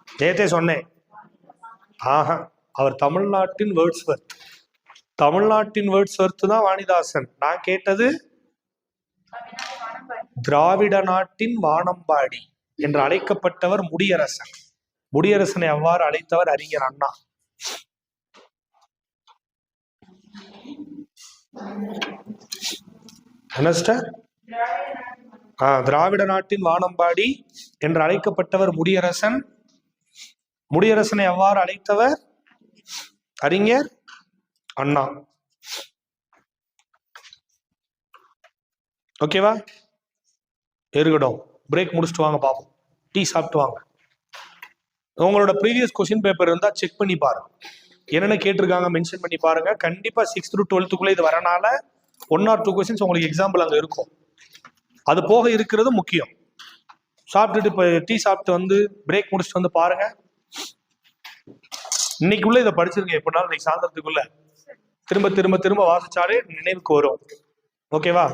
நேத்தே சொன்னேன். ஆஹா, அவர் தமிழ்நாட்டின் வேர்ட்ஸ்வர்த். தமிழ்நாட்டின் வேர்ட்ஸ்வர்த் தான் வாணிதாசன். நான் கேட்டது திராவிட நாட்டின் வானம்பாடி என்று அழைக்கப்பட்டவர் முடியரசன். முடியரசனை அவ்வாறு அழைத்தவர் அறிஞர் அண்ணா. திராவிட நாட்டின் வானம்பாடி என்று அழைக்கப்பட்டவர் முடியரசன். முடியரசனை எவ்வாறு அழைத்தவர் அறிஞர் அண்ணா. ஓகேவா? இருக்கட்டும், பிரேக் முடிச்சுட்டு வாங்க பாப்போம். டீ சாப்பிட்டு வாங்க. உங்களோட ப்ரீவியஸ் கொஸ்டின் பேப்பர் இருந்தா செக் பண்ணி பாருங்க, என்னென்ன கேட்டிருக்காங்க மென்ஷன் பண்ணி பாருங்க. கண்டிப்பா 6th to 12th இது வரனால 1 or 2 கொஸ்டின்ஸ் உங்களுக்கு எக்ஸாம்பிள் அங்க இருக்கும். அது போக இருக்கிறது முக்கியம். சாப்பிட்டுட்டு இப்போ டீ சாப்பிட்டு வந்து பிரேக் முடிச்சுட்டு வந்து பாருங்க. இன்னைக்குள்ள இதை படிச்சிருங்க. எப்படினாலும் இன்னைக்கு சாயந்தரத்துக்குள்ள திரும்ப திரும்ப திரும்ப வாசிச்சாலே நினைவுக்கு வரும். ஓகேவா?